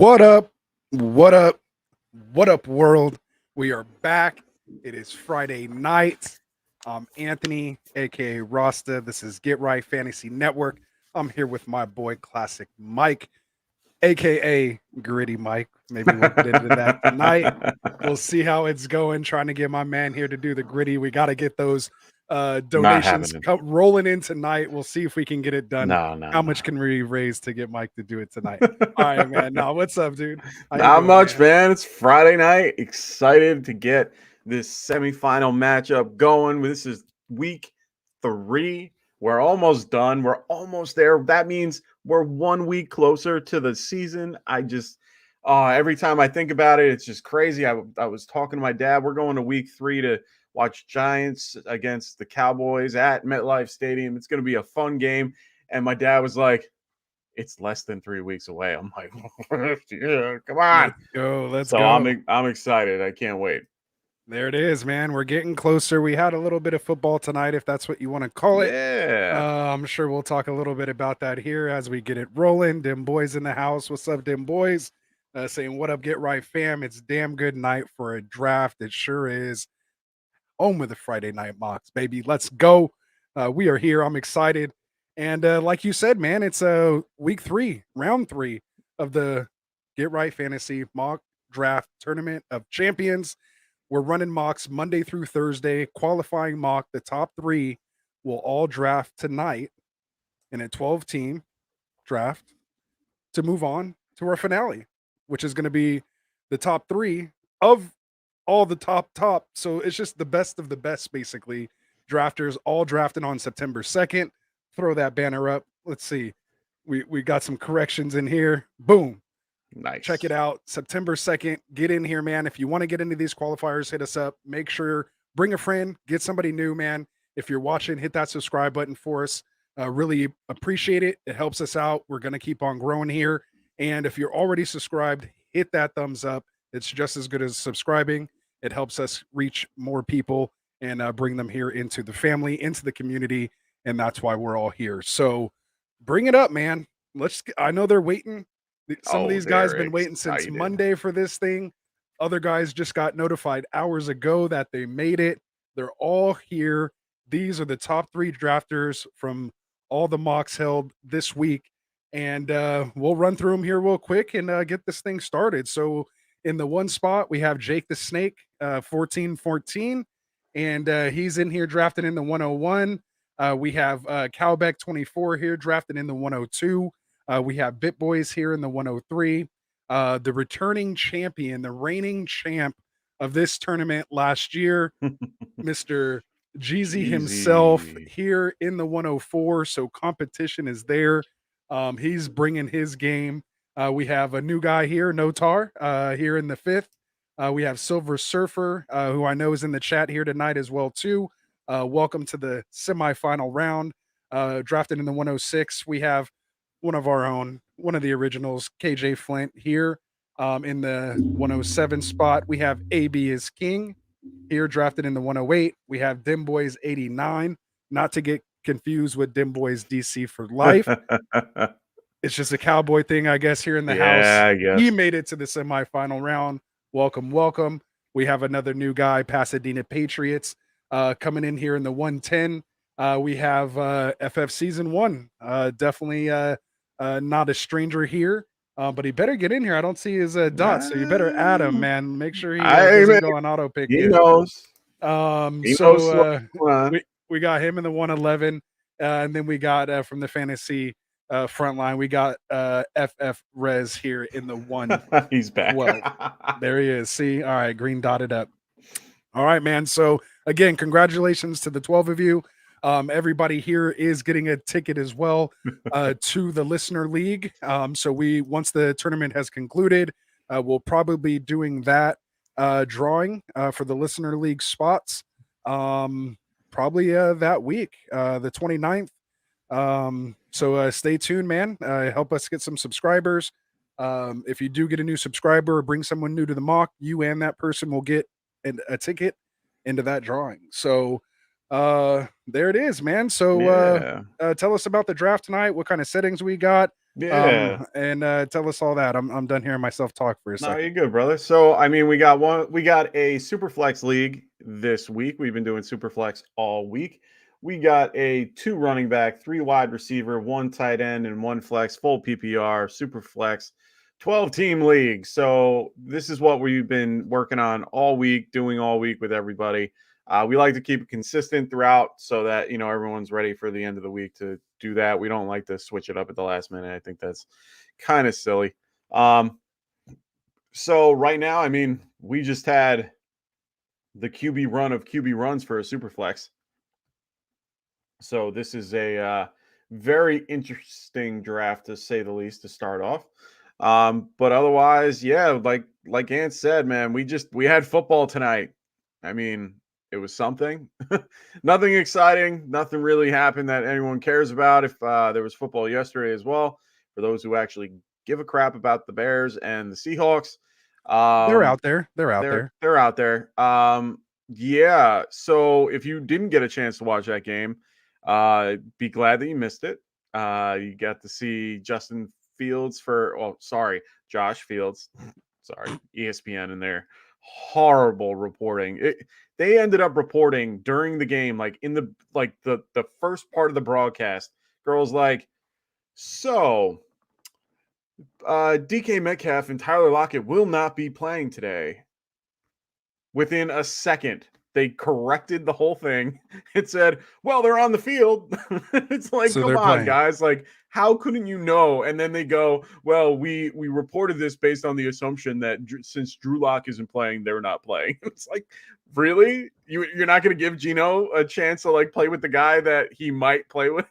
What up? What up? What up, world? We are back. It is Friday night. I'm Anthony, aka Rasta. This is Get Right Fantasy Network. I'm here with my boy, Classic Mike, aka Gritty Mike. Maybe we'll get into that tonight. We'll see how it's going. Trying to get my man here to do the gritty. We got to get those Not donations happening. rolling in tonight. We'll see if we can get it done. No, no, How no. much can we raise to get Mike to do it tonight? All right, man. Now, what's up, dude? How you Not doing, much, man? man. It's Friday night. Excited to get this semifinal matchup going. This is week 3. We're almost done. We're almost there. That means we're 1 week closer to the season. Every time I think about it, it's just crazy. I was talking to my dad. We're going to week 3 to watch Giants against the Cowboys at MetLife Stadium. It's going to be a fun game. And my dad was like, it's less than 3 weeks away. I'm like, yeah, come on. Let's go. Let's So go. I'm excited. I can't wait. There it is, man. We're getting closer. We had a little bit of football tonight, if that's what you want to call it. Yeah. I'm sure we'll talk a little bit about that here as we get it rolling. Dim boys in the house. What's up, Dim boys? Saying what up, Get Right fam. It's damn good night for a draft. It sure is. Home of the Friday night mocks, baby. Let's go. We are here. I'm excited. And like you said, man, it's week 3, round 3 of the Get Right Fantasy mock draft tournament of champions. We're running mocks Monday through Thursday. Qualifying mock, the top 3 will all draft tonight in a 12-team draft to move on to our finale, which is going to be the top 3 of all the top. So it's just the best of the best, basically. Drafters all drafted on September 2nd. Throw that banner up. Let's see. We got some corrections in here. Boom. Nice. Check it out. September 2nd. Get in here, man. If you want to get into these qualifiers, hit us up. Make sure, bring a friend, get somebody new, man. If you're watching, hit that subscribe button for us. Really appreciate it. It helps us out. We're going to keep on growing here. And if you're already subscribed, hit that thumbs up. It's just as good as subscribing. It helps us reach more people and bring them here into the family, into the community. And that's why we're all here. So bring it up, man. I know they're waiting. Some of these guys they're been waiting since excited. Monday for this thing. Other guys just got notified hours ago that they made it. They're all here. These are the top 3 drafters from all the mocks held this week. And we'll run through them here real quick and get this thing started. So in the one spot, we have Jake the Snake, 1414. And he's in here drafted in the 101. We have Cowbeck 24 here drafted in the 102. We have Bit Boys here in the 103. The returning champion, the reigning champ of this tournament last year, Mr. Jeezy himself here in the 104. So competition is there. He's bringing his game. We have a new guy here, Notar, here in the 5th. We have Silver Surfer, who I know is in the chat here tonight as well, too. Welcome to the semifinal round. Drafted in the 106. We have one of our own, one of the originals, KJ Flint here in the 107 spot. We have AB is King here drafted in the 108. We have Dim Boys 89, not to get confused with Dim Boys DC for life. It's just a cowboy thing, I guess, here in the house. I guess. He made it to the semifinal round. Welcome, welcome. We have another new guy, Pasadena Patriots, coming in here in the 110. We have FF Season 1. Definitely not a stranger here, but he better get in here. I don't see his dots, so you better add him, man. Make sure he doesn't go on auto pick He yet. knows. We got him in the 111, and then we got from the fantasy front line, we got FF Rez here in the 1. He's back. There he is. See, all right, green dotted up. All right, man. So again, congratulations to the 12 of you. Everybody here is getting a ticket as well to the listener league. So once the tournament has concluded, we'll probably be doing that drawing for the listener league spots probably that week, the 29th. So stay tuned, man. Help us get some subscribers. If you do get a new subscriber or bring someone new to the mock, you and that person will get a ticket into that drawing. So There it is, man. So Yeah. tell us about the draft tonight. What kind of settings we got? Yeah. And tell us all that. I'm done hearing myself talk for a No, second. you're good, brother. So, I mean, we got a Superflex league this week. We've been doing Superflex all week. We got a 2 running back, 3 wide receiver, 1 tight end, and 1 flex, full PPR, Superflex, 12 team league. So, this is what we've been working on all week, doing all week with everybody. We like to keep it consistent throughout so that, everyone's ready for the end of the week to do that. We don't like to switch it up at the last minute. I think that's kind of silly. So right now, I mean, we just had the QB run of QB runs for a super flex. So this is a very interesting draft to say the least to start off. But otherwise, yeah, like Ant said, man, we had football tonight. I mean, it was something. Nothing exciting. Nothing really happened that anyone cares about. If there was football yesterday as well, for those who actually give a crap about the Bears and the Seahawks. They're out there. They're out They're there. they're out there. Yeah. So if you didn't get a chance to watch that game, be glad that you missed it. You got to see Justin Fields Josh Fields. Sorry, ESPN and their horrible reporting. They ended up reporting during the game, like in the first part of the broadcast. Girls like, so DK Metcalf and Tyler Lockett will not be playing today. Within a second, they corrected the whole thing. It said, well, they're on the field. It's like, So come they're on, playing. guys. Like, how couldn't you know? And then they go, well, we reported this based on the assumption that since Drew Lock isn't playing, they're not playing. It's like, really? You're not going to give Gino a chance to like play with the guy that he might play with?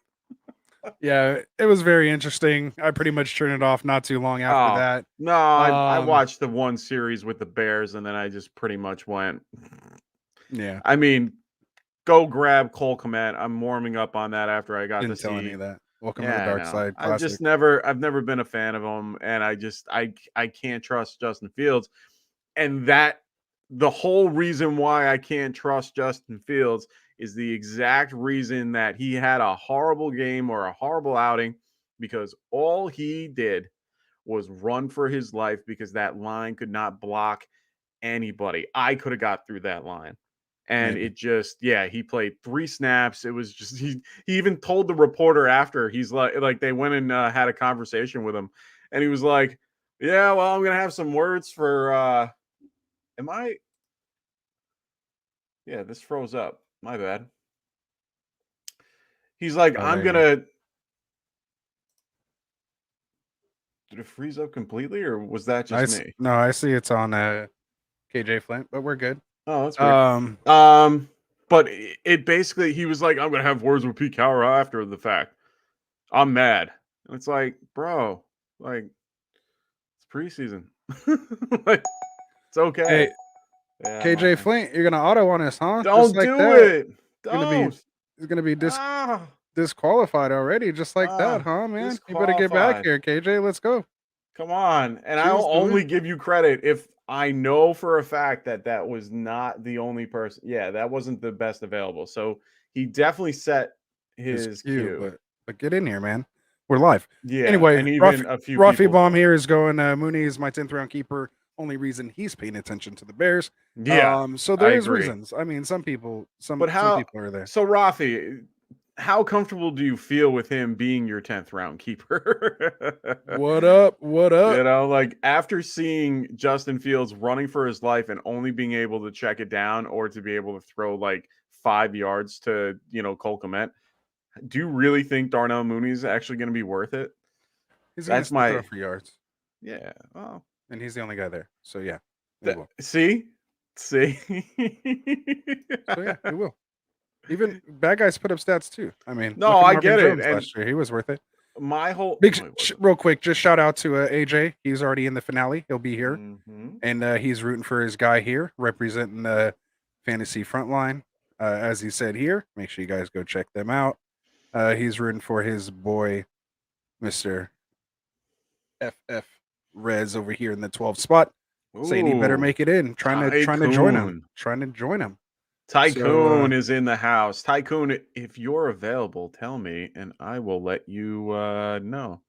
Yeah, it was very interesting. I pretty much turned it off not too long after Oh, that. no, I Um, watched the one series with the Bears and then I just pretty much went, yeah, I mean, go grab Cole Kmet. I'm warming up on that after I got to didn't tell any see. of that. Welcome to the Yeah, I dark know. side. Classic. I've never been a fan of him, and I can't trust Justin Fields, and that the whole reason why I can't trust Justin Fields is the exact reason that he had a horrible game or a horrible outing because all he did was run for his life because that line could not block anybody. I could have got through that line. And Maybe. it just, yeah, he played 3 snaps. It was just he even told the reporter after, he's like they went and had a conversation with him, and he was like, "Yeah, well, I'm gonna have some words for am I yeah, this froze up. My bad." He's like, Oh, "I'm there you go. gonna did it freeze up completely or was that just me?" No, I see it's on KJ Flint, but we're good. Oh, that's weird. Um, But it basically he was like, "I'm gonna have words with Pete Cowher after the fact. I'm mad." And it's like, bro, like it's preseason. Like it's okay. hey, Yeah, I'm KJ okay. Flint, you're gonna auto on us, huh? Just Don't like do that. it. Gonna be Don't. he's gonna be Ah, disqualified already, just like that, ah, huh, man? You better get back disqualified. here, KJ. Let's go. Come on. And I'll Choose the only win. give you credit if I know for a fact that that was not the only person. Yeah, that wasn't the best available. So he definitely set His his cue, cue. but get in here, man. We're live. Yeah, Anyway, and even a few Rafi people. Bomb here is going. Mooney is my 10th round keeper. Only reason he's paying attention to the Bears. Yeah, So I there is agree. reasons. I mean, some people, But some how people are there. so Rafi, how comfortable do you feel with him being your 10th round keeper? What up? What up? Like after seeing Justin Fields running for his life and only being able to check it down or to be able to throw like 5 yards to, Cole Kmet, do you really think Darnell Mooney is actually going to be worth it? He's gonna That's still throw my, for yards, yeah. Well, and he's the only guy there. So yeah, he will. see? See? So yeah, he will. Even bad guys put up stats too. I mean, No, look at I Marvin get it. Jones And last year. He was worth it. my whole, Big no, it wasn't. real quick, just shout out to AJ. He's already in the finale. He'll be here, Mhm. and he's rooting for his guy here, representing the fantasy front line. As he said here, make sure you guys go check them out. He's rooting for his boy, Mister FF Rez over here in the 12th spot, saying he better Ooh, make it in. Trying to join him. Tycoon. Trying to join him. Tycoon is in the house. Tycoon, if you're available, tell me, and I will let you know.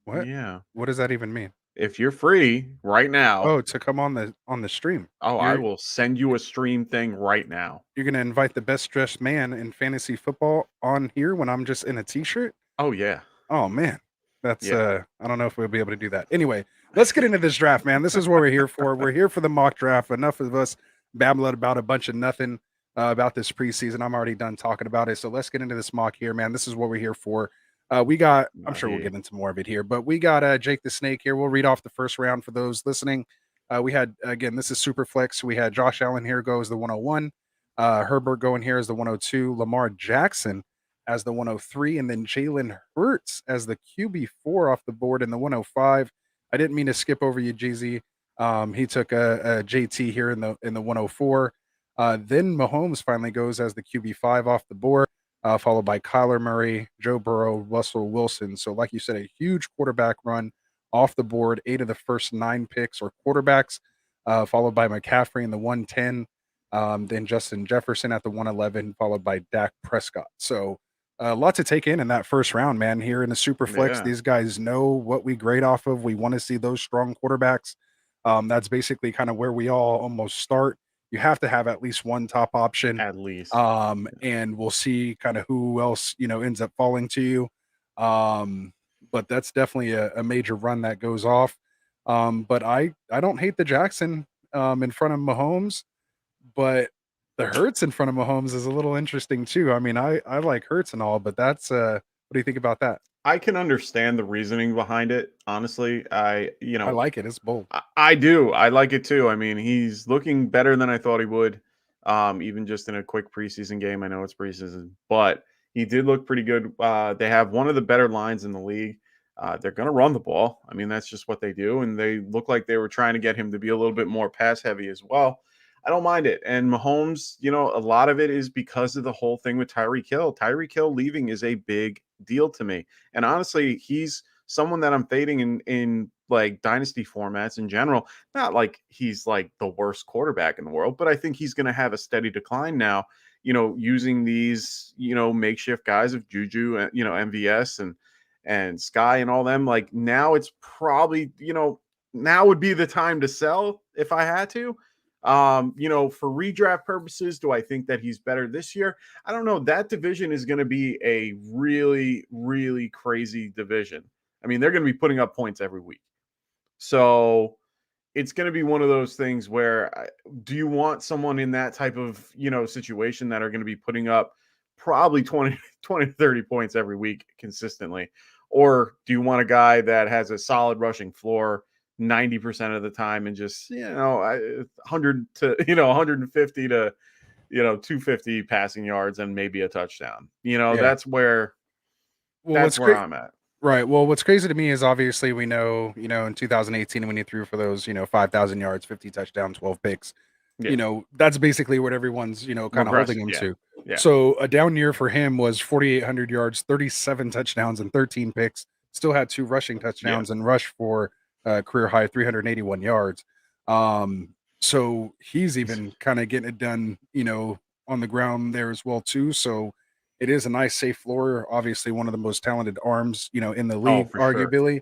What? Yeah. What does that even mean? If you're free right now, Oh, to come on the stream. I will send you a stream thing right now. You're gonna invite the best dressed man in fantasy football on here when I'm just in a t-shirt? Oh yeah. Oh man. That's Yeah. I don't know if we'll be able to do that. Anyway, let's get into this draft, man. This is what we're here for. We're here for the mock draft. Enough of us babbling about a bunch of nothing about this preseason. I'm already done talking about it. So let's get into this mock here, man. This is what we're here for. I'm sure we'll get into more of it here, but we got Jake the Snake here. We'll read off the first round for those listening. We had, again, this is super flex. We had Josh Allen here go as the 101, Herbert going here as the 102, Lamar Jackson as the 103, and then Jalen Hurts as the QB4 off the board in the 105. I didn't mean to skip over you, GZ. He took a JT here in the 104. Then Mahomes finally goes as the QB5 off the board, followed by Kyler Murray, Joe Burrow, Russell Wilson. So, like you said, a huge quarterback run off the board. 8 of the first 9 picks are quarterbacks, followed by McCaffrey in the 110. Then Justin Jefferson at the 111, followed by Dak Prescott. So, a lot to take in that first round, man. Here in the super flex, these guys know what we grade off of. We want to see those strong quarterbacks. That's basically kind of where we all almost start. You have to have at least one top option. At least. And we'll see kind of who else, ends up falling to you. But that's definitely a major run that goes off. But I don't hate the Jackson in front of Mahomes, but the Hurts in front of Mahomes is a little interesting too. I mean, I like Hurts and all, but that's what do you think about that? I can understand the reasoning behind it. Honestly, I like it. It's bold. I do. I like it too. I mean, he's looking better than I thought he would. Even just in a quick preseason game. I know it's preseason, but he did look pretty good. They have one of the better lines in the league. They're going to run the ball. I mean, that's just what they do. And they look like they were trying to get him to be a little bit more pass heavy as well. I don't mind it. And Mahomes, a lot of it is because of the whole thing with Tyreek Hill. Tyreek Hill leaving is a big deal to me. And honestly, he's someone that I'm fading in like dynasty formats in general. Not like he's like the worst quarterback in the world, but I think he's going to have a steady decline now, using these, makeshift guys of Juju, MVS and Sky and all them. Like now it's probably, now would be the time to sell if I had to. For redraft purposes, do I think that he's better this year? I don't know. That division is going to be a really, really crazy division. I mean, they're going to be putting up points every week. So it's going to be one of those things where do you want someone in that type of, situation that are going to be putting up probably 20 to 30 points every week consistently? Or do you want a guy that has a solid rushing floor 90% of the time and just 100 to 150 to 250 passing yards and maybe a touchdown? That's where I'm at. Right. Well, what's crazy to me is obviously we know, in 2018 when he threw for those, 5,000 yards, 50 touchdowns, 12 picks, that's basically what everyone's, kind of holding him to. Yeah. So a down year for him was 4,800 yards, 37 touchdowns, and 13 picks. Still had 2 rushing touchdowns and rushed for career high 381 yards. So he's even kind of getting it done, on the ground there as well too. So it is a nice safe floor. Obviously, one of the most talented arms, in the league, arguably.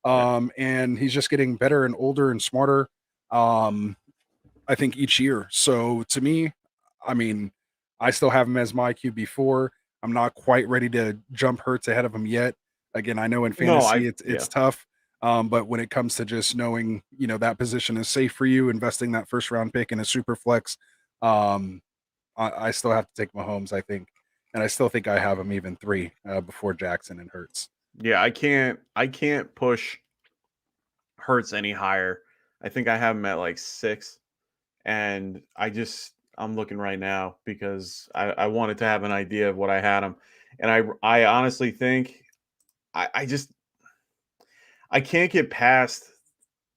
Sure. And he's just getting better and older and smarter. I think each year. So to me, I mean, I still have him as my QB4. I'm not quite ready to jump Hurts ahead of him yet. Again, I know in fantasy it's tough. But when it comes to just knowing, that position is safe for you, investing that first round pick in a super flex, I still have to take Mahomes, I think. And I still think I have him even 3 before Jackson and Hurts. Yeah, I can't push Hurts any higher. I think I have him at like 6. And I'm looking right now because I wanted to have an idea of what I had him. And I honestly think I can't get past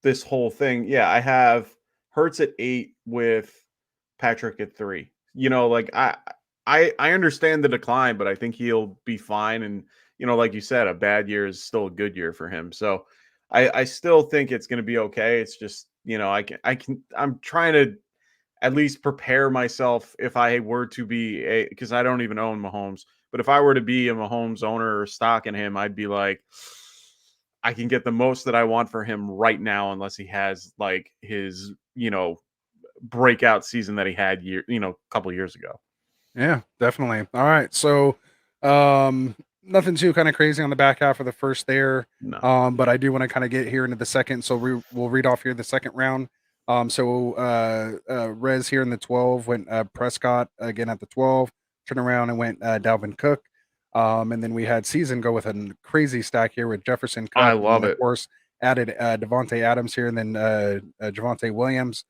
this whole thing. Yeah, I have Hurts at 8 with Patrick at 3. Like I understand the decline, but I think he'll be fine. And, like you said, a bad year is still a good year for him. So I still think it's going to be okay. It's just, I'm trying to, at least prepare myself if I were to be because I don't even own Mahomes, but if I were to be a Mahomes owner or stock in him, I'd be like, I can get the most that I want for him right now, unless he has like his, breakout season that he had a couple years ago. Yeah, definitely. All right. So, nothing too kind of crazy on the back half of the first there. No. But I do want to kind of get here into the second. So we'll read off here the second round. Rez here in the 12 went Prescott again at the 12, turned around and went Dalvin Cook. And then we had Season go with a crazy stack here with Jefferson I Cup. And love then, of it. course, added Devontae Adams here and then Javonte Williams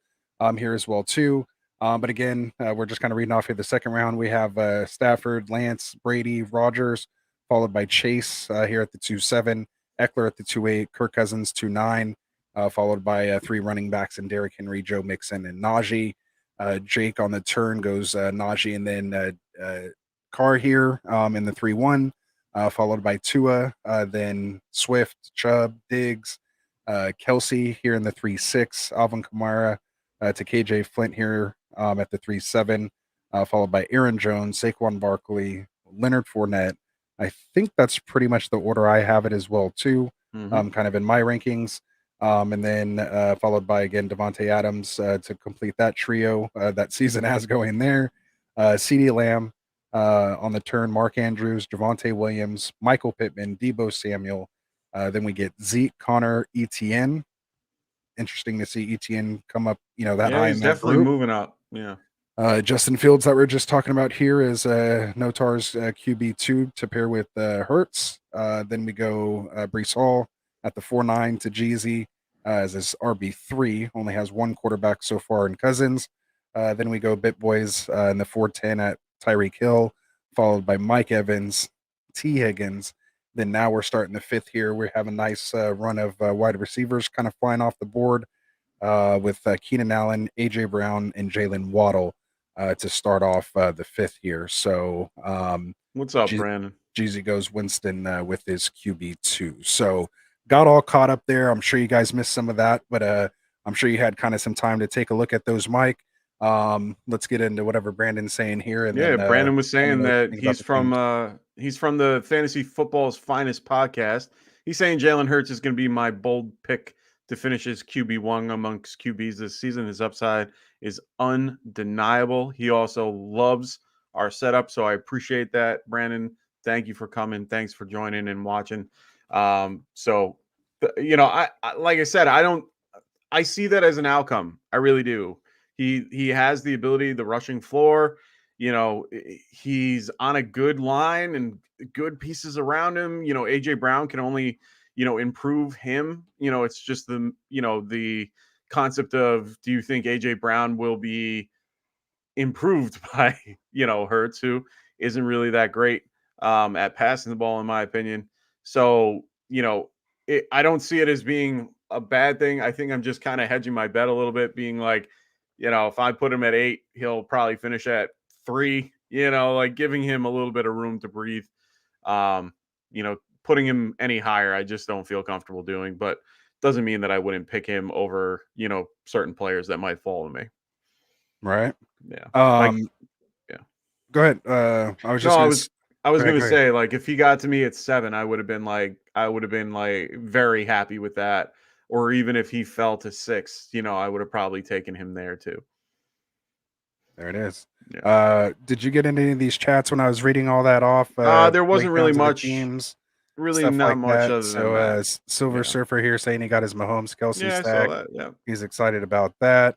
here as well, too. But again, we're just kind of reading off here the second round. We have Stafford, Lance, Brady, Rogers, followed by Chase here at the 2-7, Eckler at the 2-8, Kirk Cousins 2-9, followed by 3 running backs and Derrick Henry, Joe Mixon, and Najee. Jake on the turn goes Najee and then Carr here in the 3-1, followed by Tua, then Swift, Chubb, Diggs, Kelsey here in the 3-6, Alvin Kamara to KJ Flint here at the 3-7, followed by Aaron Jones, Saquon Barkley, Leonard Fournette. I think that's pretty much the order I have it as well, too, kind of in my rankings. And then followed by, again, Devontae Adams to complete that trio that season has going there. CeeDee Lamb on the turn, Mark Andrews, Javonte Williams, Michael Pittman, Debo Samuel. Then we get Zeke, Connor, ETN. Interesting to see ETN come up, that Yeah, high he's in that definitely group. moving up. Yeah. Justin Fields that we're just talking about here is Notar's QB2 to pair with Hertz. Then we go Brees Hall at the 4-9 to Jeezy as his RB3. Only has one quarterback so far in Cousins. Then we go Bit Boys in the 4-10 at Tyreek Hill, followed by Mike Evans, T. Higgins. Then now we're starting the fifth here. We have a nice run of wide receivers kind of flying off the board with Keenan Allen, AJ Brown, and Jalen Waddle to start off the fifth here. So What's up, Brandon? Jeezy goes Winston with his QB2. So got all caught up there. I'm sure you guys missed some of that, but I'm sure you had kind of some time to take a look at those, Mike. Let's get into whatever Brandon's saying here. And Yeah, then Brandon was let me saying know what you that think about the teams. he's from the Fantasy Football's Finest podcast. He's saying Jalen Hurts is going to be my bold pick to finish his QB1 amongst QBs this season. His upside is undeniable. He also loves our setup, so I appreciate that, Brandon. Thank you for coming. Thanks for joining and watching. I like I said, I see that as an outcome. I really do. He has the ability, the rushing floor. He's on a good line and good pieces around him. AJ Brown can only, improve him. It's just the concept of, do you think AJ Brown will be improved by, Hurts, who isn't really that great at passing the ball, in my opinion. So, I don't see it as being a bad thing. I think I'm just kind of hedging my bet a little bit, being like, if I put him at 8, he'll probably finish at 3, like giving him a little bit of room to breathe. Um, Putting him any higher, I just don't feel comfortable doing, but doesn't mean that I wouldn't pick him over, certain players that might fall to me. Right. Yeah. Um, Yeah. Go ahead. I was No, just I going was to I was go ahead. gonna Go ahead. say, like, if he got to me at 7, I would have been like very happy with that. Or even if he fell to 6, I would have probably taken him there too. There it is. Yeah. Did you get into any of these chats when I was reading all that off? There wasn't really Breakdowns of the much, teams, really stuff not like much that. other than So, that. Silver Yeah. Surfer here saying he got his Mahomes Kelsey Yeah, I saw stack. that. Yeah. He's excited about that.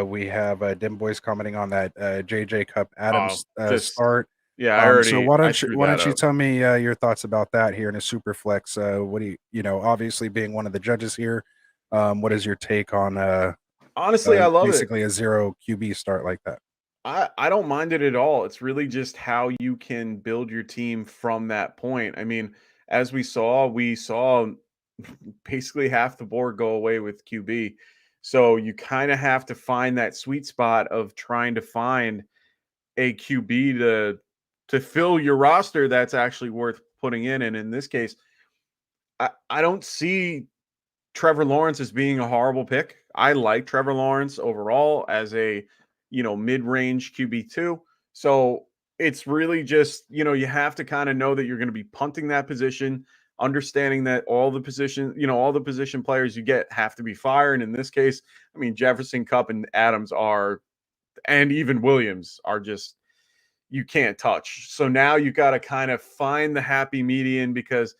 We have Dim Boys commenting on that JJ Cup Oh, Adams just start. yeah, So I threw why that don't you up. tell me your thoughts about that here in a super flex? What do obviously being one of the judges here, what is your take on Honestly, I love it. basically a zero QB start like that? I don't mind it at all. It's really just how you can build your team from that point. I mean, as we saw basically half the board go away with QB. So you kind of have to find that sweet spot of trying to find a QB to fill your roster that's actually worth putting in. And in this case, I don't see Trevor Lawrence as being a horrible pick. I like Trevor Lawrence overall as a mid-range QB2. So it's really just, you have to kind of know that you're going to be punting that position, understanding that all the position players you get have to be fired. And in this case, I mean, Jefferson, Kupp, and Adams and even Williams are just, you can't touch. So now you got to kind of find the happy median, because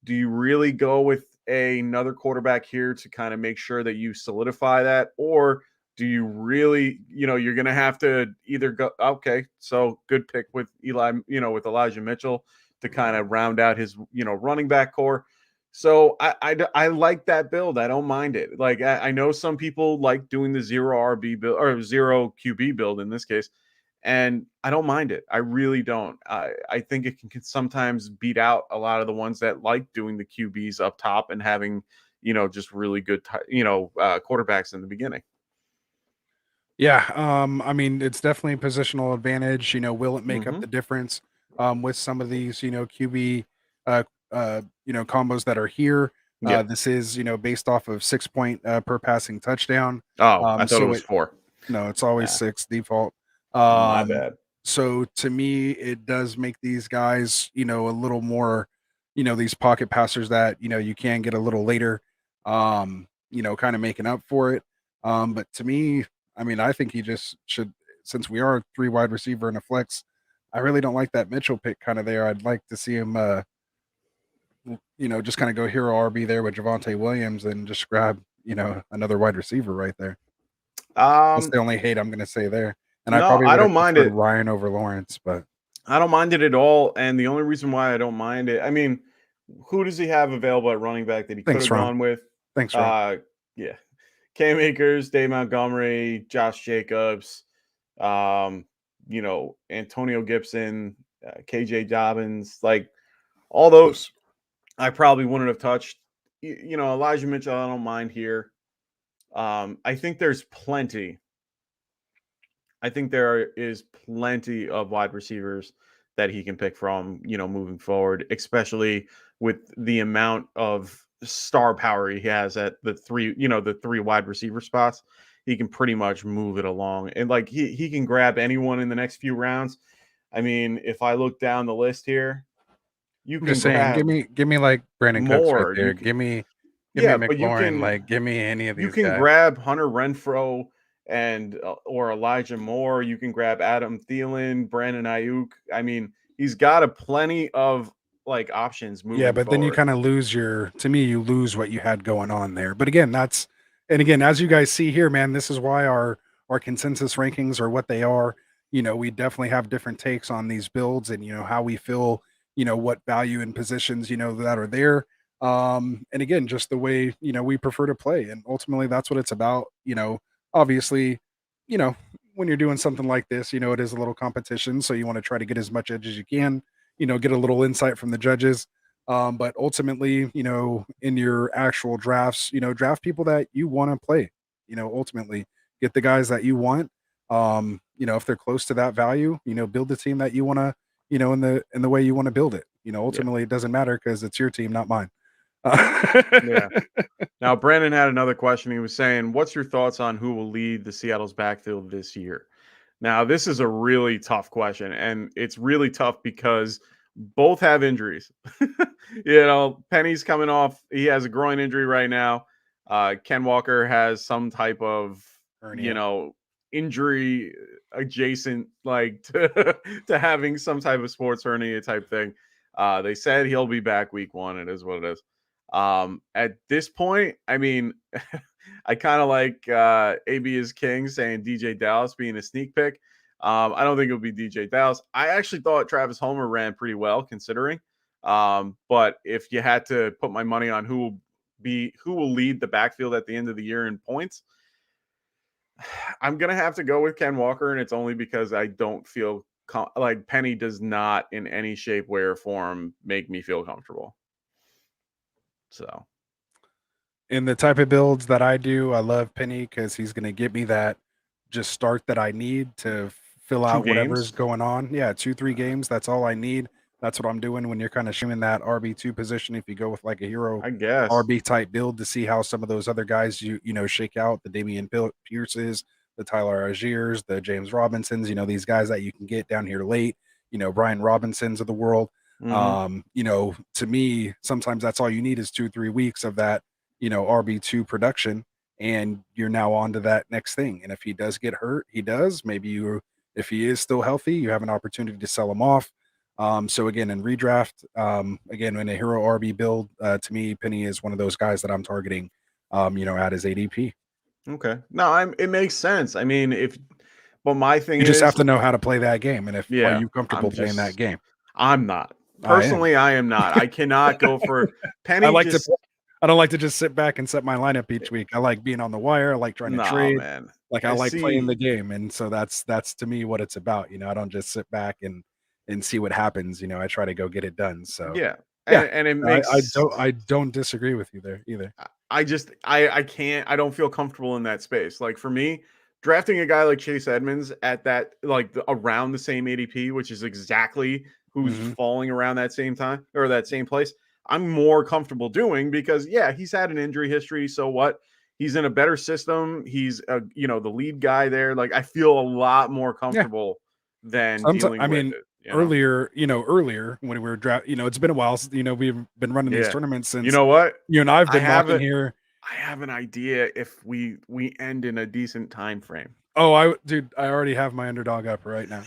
do you really go with another quarterback here to kind of make sure that you solidify that? Or do you really, you're going to have to either go, okay, so good pick with with Elijah Mitchell to kind of round out his, running back core. So I like that build. I don't mind it. Like, I know some people like doing the zero RB build or zero QB build in this case, and I don't mind it. I really don't. I think it can sometimes beat out a lot of the ones that like doing the QBs up top and having, just really good, quarterbacks in the beginning. Yeah, I mean, it's definitely positional advantage. Will it make up Mm-hmm. the difference with some of these, QB, uh, combos that are here? Yeah. This is, based off of 6 point per passing touchdown. Oh, I thought it So was 4. no, it's always Yeah. 6 default. My Um, bad. so to me, it does make these guys, a little more, these pocket passers that, you can get a little later, kind of making up for it. But to me, I mean, I think he just should, since we are a 3 wide receiver and a flex, I really don't like that Mitchell pick kind of there. I'd like to see him, just kind of go hero RB there with Javonte Williams and just grab, another wide receiver right there. That's the only hate I'm going to say there. And I No, probably I would don't have mind preferred it. Ryan over Lawrence, but I don't mind it at all. And the only reason why I don't mind it, I mean, who does he have available at running back that he could thanks, have Ron. gone with? Thanks, Ron. Yeah. Cam Akers, Dave Montgomery, Josh Jacobs, Antonio Gibson, KJ Dobbins, like all those I probably wouldn't have touched. Elijah Mitchell, I don't mind here. I think there's plenty. I think there is plenty of wide receivers that he can pick from, moving forward, especially with the amount of star power he has at the three wide receiver spots. He can pretty much move it along. And like he can grab anyone in the next few rounds. I mean, if I look down the list here, you I'm can just saying, grab give me like Brandon Cooks right more. there. You can, Give me yeah, but you McLaurin. can Like, give me any of you these can guys. grab Hunter Renfro and or Elijah Moore. You can grab Adam Thielen, Brandon Ayuk. I mean, he's got a plenty of like options Yeah, moving but then you forward. kind of lose to me, you lose what you had going on there. But again, and again, as you guys see here, man, this is why our consensus rankings are what they are. We definitely have different takes on these builds and how we feel, what value and positions, that are there. And again, just the way, we prefer to play. And ultimately that's what it's about. Obviously, you know, when you're doing something like this, it is a little competition. So you want to try to get as much edge as you can, get a little insight from the judges. But ultimately, in your actual drafts, draft people that you want to play, ultimately get the guys that you want. If they're close to that value, build the team that you want to, in the way you want to build it. Yeah. Ultimately it doesn't matter because it's your team, not mine. Yeah. Now, Brandon had another question. He was saying, what's your thoughts on who will lead the Seattle's backfield this year? Now, this is a really tough question, and it's really tough because both have injuries. Penny's coming off, he has a groin injury right now. Ken Walker has some type of, Hernia. injury adjacent, like to having some type of sports hernia type thing. They said he'll be back week 1. It is what it is. At this point, I mean, I kind of like AB is King saying DJ Dallas being a sneak pick. I don't think it'll be DJ Dallas. I actually thought Travis Homer ran pretty well considering. But if you had to put my money on who will lead the backfield at the end of the year in points, I'm gonna have to go with Ken Walker, and it's only because I don't feel like Penny does not in any shape, way, or form make me feel comfortable. So, In the type of builds that I do, I love Penny because he's going to give me that just start that I need to fill 2 out whatever's games, going on. Yeah, 2-3 games. That's all I need. That's what I'm doing when you're kind of showing that RB2 position. If you go with like a hero I guess. RB type build to see how some of those other guys shake out, the Damian Pierces, the Tyler Algiers, the James Robinsons, these guys that you can get down here late, Brian Robinsons of the world. To me, sometimes that's all you need is 2-3 weeks of that, RB2 production, and you're now on to that next thing. And if he does get hurt, he does. If he is still healthy, you have an opportunity to sell him off. So again, in redraft, again, in a hero RB build, to me, Penny is one of those guys that I'm targeting, at his ADP. Okay. No, it makes sense. I mean, but my thing You just is, have to know how to play that game. And are yeah, you comfortable playing that game? I'm not. I am. Personally, I am not. I cannot go for Penny. I don't like to just sit back and set my lineup each week. I like being on the wire. I like trying to trade. Man. Like I like playing the game. And so that's to me what it's about. I don't just sit back and see what happens. I try to go get it done. So yeah. yeah. And it makes I don't disagree with you there either. I can't, I don't feel comfortable in that space. Like for me, drafting a guy like Chase Edmonds at that, like around the same ADP, which is exactly who's falling around that same time or that same place, I'm more comfortable doing because he's had an injury history. So what? He's in a better system. He's the lead guy there. Like I feel a lot more comfortable than dealing with it. Earlier when we were it's been a while since, we've been running these tournaments since. You know what? You and I've been mocking here. I have an idea if we end in a decent time frame. Oh, I already have my Underdog up right now.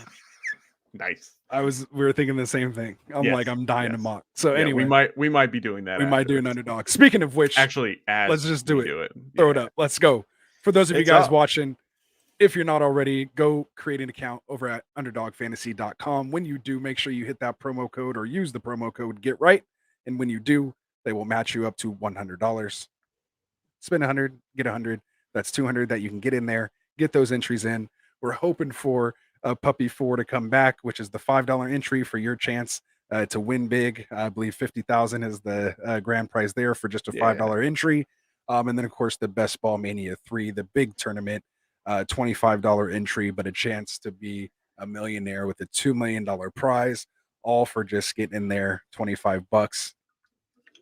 Nice. We were thinking the same thing. I'm dying to mock. So anyway, we might be doing that. We might do an Underdog. Speaking of which, actually, let's just do it. Throw it up. Let's go. For those of you guys watching, if you're not already, go create an account over at underdogfantasy.com. When you do, make sure you hit that promo code or use the promo code Get Right. And when you do, they will match you up to $100. Spend 100, get 100. That's 200 that you can get in there. Get those entries in. We're hoping for a Puppy 4 to come back, which is the $5 entry for your chance to win big. I believe 50,000 is the grand prize there for just a $5 entry. And then, of course, the Best Ball Mania 3, the big tournament, $25 entry, but a chance to be a millionaire with a $2 million prize, all for just getting in there, $25.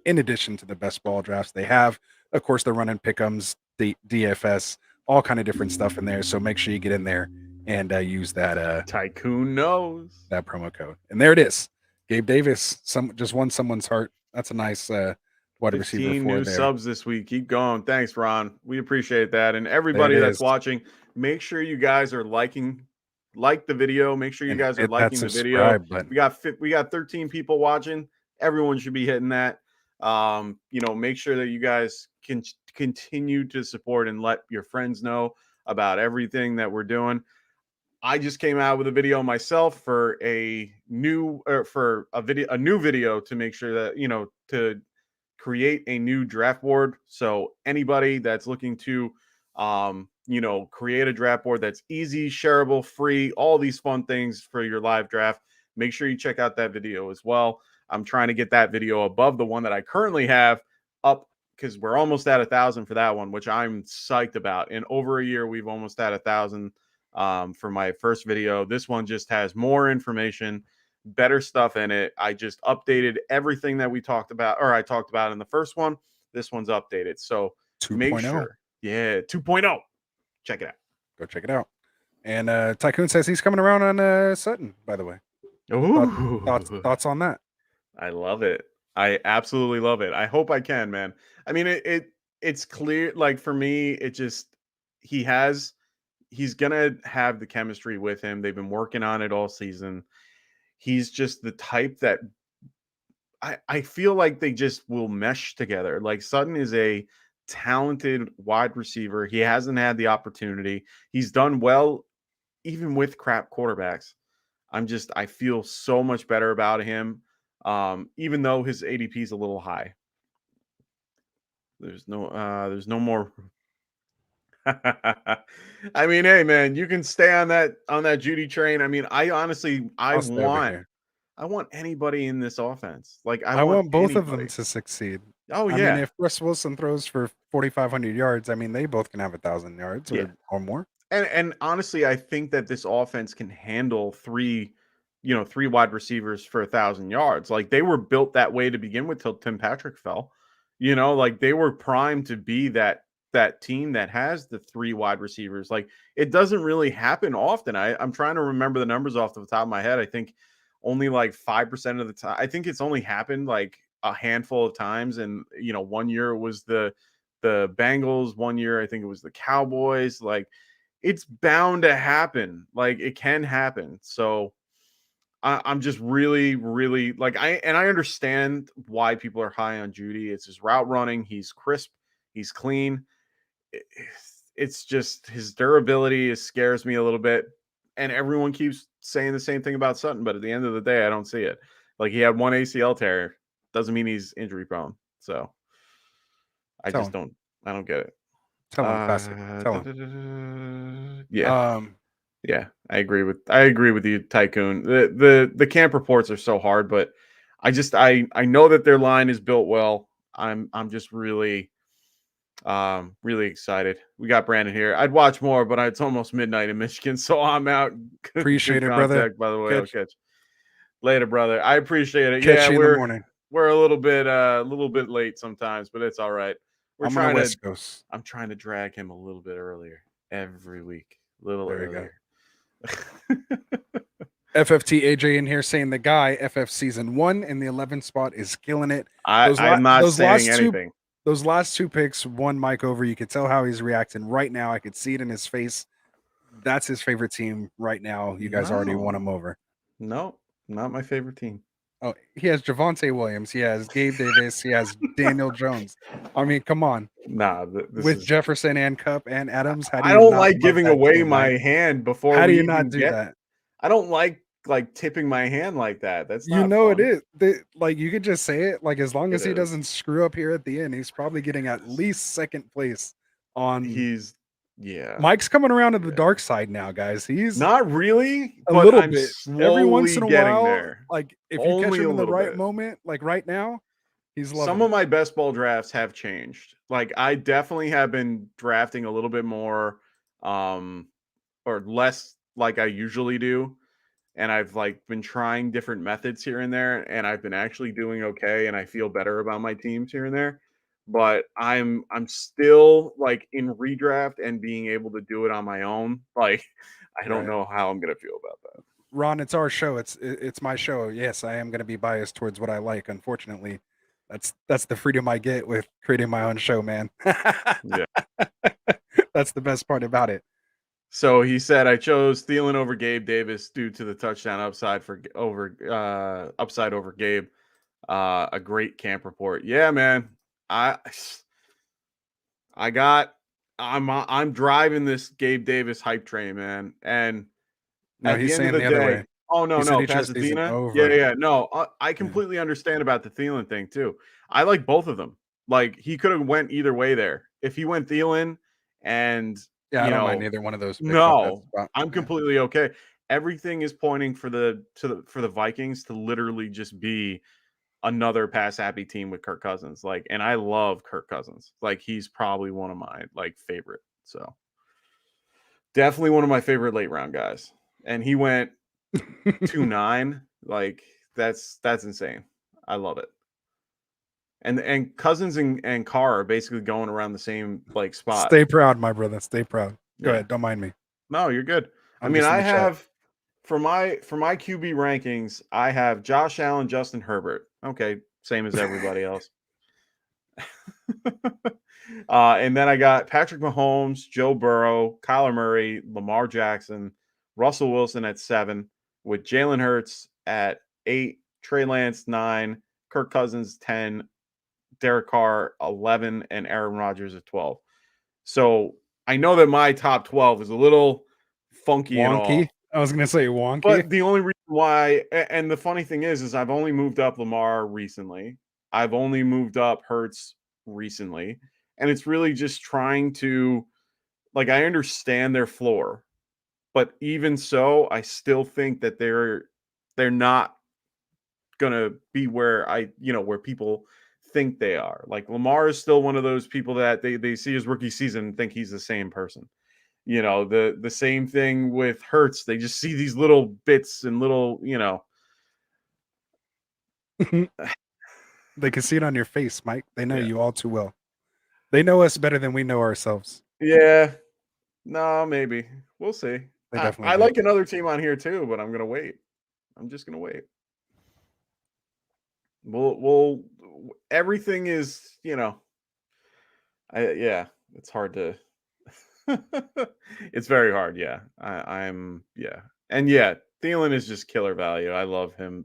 In addition to the best ball drafts they have, of course, they're running pick'ems, DFS, all kind of different stuff in there. So make sure you get in there and use that Tycoon knows that promo code. And there it is. Gabe Davis, just won someone's heart. That's a nice wide receiver. 15 new subs this week. Keep going. Thanks, Ron. We appreciate that. And everybody that's watching, make sure you guys are like the video. Make sure you guys are liking the video. We got 13 people watching. Everyone should be hitting that. Make sure that you guys can continue to support and let your friends know about everything that we're doing. I just came out with a video myself for a new video to make sure that to create a new draft board. So anybody that's looking to create a draft board that's easy, shareable, free, all these fun things for your live draft, make sure you check out that video as well. I'm trying to get that video above the one that I currently have up because we're almost at 1,000 for that one, which I'm psyched about. In over a year, we've almost had 1,000 for my first video. This one just has more information, better stuff in it. I just updated everything that I talked about in the first one. This one's updated. So 2.0. Make sure. Yeah, 2.0. Check it out. Go check it out. And Tycoon says he's coming around on Sutton, by the way. Ooh. Thoughts on that? I love it. I absolutely love it. I hope I can, man. I mean, it's clear. Like for me, he's gonna have the chemistry with him. They've been working on it all season. He's just the type that I feel like they just will mesh together. Like Sutton is a talented wide receiver. He hasn't had the opportunity. He's done well, even with crap quarterbacks. I feel so much better about him. Even though his ADP is a little high. There's no more. I mean, hey man, you can stay on that Judy train. I mean, I honestly, I want anybody in this offense. Like I want both of them to succeed. Oh yeah. I mean, if Russ Wilson throws for 4,500 yards, I mean, they both can have 1,000 yards or more. And honestly, I think that this offense can handle three wide receivers for 1,000 yards. Like they were built that way to begin with till Tim Patrick fell. Like they were primed to be that that team that has the 3 wide receivers. Like, it doesn't really happen often. I'm trying to remember the numbers off the top of my head. I think only like 5% of the time. I think it's only happened like a handful of times. And, you know, one year it was the Bengals, one year I think it was the Cowboys. Like, it's bound to happen. Like, it can happen. So I'm just really, really like I understand why people are high on Judy. It's his route running. He's crisp. He's clean. It's just his durability scares me a little bit. And everyone keeps saying the same thing about Sutton, but at the end of the day, I don't see it. Like, he had one ACL tear. Doesn't mean he's injury prone. So I Tell just him. I don't get it. Tell him, classic. Tell him. Yeah. Yeah, I agree with you, Tycoon. The camp reports are so hard, but I know that their line is built well. I'm just really really excited. We got Brandon here. I'd watch more, but it's almost midnight in Michigan, so I'm out. Appreciate Good it, brother. contact, by the way. I'll catch later, brother. I appreciate it. Catch Yeah, you in the morning. we're a little bit late sometimes, but it's all right. I'm on the West Coast. I'm trying to drag him a little bit earlier every week. A little there earlier. FFT AJ in here saying the guy FF season 1 in the 11th spot is killing it. I'm not saying anything. Those last 2 picks won Mike over. You could tell how he's reacting right now. I could see it in his face. That's his favorite team right now. You guys already won him over. No, not my favorite team. Oh, he has Javonte Williams. He has Gabe Davis. He has Daniel Jones. I mean, come on. Nah, with Jefferson and Cup and Adams. I don't like giving away my hand before. How do you not do that? I don't like tipping my hand like that. That's not fun. It is. Like, you could just say it. Like, as long as he doesn't screw up here at the end, he's probably getting at least second place on. Mike's coming around to the dark side now, guys. He's not really a little bit. Every once in a while, there. Like, if you catch him in the right moment, like right now, he's loving. Some of my best ball drafts have changed. Like, I definitely have been drafting a little bit more or less like I usually do. And I've been trying different methods here and there, and I've been actually doing okay, and I feel better about my teams here and there. But I'm still in redraft and being able to do it on my own. Like, I don't know how I'm gonna feel about that. Ron, it's our show. It's my show. Yes, I am gonna be biased towards what I like. Unfortunately, that's the freedom I get with creating my own show, man. Yeah, that's the best part about it. So he said, I chose Thielen over Gabe Davis due to the touchdown upside over Gabe. A great camp report. Yeah, man. I'm driving this Gabe Davis hype train, man. And at the end of the day, other way. Oh no, Pasadena. Yeah. No, I completely understand about the Thielen thing too. I like both of them. Like, he could have went either way there. If he went Thielen and I don't mind either one of those. No, I'm completely okay. Everything is pointing for the Vikings to literally just be another pass happy team with Kirk Cousins. Like, and I love Kirk Cousins. Like, he's probably one of my favorite. So definitely one of my favorite late round guys. And he went 2-9. Like, that's insane. I love it. And Cousins and Carr are basically going around the same spot. Stay proud, my brother. Stay proud. Go ahead. Don't mind me. No, you're good. I mean, I have for my QB rankings, I have Josh Allen, Justin Herbert. Okay, same as everybody else. And then I got Patrick Mahomes, Joe Burrow, Kyler Murray, Lamar Jackson, Russell Wilson at 7, with Jalen Hurts at 8, Trey Lance 9, Kirk Cousins 10, Derek Carr 11, and Aaron Rodgers at 12. So I know that my top 12 is a little funky and all. I was gonna say wonky. But the only reason why, and the funny thing is I've only moved up Lamar recently. I've only moved up Hurts recently. And it's really just trying to, I understand their floor. But even so, I still think that they're not gonna be where where people think they are. Like, Lamar is still one of those people that they see his rookie season and think he's the same person. The same thing with Hurts. They just see these little bits and little, They can see it on your face, Mike. They know you all too well. They know us better than we know ourselves. Yeah. No, maybe. We'll see. They I definitely do. like another team on here too, but I'm gonna wait. I'm just gonna wait. We'll everything is, yeah, it's hard to it's very hard, yeah. I'm yeah. And yeah, Thielen is just killer value. I love him.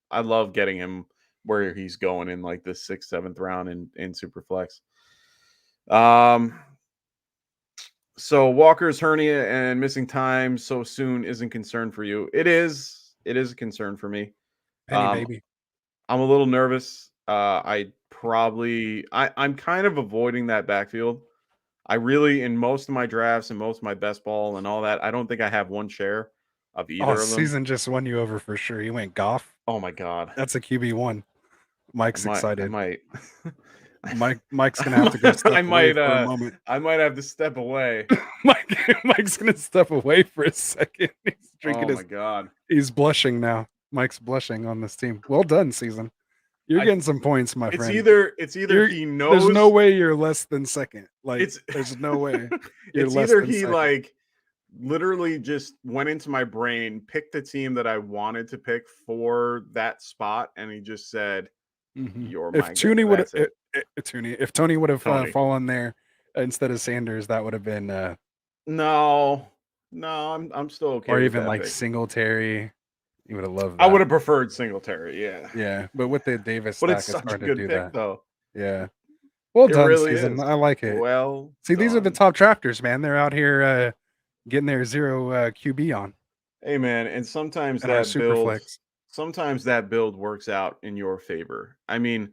I love getting him where he's going in like the 6th, 7th round in Superflex. So Walker's hernia and missing time so soon isn't concern for you. It is. It is a concern for me. Penny Um, baby. I'm a little nervous. I'm kind of avoiding that backfield. I really, in most of my drafts and most of my best ball and all that, I don't think I have one share of Oh, either of them. season just won you over for sure. You went Goff. Oh my god. That's a QB1. Mike's I excited. might Mike's gonna have to go step away for a moment. I might have to step away. Mike's gonna step away for a second. He's drinking Oh my his. god. He's blushing now. Mike's blushing on this team. Well done, season. You're I getting some points, my it's friend. either he knows There's no way you're less than second. Like it's there's no way you're it's less either than he second. like literally just went into my brain, picked the team that I wanted to pick for that spot, and he just said, "You're my If guy." Tooney would That's it. if Tony would have Tony. fallen there instead of Sanders, that would have been No, I'm still okay or with even that like pick. Singletary. You would have loved I that. would have preferred Singletary, yeah. Yeah, but with the Davis But stack, it's it's such a hard to good do pick, that. though. Yeah. Well It done, really season. is. I like it. Well See, these are the done. top drafters, man. They're out here getting their zero QB on Hey, man, and and our super flex. sometimes that build works out in your favor. I mean,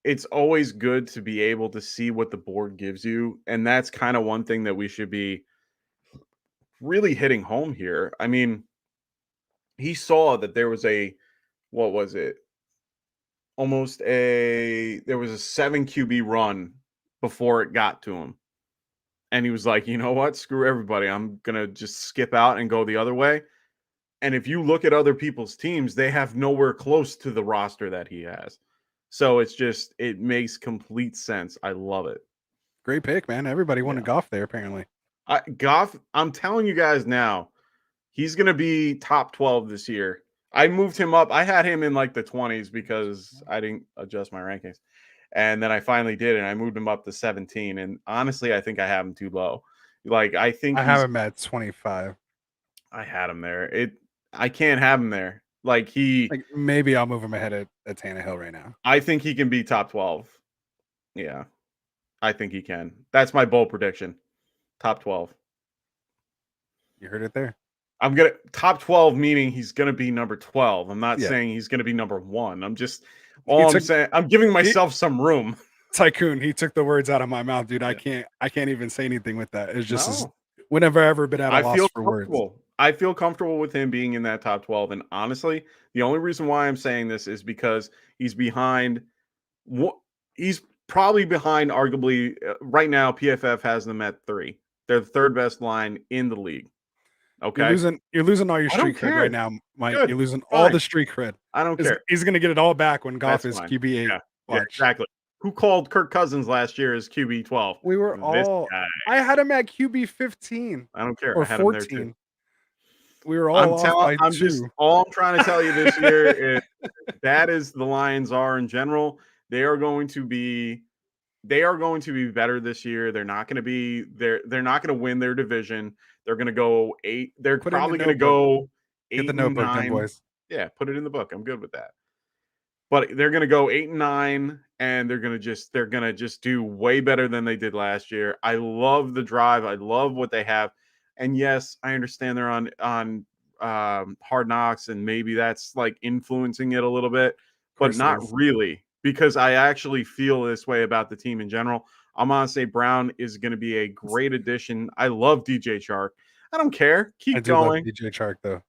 it's always good to be able to see what the board gives you, and that's kind of one thing that we should be really hitting home here. I mean, he saw that there was a what was it? There was a 7 QB run before it got to him. And he was like, "You know what? Screw everybody. I'm going to just skip out and go the other way." And if you look at other people's teams, they have nowhere close to the roster that he has. So it makes complete sense. I love it. Great pick, man. Everybody Yeah. wanted Goff there, apparently. Goff, I'm telling you guys now, he's going to be top 12 this year. I moved him up. I had him in like the 20s because I didn't adjust my rankings. And then I finally did, and I moved him up to 17. And honestly, I think I have him too low. Like, I think I have him at 25. I had him there. I can't have him there. Like Maybe I'll move him ahead at Tannehill right now. I think he can be top 12. Yeah. I think he can. That's my bold prediction. Top 12. You heard it there. I'm gonna top 12, meaning he's gonna be number 12. I'm not Yeah. saying he's gonna be number 1. I'm saying I'm giving myself some room. Tycoon, he took the words out of my mouth, dude. Yeah. I can't even say anything with that. It's just No. whenever I ever been at a I loss feel for comfortable. words. I feel comfortable with him being in that top 12. And honestly, the only reason why I'm saying this is because he's behind. He's probably behind, arguably, right now. PFF has them at 3. They're the 3rd best line in the league. Okay, You're losing all your I don't street cred care. right now, Mike. Good. You're losing Fine. all the street cred. I don't care. He's gonna get it all back when Goff That's is fine. QB8. Yeah, exactly. Who called Kirk Cousins last year as QB 12? We were This all. guy. I had him at QB 15 I don't care. or I had him there 14. too. We were all off by I'm 2. just all I'm trying to tell you this year is bad as the Lions are in general, they are going to be better this year. They're not going to win their division. They're going to go 8. They're probably going to go 8 Get the and notebook, 9. then, boys. Yeah, put it in the book. I'm good with that. But they're going to go 8 and 9, and they're going to just do way better than they did last year. I love the drive. I love what they have. And yes, I understand they're on Hard Knocks, and maybe that's like influencing it a little bit, but not really, because I actually feel this way about the team in general. I'm gonna say Brown is going to be a great addition. I love DJ Chark. I don't care. Keep going. Love DJ Chark though.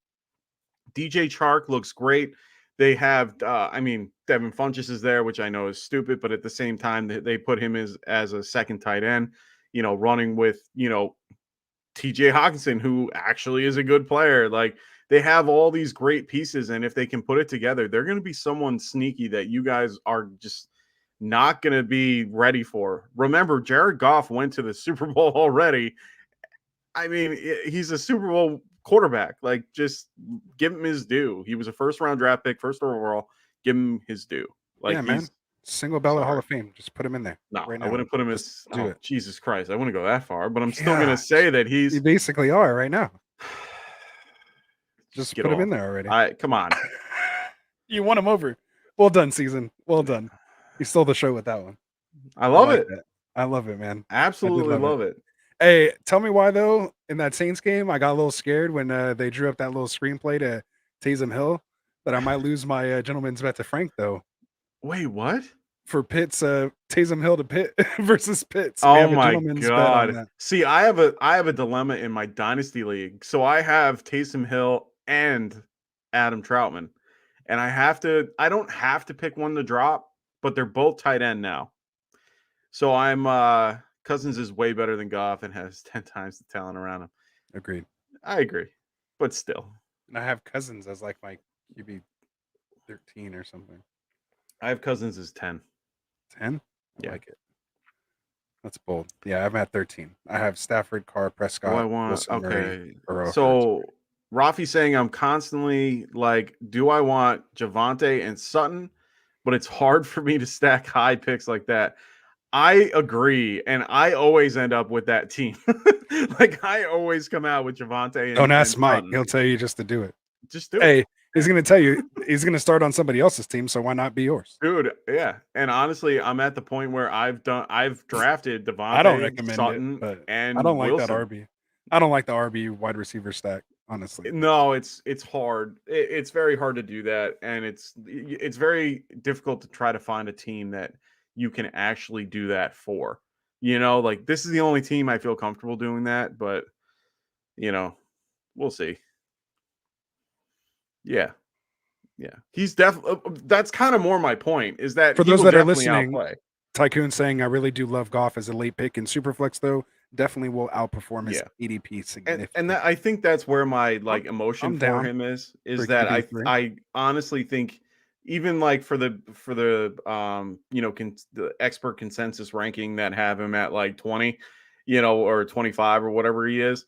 DJ Chark looks great. They have, Devin Funchess is there, which I know is stupid, but at the same time, they put him as a second tight end, running with, TJ Hawkinson, who actually is a good player. Like, they have all these great pieces, and if they can put it together, they're going to be someone sneaky that you guys are just not going to be ready for. Remember, Jared Goff went to the Super Bowl already. I mean, he's a Super Bowl quarterback. Like, just give him his due. He was a first-round draft pick, first overall. Give him his due. Like, Yeah, man. Single ballot Hall of Fame. Just put him in there. No, right I now. wouldn't put him Just as. do Oh, it. Jesus Christ! I wouldn't go that far, but I'm still going to say that You he's. basically are right now. Just Get put him off. in there already. Come on. You won him over. Well done, season. Well done. You stole the show with that one. I love it. That. I love it, man. Absolutely love it. Hey, tell me why though. In that Saints game, I got a little scared when they drew up that little screenplay to Taysom Hill that I might lose my gentleman's bet to Frank though. Wait, what? For Pitts, Taysom Hill to Pitt versus Pitts. Oh my God! See, I have a dilemma in my dynasty league. So I have Taysom Hill and Adam Troutman, and I don't have to pick one to drop, but they're both tight end now. So I'm Cousins is way better than Goff and has 10 times the talent around him. Agreed. I agree, but still. And I have Cousins as like my QB 13 or something. I have Cousins as 10. 10? Yeah. I like it. That's bold. Yeah, I'm at 13. I have Stafford, Carr, Prescott. Oh, I want Wilson, okay. Murray, so Rafi's saying I'm constantly like, do I want Javonte and Sutton? But it's hard for me to stack high picks like that. I agree, and I always end up with that team. Like I always come out with Javonte. Don't ask Mike; he'll tell you just to do it. Just do it. Hey, he's going to tell you he's going to start on somebody else's team, so why not be yours, dude? Yeah, and honestly, I'm at the point where I've drafted Devontae, I don't recommend Sutton, it, but and I don't like Wilson. that RB. I don't like the RB wide receiver stack, honestly. No, it's hard. It's very hard to do that, and it's very difficult to try to find a team that you can actually do that for. You know, like this is the only team I feel comfortable doing that, but you know, we'll see. Yeah. He's definitely. That's kind of more my point. Is that for those that are listening, Tycoon saying I really do love Goff as a late pick in Superflex, though definitely will outperform his ADP significantly. And I think that's where my like emotion for him is that I honestly think even like for the the expert consensus ranking that have him at like 20, or 25 or whatever he is,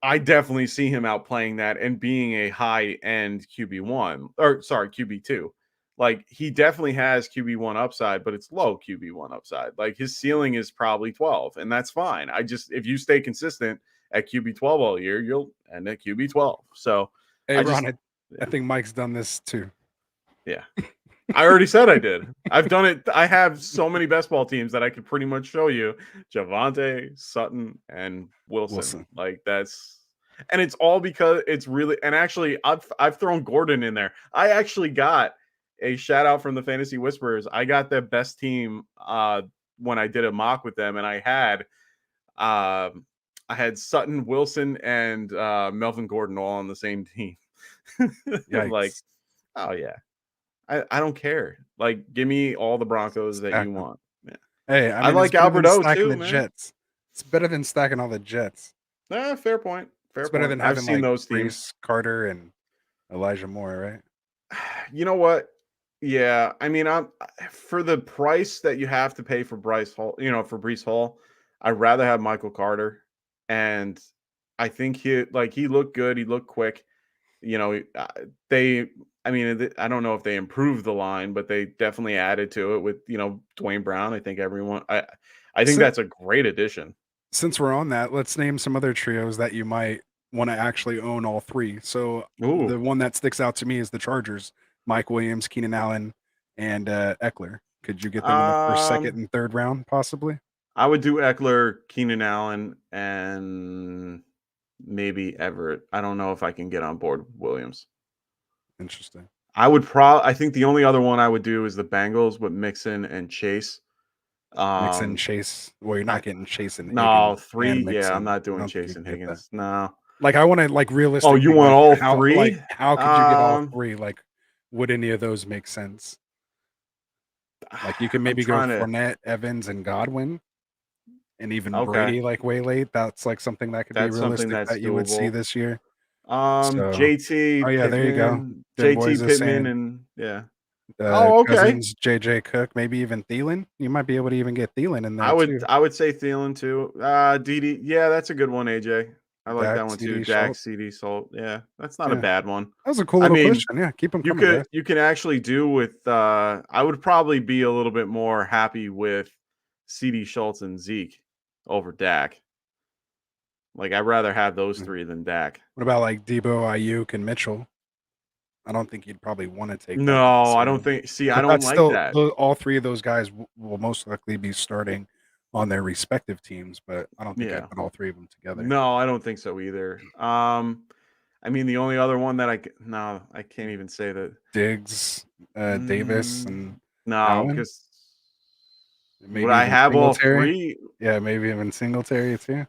I definitely see him outplaying that and being a high end QB2. Like he definitely has QB1 upside, but it's low QB1 upside. Like his ceiling is probably 12, and that's fine. If you stay consistent at QB12 all year, you'll end at QB12. So hey, Ron, I think Mike's done this too. Yeah. I already said I did. I've done it. I have so many best ball teams that I could pretty much show you Javonte, Sutton, and Wilson. Like and it's all because it's really, and actually I've thrown Gordon in there. I actually got a shout out from the Fantasy Whisperers. I got the best team when I did a mock with them, and I had Sutton, Wilson, and Melvin Gordon all on the same team. Like, oh yeah. I don't care. Like, give me all the Broncos that you want. Yeah. Hey, I like Albert O too, the man. Jets. It's better than stacking all the Jets. Fair point. It's better than having like those teams, Carter and Elijah Moore, right? You know what? Yeah, I mean, I'm for the price that you have to pay for Bryce Hall. For Breece Hall, I'd rather have Michael Carter, and I think he looked good. He looked quick. I don't know if they improved the line, but they definitely added to it with, Dwayne Brown. I think I think that's a great addition. Since we're on that, let's name some other trios that you might want to actually own all three. So the one that sticks out to me is the Chargers, Mike Williams, Keenan Allen, and Eckler. Could you get them in the first, second, and third round, possibly? I would do Eckler, Keenan Allen, and maybe Everett. I don't know if I can get on board Williams. Interesting. I think the only other one I would do is the Bengals with Mixon and Chase. Mixon, Chase. Well, you're not getting Chase and no, Higgins 3. Yeah, I'm not doing Chase and Higgins. No. Like I want to realistically. Oh, you want all three? Like how could you get all three? Like, would any of those make sense? Like you could maybe go Fournette, Evans, and Godwin, and even Brady way late. That's like something that could be realistic that you would see this year. JT. Oh yeah, Pittman, there you go. JT Pittman and yeah. Oh, okay. Cousins, JJ Cook, maybe even Thielen. You might be able to even get Thielen in there too. I would say Thielen too. DD, yeah, that's a good one, AJ. I like Dak, that one too. CD, Dak, Schultz. CD, Salt. Yeah, that's not a Yeah, bad one. that was a cool I little mean, question. Yeah, keep them coming, guys. you can actually do with I would probably be a little bit more happy with CD Schultz and Zeke over Dak. Like I'd rather have those Mm. three than Dak. What about like Debo, Ayuk, and Mitchell? I don't think you'd probably want to take that No, I don't necessarily, think. See, I but don't that's like still that. all three of those guys will most likely be starting on their respective teams. But I don't think I'd Yeah. put all three of them together. No, I don't think so either. I mean, the only other one that no, I can't even say that. Diggs, Davis, and No, Allen. because would Maybe I even have all Singletary. three? Yeah, maybe even Singletary too.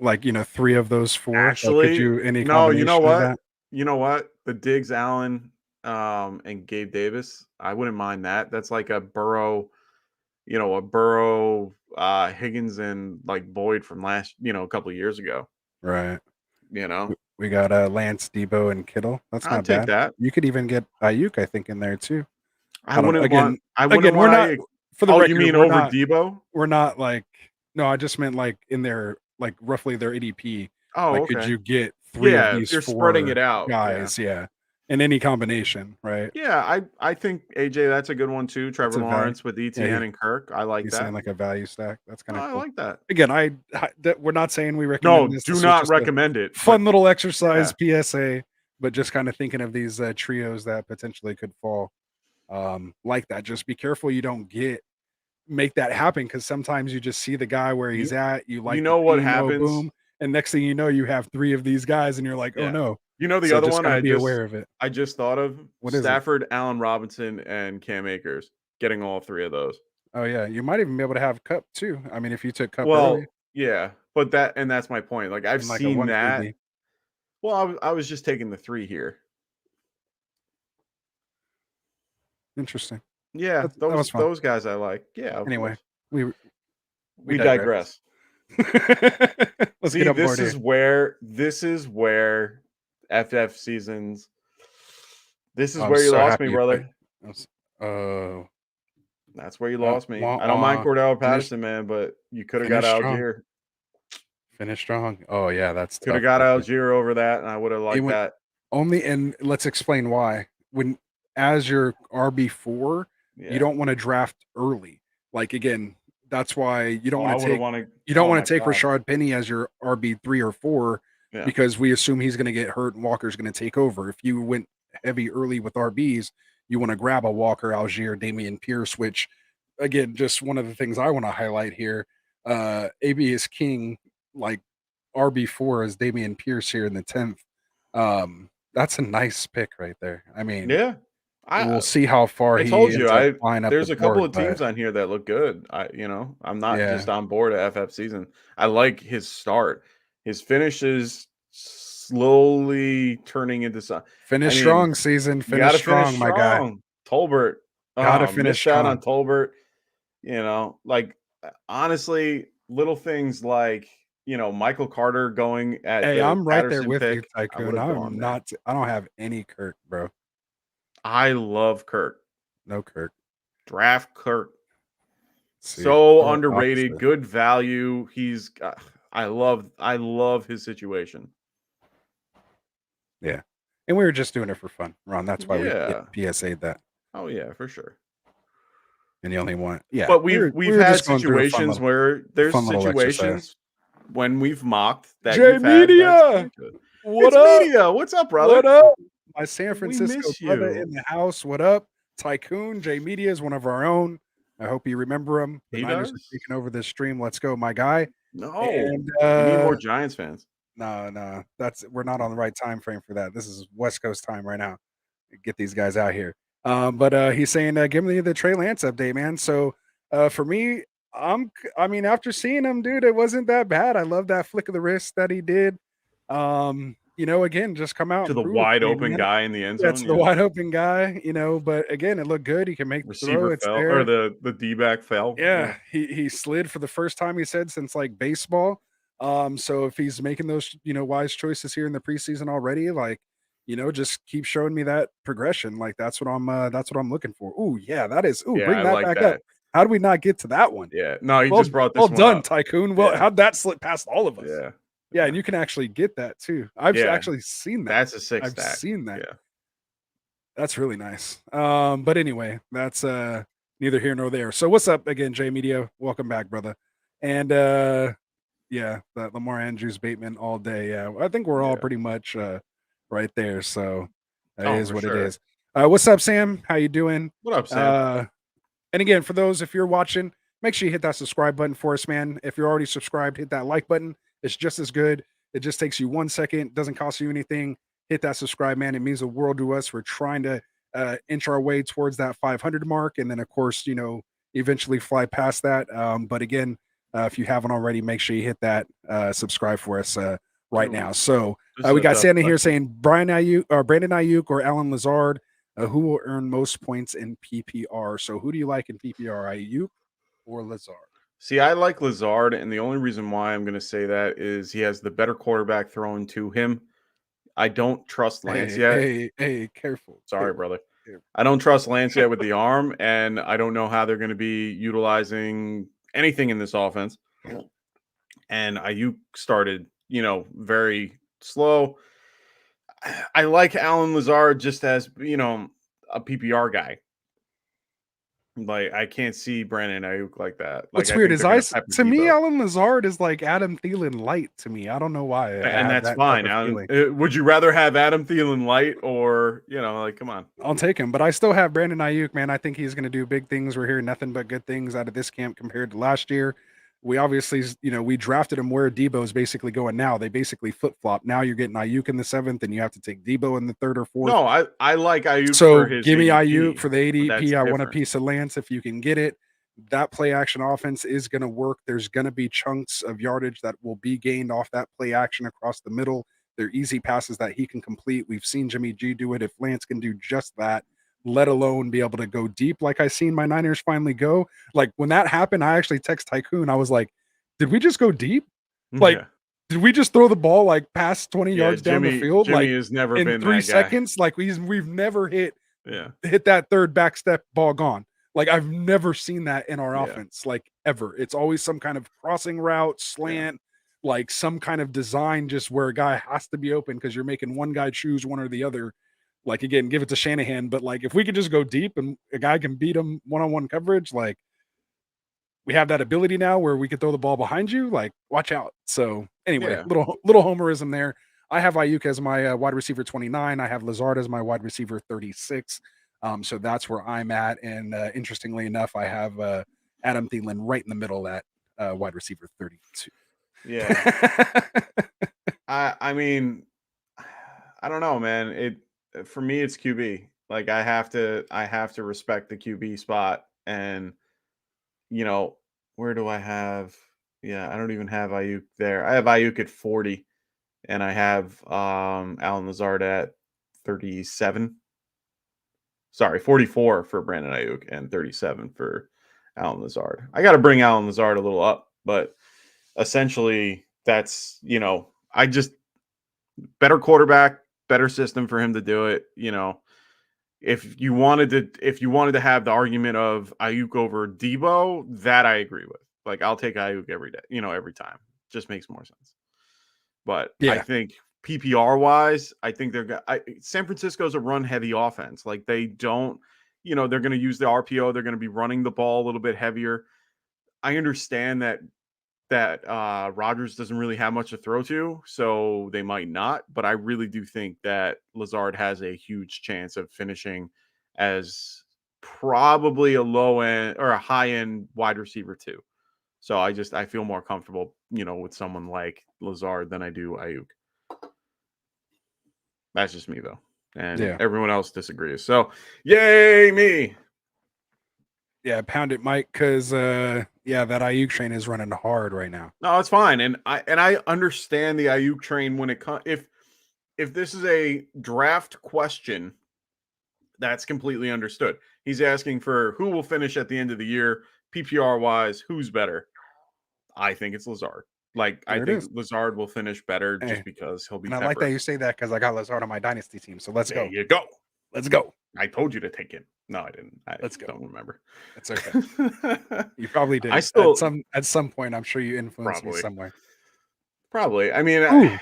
Like, three of those four. Like, could Actually, you any no. You know combination of what? that? You know what? The Diggs, Allen, and Gabe Davis. I wouldn't mind that. That's like a Burrow. A Burrow, Higgins, and like Boyd from a couple of years ago. Right. You know, We got Lance, Debo, and Kittle. That's I'd not take bad. that. You could even get Ayuk, I think, in there too. I I don't know. wouldn't want. I wouldn't Again, we're want. not for the Oh, you record, mean over Debo? we're not like no, I just meant like in their like roughly their ADP. Oh, Like, could okay. you get three of Yeah, if these you're spreading it four out, yeah. guys? Yeah. In any combination, right? Yeah, I think AJ, that's a good one too. That's Trevor a value. Lawrence with Yeah, ETN and Kirk. I like he's saying that. like a value stack. That's Oh, kind of I cool. like that. Again, we're not saying we recommend No, this. do This was not just a recommend it. But fun little exercise yeah, PSA, but just kind of thinking of these trios that potentially could fall like that. Just be careful you don't make that happen because sometimes you just see the guy where you he's at, you you like the know what team, oh happens? boom, and next thing you know, you have three of these guys, and you're like, oh Yeah. no. You know the So other just one kind of be aware of it. I just thought of? What is it? Stafford, Allen Robinson, and Cam Akers. Getting all three of those. Oh yeah, you might even be able to have Cup too. I mean, if you took Cup early Well, yeah, but that's my point. Like I've in like a seen one that. QB. Well, I was just taking the three here. Interesting. Yeah, That was fun. those guys I like. Yeah, of Anyway, course. we We digress. digress. Let's See, get on board here. this is where FF seasons. This is I'm where you so lost me, happy you picked. brother. Oh, That's where you wah, lost me. wah, I don't mind wah. Cordell Finish, Patterson, man, but you could have got finish strong. Algier. Finish strong. Oh yeah, that's Could have tough. got Right there. Algier over that, and I would have It liked went that. only, and let's explain why. When as your RB4, you Yeah. don't want to draft early. Like again, that's why you don't Oh, I want to would have take wanted. you don't Oh want my to take god. Rashard Penny as your RB3 or 4 Yeah. because we assume he's going to get hurt and Walker's going to take over. If you went heavy early with RBs, you want to grab a Walker, Algier, Damian Pierce, which again, just one of the things I want to highlight here. AB is king, like RB4 is Damian Pierce here in the 10th. That's a nice pick right there. I mean, Yeah. we'll I see how far I he told you, ends up flying up the there's a couple board, of but teams on here that look good. I'm not yeah, just on board at FF season. I like his start. His finish is slowly turning into some. I finish mean, strong season, you finish got to finish strong, my guy. strong. Tolbert, Gotta finish missed out on strong. Tolbert. Like honestly, little things like Michael Carter going at Hey, the I'm right there Patterson with you, pick. I would Tycoon. have gone there. I don't have any Kirk, bro. I love Kirk. No Kirk. Draft Kirk. See, So total underrated, opposite. good value. I love his situation. Yeah. And we were just doing it for fun, Ron. That's why we Yeah. PSA'd that. Oh yeah, for sure. And the only one, yeah. But We we've were had just going through a situations where there's fun little exercise. situations when we've mocked that J you've had that's Media, pretty good. what It's up? media. What's up, What brother? up? My San We Francisco miss brother in you. the house. What up? Tycoon, J Media is one of our own. I hope you remember him. The He Niners are does? taking over this stream. Let's go, my guy. No. And We need more Giants fans. no, we're not on the right time frame for that. This is West Coast time right now. Get these guys out here. But he's saying, give me the Trey Lance update, man. So for me, I mean, after seeing him, dude, it wasn't that bad. I love that flick of the wrist that he did. Again, just come out To and the prove it wide to me, open man. guy in the end Yeah, zone. it's the wide open guy, but again, it looked good. He can make the throw. Receiver It's fell, or there. the D-back fell. Yeah, he slid for the first time, he said, since like baseball. So if he's making those, wise choices here in the preseason already, like, just keep showing me that progression. Like that's what I'm looking for. Ooh, yeah, that is. Ooh, Yeah, I bring that like back up. that. How do we not get to that one? Yeah. No, he Well, just brought well this one done, up. Tycoon. Well, Yeah. how'd that slip past all of us? Yeah. Yeah, Yeah. and you can actually get that too. I've Yeah. actually seen that. That's a 6 I've stack. seen that. Yeah. That's really nice. But anyway, that's neither here nor there. So what's up again, J Media? Welcome back, brother. And yeah, the Lamar Andrews Bateman all day. Yeah, I think we're all Yeah. pretty much right there. So it Oh, is for what it sure. is. What's up, Sam? How you doing? What up, Sam? Uh and again, for those if you're watching, make sure you hit that subscribe button for us, man. If you're already subscribed, hit that like button. It's just as good. It just takes you 1 second, doesn't cost you anything. Hit that subscribe, man. It means the world to us. We're trying to inch our way towards that 500 mark, and then of course, eventually fly past that. But again, if you haven't already, make sure you hit that subscribe for us right Ooh, now. So this is we a got tough Santa here question. saying Brian Ayuk or Brandon Ayuk or Alan Lazard. Who will earn most points in PPR? So who do you like in PPR, Ayuk or Lazard? See, I like Lazard, and the only reason why I'm going to say that is he has the better quarterback thrown to him. I don't trust Lance Hey, yet. hey, hey, careful, Sorry, careful, brother. careful. I don't trust Lance yet with the arm, and I don't know how they're going to be utilizing anything in this offense. And Ayuk started, very slow. I like Alan Lazard just as, a PPR guy. Like, I can't see Brandon Ayuk like that. Like, What's I weird think is they're going to pepper to me, Debo. Alan Lazard is like Adam Thielen light to me. I don't know why I And have that's that type fine. of feeling. Would you rather have Adam Thielen light or, like, come on. I'll take him, but I still have Brandon Ayuk, man. I think he's going to do big things. We're hearing nothing but good things out of this camp compared to last year. We obviously, we drafted him where Debo is basically going now. They basically flip flop. Now you're getting Ayuk in the seventh, and you have to take Debo in the third or fourth. No, I like Ayuk for So his give me Ayuk ADP. for the That's ADP. I want a different. piece of Lance if you can get it. That play action offense is going to work. There's going to be chunks of yardage that will be gained off that play action across the middle. They're easy passes that he can complete. We've seen Jimmy G do it. If Lance can do just that, let alone be able to go deep like I seen my Niners finally go. Like when that happened, I actually text Tycoon. I was like, did we just go deep? Like, Yeah. did we just throw the ball like past 20 Yeah, yards down the field? Jimmy Like has never in been three that guy. seconds? Like we've never Yeah. hit that third back step, ball gone. Like I've never seen that in our Yeah. offense, like ever. It's always some kind of crossing route, Yeah. slant, like some kind of design just where a guy has to be open because you're making one guy choose one or the other. Like again, give it to Shanahan. But like if we could just go deep and a guy can beat him one-on-one coverage, like we have that ability now where we could throw the ball behind you, like watch out. So anyway, Yeah. little homerism there. I have Ayuk as my wide receiver 29. I have Lazard as my wide receiver 36. So that's where I'm at. And interestingly enough, I have Adam Thielen right in the middle at wide receiver 32. Yeah. I mean, I don't know, man. For me it's QB. Like I have to respect the QB spot and you know, where do I have I don't even have Ayuk there. I have Ayuk at 40 and I have Alan Lazard at 37. Sorry, 44 for Brandon Ayuk and 37 for Alan Lazard. I got to bring Alan Lazard a little up, but essentially that's, I just better quarterback, better system for him to do it, if you wanted to have the argument of Ayuk over Debo, that I agree with. Like I'll take Ayuk every day, every time. Just makes more sense. But I Yeah. think PPR wise, I think San Francisco's a run heavy offense. Like they don't, they're going to use the RPO. They're going to be running the ball a little bit heavier. I understand that Rodgers doesn't really have much to throw to, so they might not. But I really do think that Lazard has a huge chance of finishing as probably a low end or a high end wide receiver too. So I feel more comfortable, with someone like Lazard than I do Ayuk. That's just me though. And Yeah. everyone else disagrees. So yay me. Yeah. Pound it, Mike. Cause yeah, that Ayuk train is running hard right now. No, it's fine. And I understand the Ayuk train when it comes if this is a draft question, that's completely understood. He's asking for who will finish at the end of the year, PPR wise, who's better. I think it's Lazard. Like, I There it think is. Lazard will finish better just Hey, because he'll be and I like that pepper. you say that because I got Lazard on my Dynasty team. So let's There go. you go. Let's go. I told you to take it. No, I didn't. I Let's go. don't remember. It's okay. You probably I did. still At some point, I'm sure you influenced me probably. somewhere. Probably. I mean, Ooh,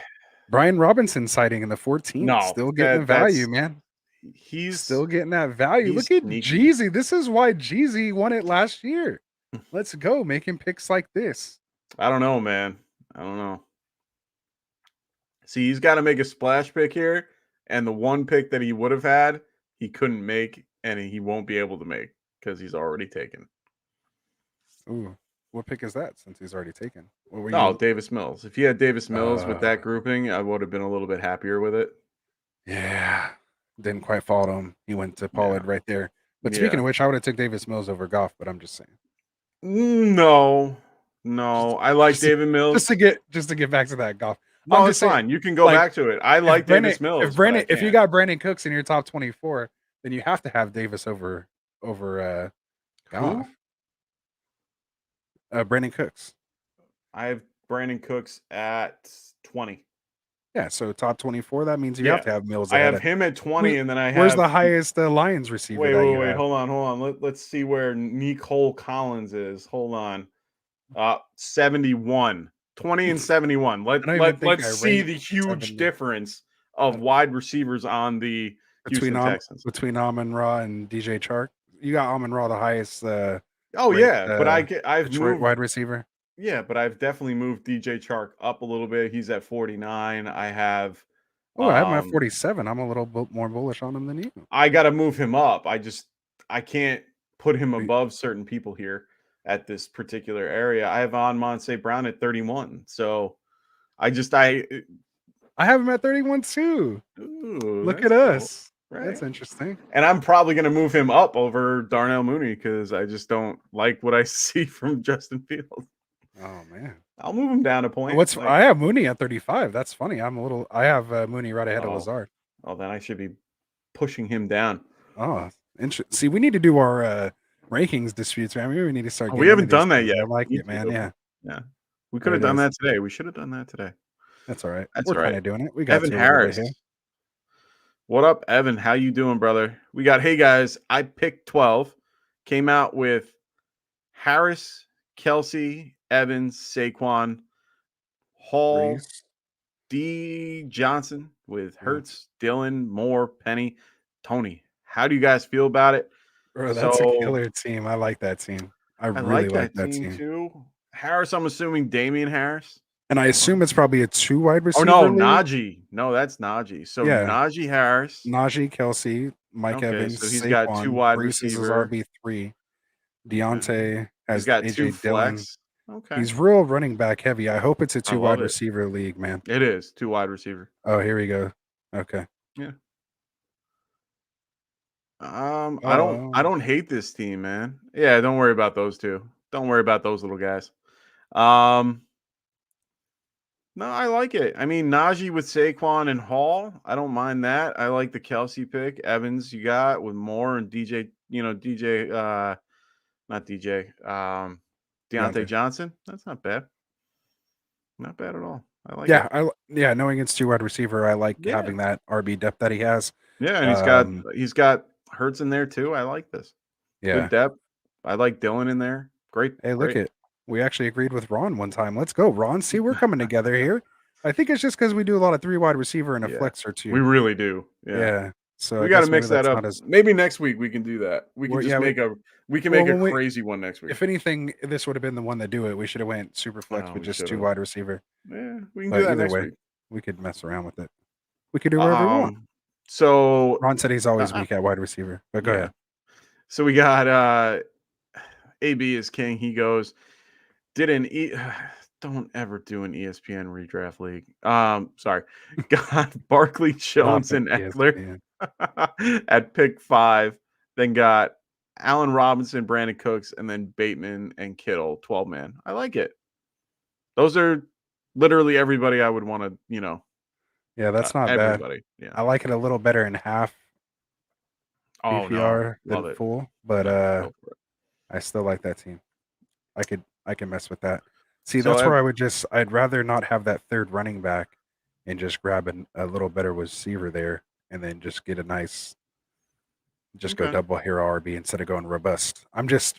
Brian Robinson sighting in the 14th. no, Still getting the value, that's man. he's Still getting that value. he's Look at sneaky. Jeezy. This is why Jeezy won it last year. Let's go. Making picks like this. I don't know, man. I don't know. See, he's got to make a splash pick here, and the one pick that he would have had, he couldn't make, and he won't be able to make because he's already taken. Ooh, what pick is that since he's already taken? What were No, you? Davis Mills. If you had Davis Mills with that grouping, I would have been a little bit happier with it. Yeah. Didn't quite follow him. He went to Pollard right there. But speaking Yeah. of which, I would have took Davis Mills over Goff, but I'm just saying. No, Just I like just to, David Mills. just to get back to that Goff. I'm No, just it's saying, fine. You can go like back to it. I like Davis Mills, but I if you can't. got Brandon Cooks in your top 24, then you have to have Davis over Who? Goff. Brandon Cooks. I have Brandon Cooks at 20. Yeah, so top 24, that means you Yeah. have to have Mills I ahead have of him at 20, and then I Where's have the highest Lions receiver wait, that wait, you wait. have? Hold on. Let's see where Nicole Collins is. Hold on. 71. 20 and 71. I don't even think Let's I see ranked the huge 70 difference of wide receivers on the Houston Texans. between Amon Ra and DJ Chark. You got Amon Ra the highest Oh ranked yeah, but I've Detroit moved wide receiver. yeah, but I've definitely moved DJ Chark up a little bit. He's at 49. I have Oh, I have him at 47. I'm a little bit more bullish on him than you. I got to move him up. I can't put him Wait, above certain people here at this particular area. I have on Monse Brown at 31. So I have him at 31 too. ooh, Look that's at cool, us. right? That's interesting. And I'm probably going to move him up over Darnell Mooney because I just don't like what I see from Justin Fields. Oh man. I'll move him down a point. I have Mooney at 35. That's funny. I have Mooney right ahead of Lazard. Oh, then I should be pushing him down. Oh, interesting. See, we need to do our rankings disputes, man. We need to start. We haven't done that yet. I like it, man. Yeah. Yeah. We could have done that today. We should have done that today. That's all right. That's We're all right. kind of doing it. We got Evan Harris. What up, Evan? How you doing, brother? We got, hey guys, I picked 12. Came out with Harris, Kelsey, Evans, Saquon, Hall, Reese. D. Johnson with Hertz, Dylan, Moore, Penny, Tony. How do you guys feel about it? Bro, that's a killer team. I like that team. I really like that team too. Harris, I'm assuming Damian Harris. And I assume it's probably a 2 wide receiver. Oh no, Najee. No, that's Najee. So yeah. Najee Harris, Najee, Kelsey, Mike Evans. So he's Saquon, got 2 wide receivers. RB3. Deontay has got AJ 2 Dillon. flex. Okay. He's real running back heavy. I hope it's a 2 wide receiver league, man. It is 2 wide receiver. Oh, here we go. Okay. Yeah. I don't hate this team, man. Yeah, don't worry about those two. Don't worry about those little guys. No, I like it. I mean, Najee with Saquon and Hall, I don't mind that. I like the Kelsey pick. Evans, you got with Moore and DJ, not DJ, Deontay Johnson. That's not bad. Not bad at all. I like it. Knowing it's 2 wide receiver, I like having that RB depth that he has. Yeah, and he's got Hurts in there too. I like this. Yeah. Good depth. I like Dylan in there. Great. Hey, look at we actually agreed with Ron one time. Let's go, Ron. See, we're coming together here. I think it's just because we do a lot of 3 wide receiver and a flex or 2. We really do. Yeah. So we got to mix that up. Maybe next week we can do that. We can make a crazy one next week. If anything, this would have been the one to do it. We should have went super flex with just 2 wide receiver. Yeah, we can do that next week. We could mess around with it. We could do whatever we want. So Ron said he's always weak at wide receiver, but go ahead. So we got AB is king. He goes, don't ever do an ESPN redraft league. Sorry. Got Barkley, Jones, and Eckler at pick 5. Then got Allen Robinson, Brandon Cooks, and then Bateman and Kittle, 12-man. I like it. Those are literally everybody I would want to, Yeah, that's not everybody. bad. Yeah. I like it a little better in half PPR than full, but I still like that team. I can mess with that. See, So that's where I'd rather not have that third running back and just grab a little better receiver there and then just get a nice, just go okay. double hero RB instead of going robust.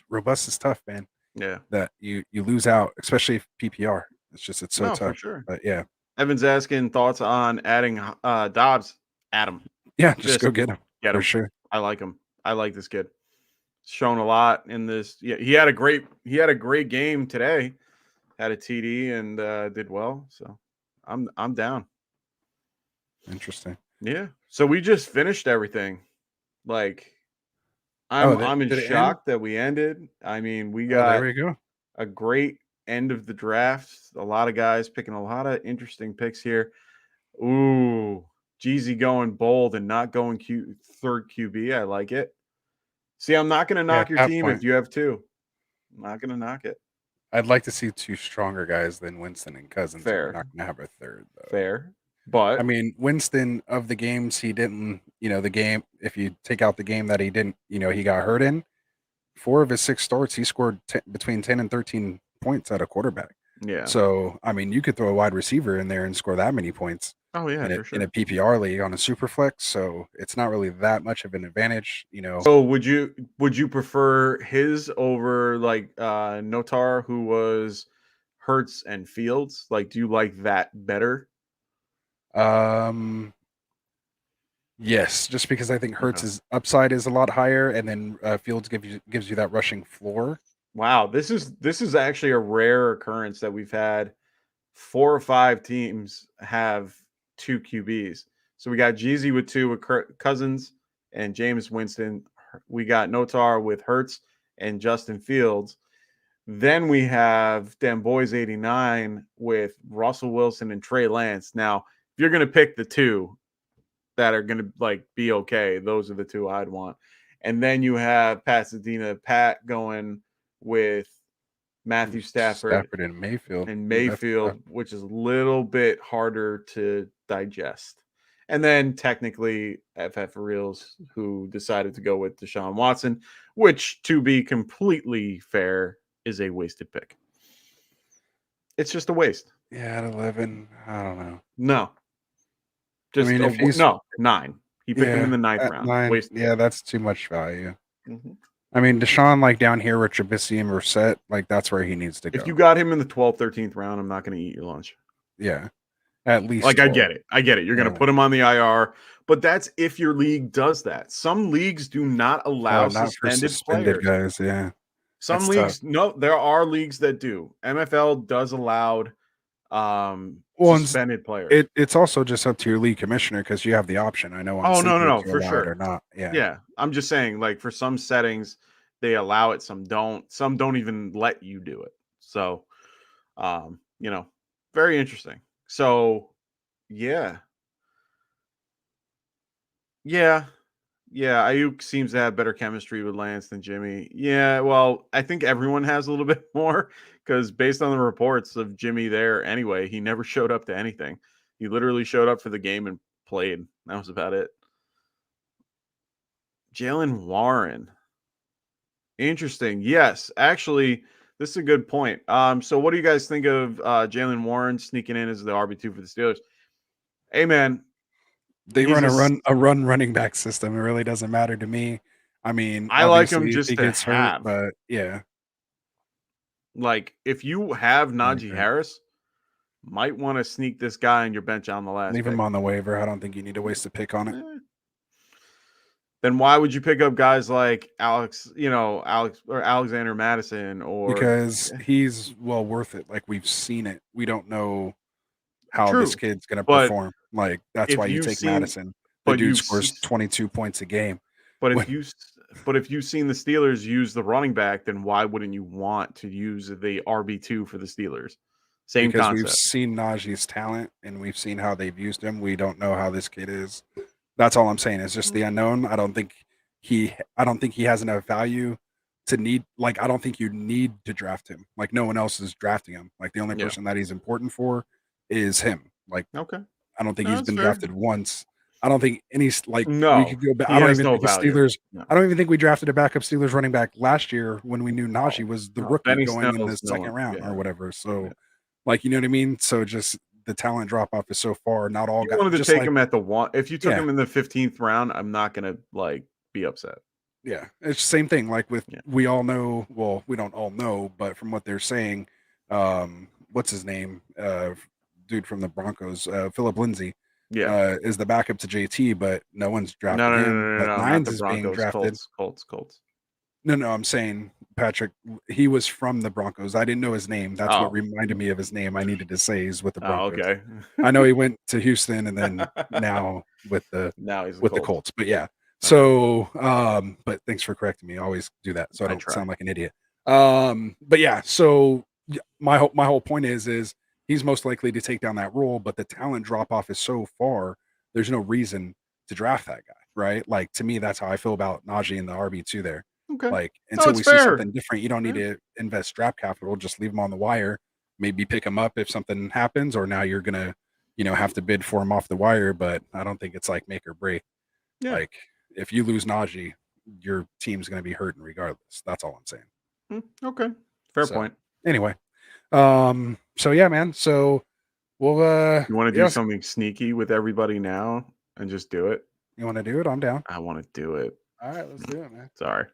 Robust is tough, man. Yeah. That you lose out, especially if PPR. It's so No, for tough. sure. But yeah, Evan's asking thoughts on adding Dobbs. Adam, yeah, just just go get him get for him. sure. I like him. I like this kid. Shown a lot in this. Yeah, he had a great game today. Had a TD and did well. So I'm down. Interesting. Yeah. So we just finished everything. Like Oh, I'm in did it end? shock that we ended. I mean, we Oh, there got we go. a great end of the draft. A lot of guys picking a lot of interesting picks here. Ooh, Jeezy going bold and not going third QB. I like it. See, I'm not going to Yeah, knock at your that team if point, you have two. I'm not going to knock it. I'd like to see two stronger guys than Winston and Cousins, and we're Fair, not going to have a third though. fair. I But mean, Winston of the games he didn't, the game. If you take out the game that he didn't, he got hurt in, 4 of his 6 starts, he scored between 10 and 13 points at a quarterback. yeah. So, I mean, you could throw a wide receiver in there and score that many points Oh yeah, in for a sure. PPR league on a super flex. So it's not really that much of an advantage. So would you prefer his over like Notar, who was Hertz and Fields? Like, do you like that better? Um, yes, just because I think Okay. Hertz's upside is a lot higher, and then Fields gives you that rushing floor. Wow, this is actually a rare occurrence that we've had 4 or 5 teams have 2 QBs. So we got Jeezy with 2 with Cousins and James Winston. We got Notar with Hertz and Justin Fields. Then we have Dan Boys 89 with Russell Wilson and Trey Lance. Now, if you're going to pick the 2 that are going to like be okay, those are the 2 I'd want. And then you have Pasadena Pat going with Matthew Stafford Stafford and Mayfield. and Ooh, that's tough. Mayfield, which is a little bit harder to digest. And then technically FF Reels, who decided to go with Deshaun Watson, which, to be completely fair, is a wasted pick. It's just a waste. Yeah, at 11, I don't know. No, I just mean, if he's no 9. He picked him in yeah the 9th at round. 9, Wasted. yeah, that's too much value. Mm-hmm. I mean, Deshaun, like down here with Trubisky and Brissett, like that's where he needs to If you go. got him in the 12th, 13th round, I'm not going to eat your lunch. Yeah, at least Like, I 12. get it. I get it. You're going to Yeah. put him on the IR, but that's if your league does that. Some leagues do not allow Not for suspended suspended players. guys. Yeah, Some that's tough. leagues, no, there are leagues that do. MFL does allow Well, suspended players. it's also just up to your league commissioner because you have the option. I know on Oh, some no, leagues you for allow it sure. or not. Yeah. Yeah, I'm just saying, like, for some settings, they allow it, some don't. Some don't even let you do it. So, very interesting. So, yeah. Yeah. Yeah, Ayuk seems to have better chemistry with Lance than Jimmy. Yeah, well, I think everyone has a little bit more because based on the reports of Jimmy there anyway, he never showed up to anything. He literally showed up for the game and played. That was about it. Jalen Warren. Interesting. Yes, actually, this is a good point. So what do you guys think of Jalen Warren sneaking in as the RB2 for the Steelers? Hey, man, They he's run a run running back system. It really doesn't matter to me. I mean, I like him obviously if he just to gets hurt, have. but yeah, Like, if you have I Najee agree. Harris, might want to sneak this guy on your bench on the last Leave pick. him on the waiver. I don't think you need to waste a pick on it. Then why would you pick up guys like Alex or Alexander Madison or Because he's well worth it. Like we've seen it. We don't know how this true. kid's gonna But perform. Like that's if why you you've take seen Madison. The but dude you've scores s- 22 points a game. but When if you but if you've seen the Steelers use the running back, then why wouldn't you want to use the RB2 for the Steelers? Same because we've concept. seen Najee's talent and we've seen how they've used him. We don't know how this kid is. That's all I'm saying. It's just the unknown. I don't think he has enough value to need like I don't think you need to draft him. Like no one else is drafting him. Like the only Yeah. person that he's important for is him. Like Okay. I don't think No, he's that's been fair. drafted once I don't think any we No, could go back. he I don't has even no think the value. Steelers. No. I don't even think we drafted a backup Steelers running back last year when we knew Najee was the rookie Benny going in the Snell's no second one. round Yeah. or whatever. So, Yeah. like, you know what I mean? So just the talent drop off is so far. Not all You guys. wanted to Just take like him at the one. If you took yeah, him in the 15th round, I'm not gonna like be upset. yeah, it's the same thing. Like with Yeah. we all know. Well, we don't all know, but from what they're saying, what's his name? Dude from the Broncos, Philip Lindsay. Yeah. Is the backup to JT, but no one's No, drafting no, no, him. no, no, But no, not Nines the is being Broncos. drafted. Colts. No, I'm saying Patrick. He was from the Broncos. I didn't know his name. That's what Oh. reminded me of his name. I needed to say he's with the Oh, Broncos. okay. I know he went to Houston and then now with the now he's with the Colts. But yeah. Okay. So, but thanks for correcting me. I always do that so I don't sound like an idiot. But yeah. So my whole point is he's most likely to take down that role, but the talent drop off is so far. There's no reason to draft that guy, right? Like to me, that's how I feel about Najee and the RB2 there. Okay. Like No, until it's we see fair. something different, you don't need to invest draft capital. Just leave him on the wire. Maybe pick him up if something happens, or now you're gonna, have to bid for him off the wire. But I don't think it's like make or break. Yeah. Like if you lose Najee, your team's gonna be hurting regardless. That's all I'm saying. Okay. Fair point. Anyway, so yeah, man. So we'll You want to do something sneaky with everybody now and just do it? You want to do it? I'm down. I want to do it. All right, let's do it, man. Sorry.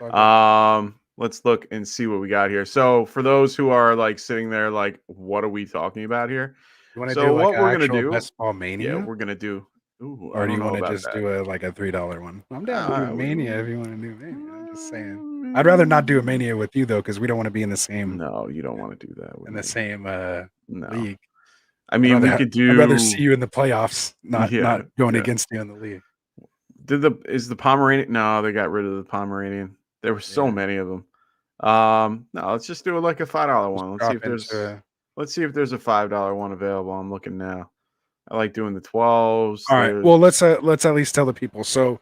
It's Let's look and see what we got here. So for those who are like sitting there, like, what are we talking about here? You want to So do like what we're gonna actual do? Best Ball Mania? Yeah, we're gonna do. Ooh, Or I do you don't know want to about just that. do like a $3 one? I'm down to do Mania if you want to do Mania. I'm just saying. I'd I'd rather not do a Mania with you though, because we don't want to be in the same No, you don't want to do that with in the me. same No. league. I mean, we could do. I'd rather see you in the playoffs, not going yeah. against you in the league. Is the Pomeranian? No, they got rid of the Pomeranian. There were so many of them. No, let's just do it like a $5 one. Let's see if there's a $5 one available. I'm looking now. I like doing the 12s. All right. Well, let's at least tell the people. So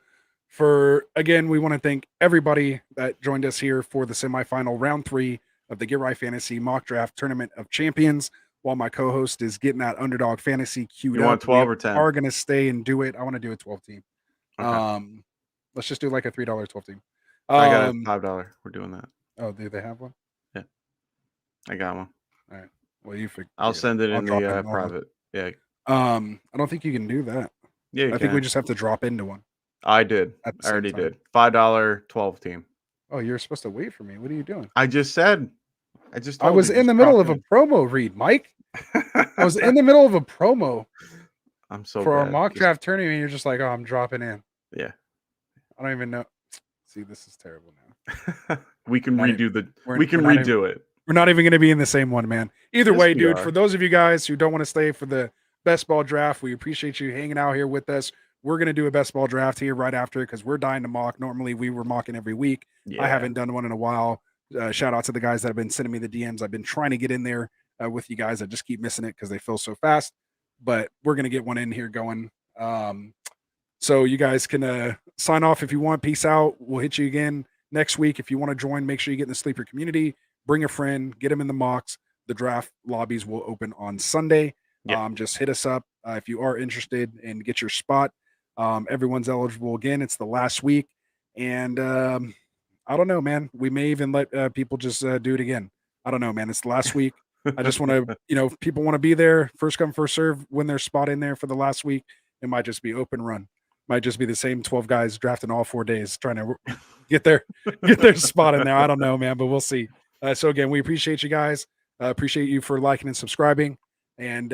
again, we want to thank everybody that joined us here for the semifinal round 3 of the Get Right Fantasy Mock Draft Tournament of Champions. While my co-host is getting that Underdog Fantasy queued up. You want 12 or 10? Are going to stay and do it. I want to do a 12 team. Okay. Let's just do like a $3 12 team. I got a $5. We're doing that. Oh, do they have one? Yeah, I got one. All right. Well, I'll send it in the private. Yeah. I don't think you can do that. Yeah, I think we just have to drop into one. I did. I already did. $5 12 team. Oh, you're supposed to wait for me. What are you doing? I just said. I was in the middle of a promo read, Mike. I was in the middle of a promo. I'm so for our mock draft tournament. You're just like, oh, I'm dropping in. Yeah. I don't even know. See, this is terrible now. We can redo it. We're not even going to be in the same one, man. Either way, dude, are. For those of you guys who don't want to stay for the best ball draft, we appreciate you hanging out here with us. We're going to do a best ball draft here right after because we're dying to mock. Normally, we were mocking every week. Yeah. I haven't done one in a while. Shout out to the guys that have been sending me the DMs. I've been trying to get in there with you guys. I just keep missing it because they fill so fast. But we're going to get one in here going. So you guys can sign off if you want. Peace out. We'll hit you again next week. If you want to join, make sure you get in the sleeper community. Bring a friend. Get them in the mocks. The draft lobbies will open on Sunday. Yep. Just hit us up if you are interested and get your spot. Everyone's eligible again. It's the last week. And I don't know, man. We may even let people just do it again. I don't know, man. It's the last week. I just want to, if people want to be there, first come, first serve, win their spot in there for the last week. It might just be open run. Might just be the same 12 guys drafting all 4 days trying to get their spot in there. I don't know, man, but we'll see. So again, we appreciate you guys. Appreciate you for liking and subscribing. And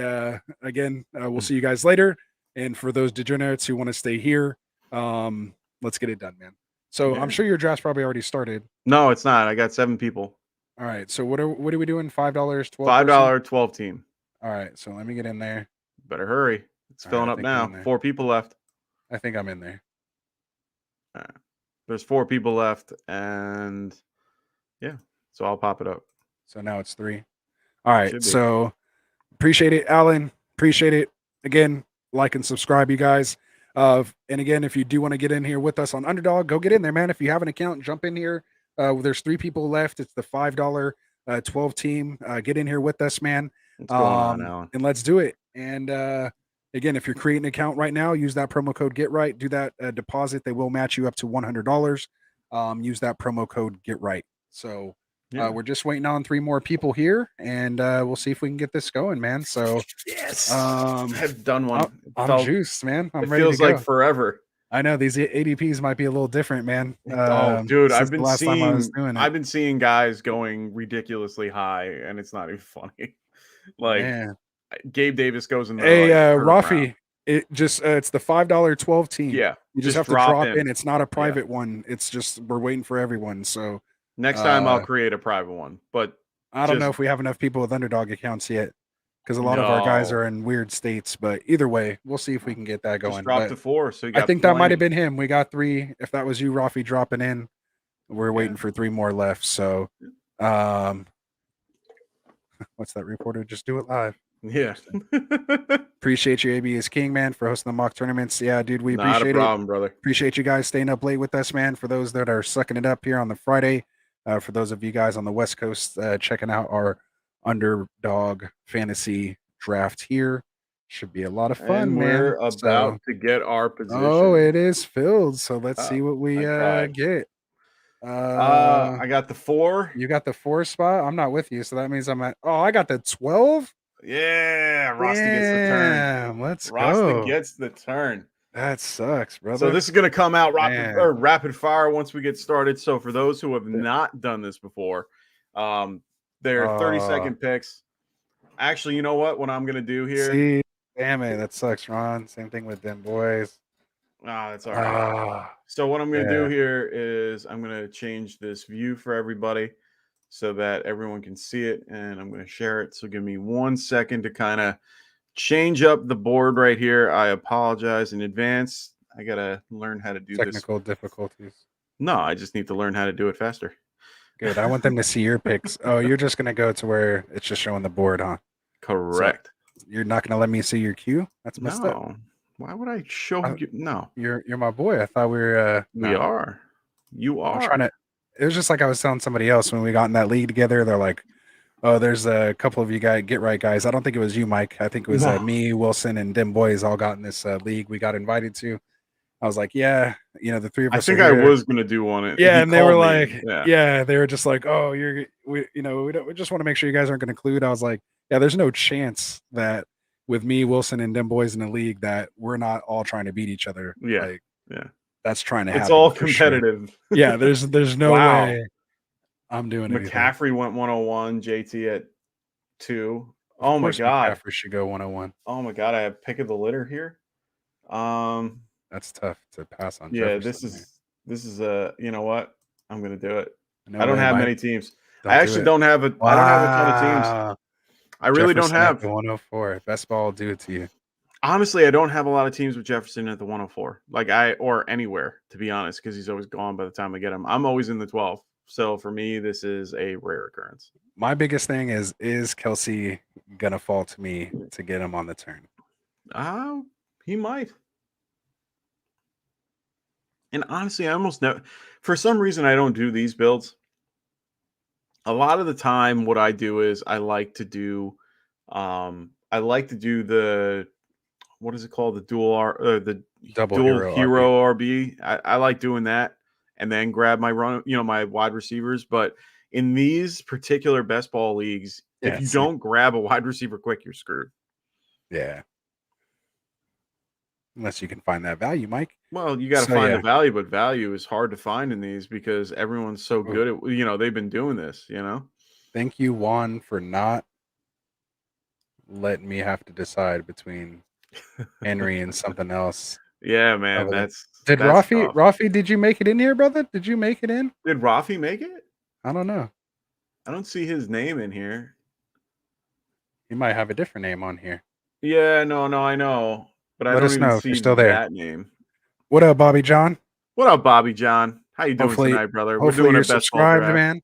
again, we'll see you guys later. And for those degenerates who want to stay here, let's get it done, man. So I'm sure your draft's probably already started. No, it's not. I got 7 people. All right. So what are we doing? $5, 12? $5 12 team. All right. So let me get in there. Better hurry. It's filling up now. 4 people left. I think I'm in there. All right. There's 4 people left, and so I'll pop it up. So now it's 3. All right. So appreciate it, Alan. Appreciate it. Again, like and subscribe, you guys. And again, if you do want to get in here with us on Underdog, go get in there, man. If you have an account, jump in here. There's 3 people left. It's the $5 12 team. Get in here with us, man. What's going on, Alan? And let's do it. And Again, if you're creating an account right now, use that promo code Get Right. Do that deposit; they will match you up to $100. Use that promo code Get Right. So Yeah. we're just waiting on 3 more people here, and we'll see if we can get this going, man. So Yes. um, I've done one. I'm juiced, man. I'm It ready to feels like go. forever. I know these ADPs might be a little different, man. Oh, dude, Since the last time I was doing it, I've been seeing guys going ridiculously high, and it's not even funny. Like man. Gabe Davis goes in the Hey, like third round. Rafi, it's the $5 12 team. Yeah, You just just have to drop drop in. in. It's not a Yeah. private one. It's just we're waiting for everyone. So Next time I'll create a private one, but I don't know if we have enough people with Underdog accounts yet, because a lot of our guys no, are in weird states. But either way, we'll see if we can get that just going. drop But to 4. So you I got think that might have plenty. been him. We got 3. If that was you, Rafi, dropping in, we're waiting for 3 more left. So, what's that reporter? Just do it live. Yeah. Appreciate you, AB is King, man, for hosting the mock tournaments. Yeah, dude, we Not a appreciate it. problem, brother. Appreciate you guys staying up late with us, man. For those that are sucking it up here on the Friday, for those of you guys on the West Coast checking out our Underdog fantasy draft here, should be a lot of fun, And man. we're about So, to get our position. oh, it is filled. So let's Oh, see what we I cried. get. I got the 4. You got the 4 spot. I'm not with you, so that means I'm at. Oh, I got the 12. Yeah, Rasta gets the turn. Damn, let's Rasta go. gets the turn. That sucks, brother. So this is going to come out Man. rapid fire once we get started. So for those who have not done this before, they're 30-second picks. Actually, you know what I'm going to do here? See, damn it, that sucks, Ron. Same thing with them boys. That's all right. So what I'm going to do here is I'm going to change this view for everybody so that everyone can see it, and I'm going to share it. So give me 1 second to kind of change up the board right here. I apologize in advance. I got to learn how to do Technical difficulties. No, I just need to learn how to do it faster. Good. I want them to see your picks. Oh, you're just going to go to where it's just showing the board, huh? Correct. So you're not going to let me see your queue? That's messed up. Why would I show you? No. You're my boy. I thought we were We are. You are. I'm trying to it was just like I was telling somebody else when we got in that league together. They're like, oh, there's a couple of you guys, Get Right guys. I don't think it was you, Mike. I think it was me, Wilson, and Dim Boys all got in this league we got invited to. I was like, yeah, the 3 of us. I think I was gonna do one. Yeah, and they were like, yeah, they were just like, oh, we just want to make sure you guys aren't going to include. I was like, yeah, there's no chance that with me, Wilson, and Dim Boys in the league that we're not all trying to beat each other. Yeah, like, that's trying to happen. It's all competitive. Sure. Yeah, there's no way I'm doing it. McCaffrey went 101, JT at 2. Oh my god, McCaffrey should go 101. Oh my god, I have pick of the litter here. That's tough to pass on. Yeah, Jefferson, this is a you know what? I'm gonna do it. No I don't way, have Mike. many teams. I actually don't have a I don't have a ton of teams. I really Jefferson don't have at the 104. Best ball will do it to you. Honestly, I don't have a lot of teams with Jefferson at the 104. Or anywhere, to be honest, because he's always gone by the time I get him. I'm always in the 12. So for me, this is a rare occurrence. My biggest thing is Kelsey gonna fall to me to get him on the turn? He might. And honestly, I almost never, for some reason, I don't do these builds. A lot of the time, what I do is I like to do the, what is it called? The the Double hero RB. I like doing that and then grab my my wide receivers. But in these particular best ball leagues, if you don't grab a wide receiver quick, you're screwed. Yeah. Unless you can find that value, Mike. Well, you got to find the value, but value is hard to find in these because everyone's so good at, they've been doing this, Thank you, Juan, for not letting me have to decide between Henry and something else. Yeah, man. Did Rafi, did you make it in here, brother? Did you make it in? Did Rafi make it? I don't know. I don't see his name in here. He might have a different name on here. Yeah, no, I know. But I don't even see still there. That name. What up, Bobby John? What up, Bobby John? How you doing tonight, brother? We're doing you're subscribed, man.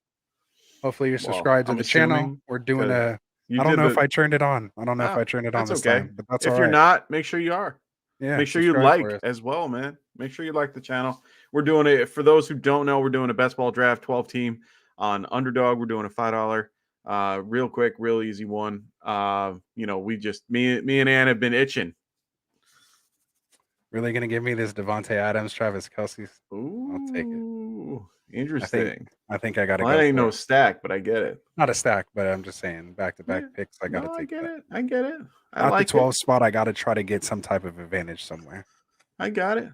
Hopefully you're subscribed to the channel. We're doing I don't know if I turned it on. I don't know if I turned it on this time, but that's all right. If you're not, make sure you are. Yeah. Make sure you like as well, man. Make sure you like the channel. We're doing it. For those who don't know, we're doing a best ball draft 12 team on Underdog. We're doing a $5 real quick, real easy one. Me and Ann have been itching Really gonna give me this Devontae Adams, Travis Kelsey? I'll take it. Ooh, I think interesting. I think I gotta Well, that go ain't for no it. stack, but I get it. Not a stack, but I'm just saying back-to-back Yeah. picks. I gotta No, I take get that. it. I get it. I At the like it. 12 spot, I gotta try to get some type of advantage somewhere. I got it.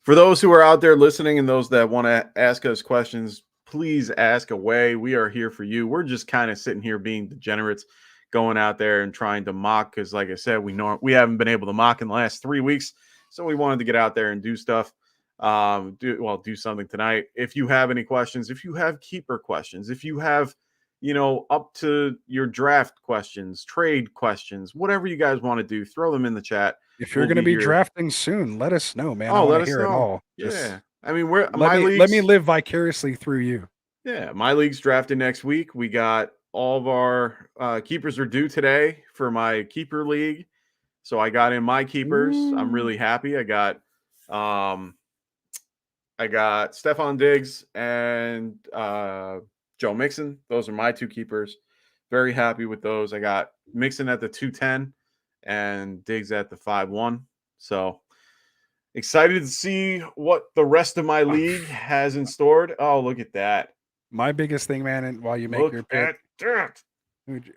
For those who are out there listening and those that want to ask us questions, please ask away. We are here for you. We're just kind of sitting here being degenerates, going out there and trying to mock because, like I said, we haven't been able to mock in the last 3 weeks, so we wanted to get out there and do stuff. Do something tonight. If you have any questions, if you have keeper questions, if you have up to your draft questions, trade questions, whatever you guys want to do, throw them in the chat. If you're We'll gonna be be here. drafting soon, let us know, man. I Oh, want let to us hear it know. all. Just Yeah. I mean, we're let my me leagues. live vicariously through you. Yeah, my league's drafted next week. We got all of our keepers are due today for my keeper league. So I got in my keepers. I'm Ooh. really happy. I got Stephon Diggs and Joe Mixon. Those are my two keepers. Very happy with those. I got Mixon at the 210 and Diggs at the 5-1. So excited to see what the rest of my league has in store. Oh, look at that. My biggest thing, man, and while you make Look your pick, at that.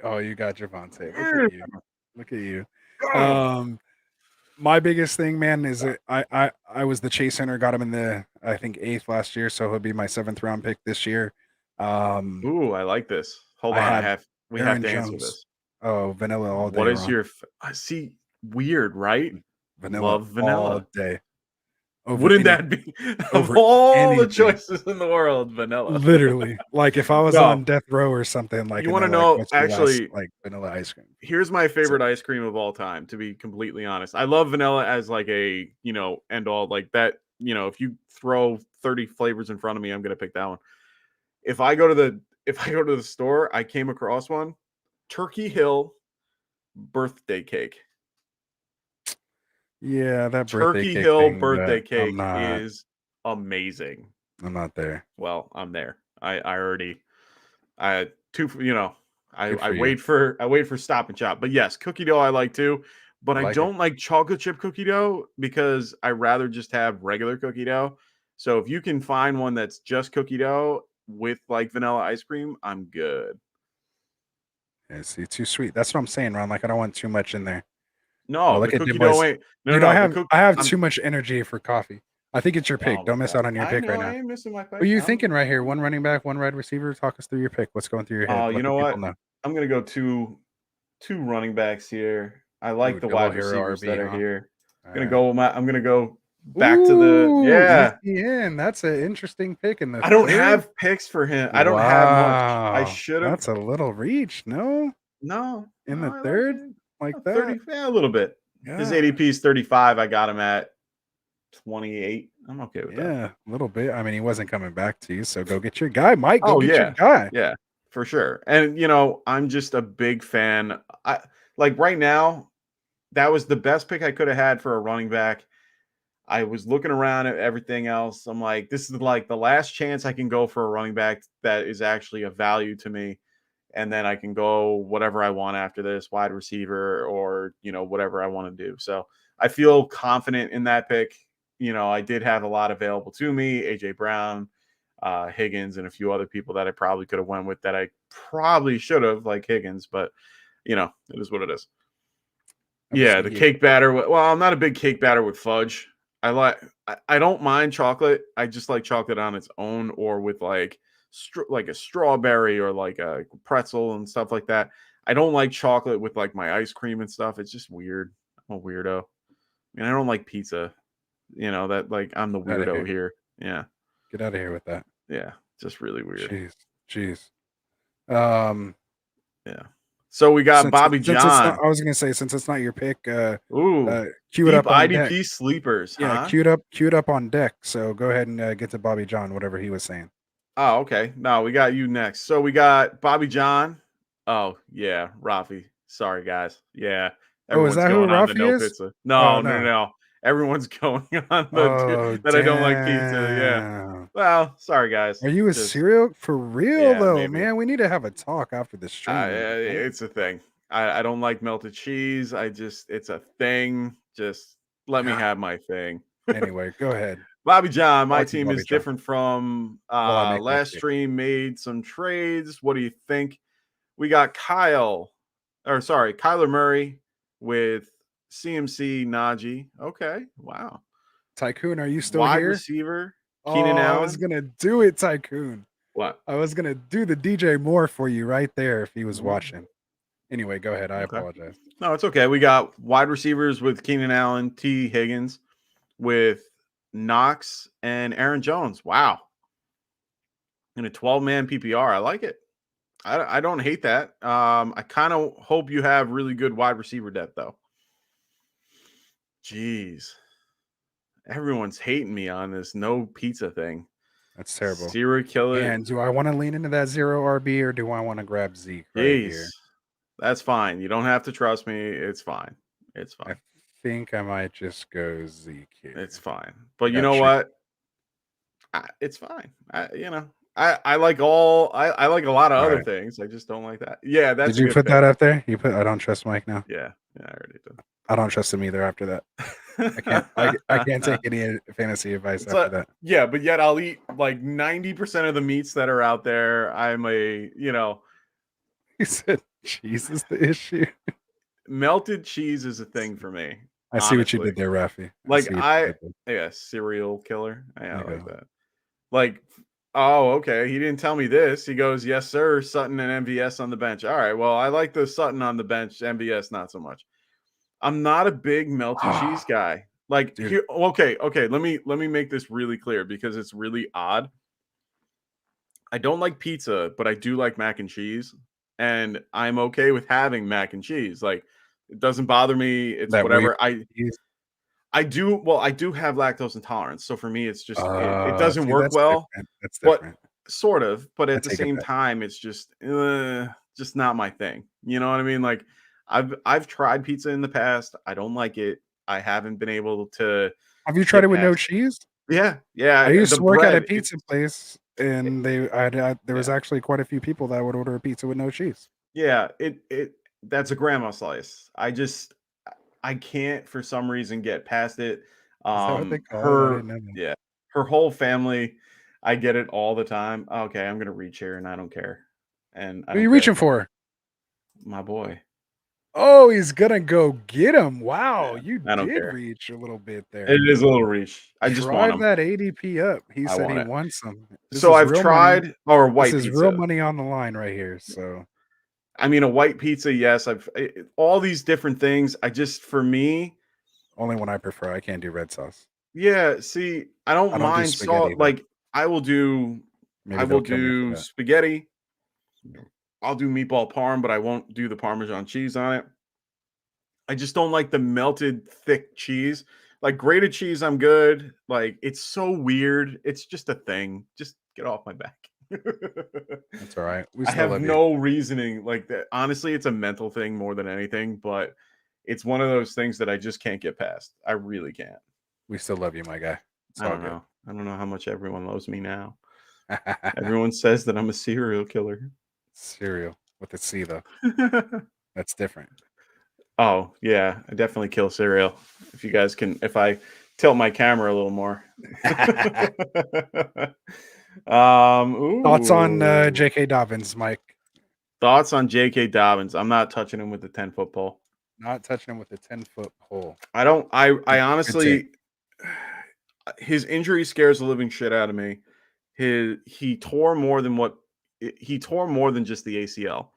oh, you got Javante. Look at you. Look at you. My biggest thing, man, is that I was the chase center, got him in the I think 8th last year, so he'll be my 7th round pick this year. Ooh, I like this. Hold I on, have we have Aaron to answer Jones. this. Oh, vanilla all What day, is Ron. your I see weird, right? Vanilla Love all vanilla. day. Wouldn't that be of Over all the anything. choices in the world, vanilla? Literally. Like if I was No, on death row or something, like, you and want to they're like, know "What's your last actually like vanilla ice cream?" here's my So favorite ice cream of all time, to be completely honest. I love vanilla as like a, end all like that, if you throw 30 flavors in front of me, I'm going to pick that one. If I go to the store, I came across one, Turkey Hill birthday cake. yeah, that birthday Turkey cake Hill thing, birthday but cake is amazing. I'm not there. Well, I'm there. I already I had two, Good I for you. wait for Stop and Shop. But yes, cookie dough I like too, but I I like it. don't like chocolate chip cookie dough because I rather just have regular cookie dough. So if you can find one that's just cookie dough with like vanilla ice cream, I'm good. Yeah, see, too sweet. That's what I'm saying, Ron. Like I don't want too much in there. Oh, No, the look at them cookie dough boys. ain't Dude, no, the cook I have I'm too much energy for coffee. I think it's your pick. oh my Don't miss god. out on your I pick know right I now. ain't missing my What are pick. you thinking right here? One running back, one wide receiver. Talk us through your pick. What's going through your head? Oh, you Let the know people what? know. I'm gonna go two running backs here. I Ooh, like the double wide hero receivers RB, that are huh? here. All Gonna right. go I'm gonna go back to the Ooh, yeah. ETN. That's an interesting pick in the I don't third. have picks for him. I don't have much. I Wow, should have. that's a little reach. No, No, in the I like third it. like 30, that. yeah, a little bit. His Yeah, ADP is 35. I got him at 28. I'm okay with that. yeah, a little bit. I mean, he wasn't coming back to you, so go get your guy, Mike. Go Oh get your yeah. guy. Yeah, for sure. And I'm just a big fan. I like right now, that was the best pick I could have had for a running back. I was looking around at everything else. I'm like, this is like the last chance I can go for a running back that is actually a value to me. And then I can go whatever I want after this, wide receiver or, whatever I want to do. So I feel confident in that pick. I did have a lot available to me, AJ Brown, Higgins, and a few other people that I probably could have went with that I probably should have, like Higgins, but it is what it is. Yeah, the Yeah, cake batter. Well, I'm not a big cake batter with fudge. I don't mind chocolate. I just like chocolate on its own or with like like a strawberry or like a pretzel and stuff like that. I don't like chocolate with like my ice cream and stuff. It's just weird. I'm a weirdo. And I don't like pizza. That like I'm the get out of weirdo here. here. Yeah. Get out of here with that. Yeah. Just really weird. Jeez, jeez. Um, Yeah. So we got since Bobby it's not, John. I was gonna say since it's not your pick, Ooh. cue it Deep up on deck. IDP sleepers, Yeah, huh? queued up on deck. So go ahead and get to Bobby John, whatever he was saying. Oh, okay. No, we got you next. So we got Bobby John. Oh, yeah, Rafi. Sorry, guys. Yeah, Oh, is everyone's that who going on the Rafi no is? pizza. Oh No, no, no, no. no. Everyone's going on Oh that I don't like pizza. Yeah. damn. Well, sorry, guys. Are you a Just serial for real yeah, though, maybe. man? We need to have a talk after the stream, man. It's a thing. I don't like melted cheese. It's a thing. Just let me God, have my thing. Anyway, go ahead. Bobby John, my Talk to team Bobby is John different from while I make my last pick. stream. Made some trades. What do you think? We got Kyler Murray with CMC Najee. Okay, wow. Tycoon, are you still Wide here? receiver Keenan Oh, I was Allen. gonna do it, Tycoon. What? I was gonna do the DJ Moore for you right there if he was Mhm. watching. Anyway, go ahead. I Okay. apologize. No, it's okay. We got wide receivers with Keenan Allen, T. Higgins, with Knox and Aaron Jones. Wow. In a 12-man PPR. I like it. I don't hate that. I kind of hope you have really good wide receiver depth, though. Jeez. Everyone's hating me on this no pizza thing. That's terrible. Serial killer. And do I want to lean into that 0 RB or do I want to grab Zeke right Jeez. here? That's fine. You don't have to trust me. It's fine. It's I fine. think I might just go Zeke here. It's fine. But you Got know tricked. what? It's fine. I like all. I like a lot of All other right. things. I just don't like that. Yeah, that's Did a you good put pick. that up there? You put I don't trust Mike now. Yeah, I already did. I don't trust him either after that. I can't take any fantasy advice after that. Yeah, but yet I'll eat like 90% of the meats that are out there. I'm a, He said cheese is the issue. melted cheese is a thing for me. I see what you did there, Rafi. Serial killer. I like go. that. Like, oh, okay. He didn't tell me this. He goes, yes, sir. Sutton and MVS on the bench. All right. Well, I like the Sutton on the bench. MVS, not so much. I'm not a big melted cheese guy. Like, Dude. here, okay. Let me make this really clear because it's really odd. I don't like pizza, but I do like mac and cheese, and I'm okay with having mac and cheese. Like, it doesn't bother me. It's That whatever. cheese. I do. Well, I do have lactose intolerance, so for me, it's just it doesn't See, work that's well. different. That's But different. sort of. But I at the take it same back. time, it's just not my thing. You know what I mean? Like, I've tried pizza in the past. I don't like it. I haven't been able to. Have you tried it with no cheese? Yeah. I used The to work at a bread. pizza place, and there was actually quite a few people that would order a pizza with no cheese. Yeah. That's a grandma slice. I can't for some reason get past it. Is that what they call it? I didn't know that. Yeah, her whole family, I get it all the time. Okay, I'm gonna reach here and I don't care. And I Who are don't you care. reaching for? My boy. Oh, he's gonna go get him. Wow, Yeah, you I don't did care. reach a little bit there. It is a little reach. I just want Drive him. that ADP up. He I said want he it. wants them. So I've tried This white is real pizza. money on the line right here. So I mean, a white pizza, yes. All these different things. For me, only one I prefer. I can't do red sauce. yeah. See, I don't I don't do mind spaghetti, salt. though. Like I will do Maybe they'll kill me for that. spaghetti. I'll do meatball parm, but I won't do the Parmesan cheese on it. I just don't like the melted thick cheese. Like grated cheese, I'm good. Like it's so weird. It's just a thing. Just get off my back. That's all right. We I still have love you. no reasoning like that. Honestly, it's a mental thing more than anything, but it's one of those things that I just can't get past. I really can't. We still love you, my guy. It's I all don't good. know. I don't know how much everyone loves me now. Everyone says that I'm a serial killer. Cereal with a C though. That's different. Oh, yeah. I definitely kill cereal. If you guys can, if I tilt my camera a little more. Thoughts on J.K. Dobbins, Mike? Thoughts on J.K. Dobbins? I'm not touching him with the 10-foot pole. Not touching him with a 10-foot pole. I honestly, his injury scares the living shit out of me. He tore more than just the ACL.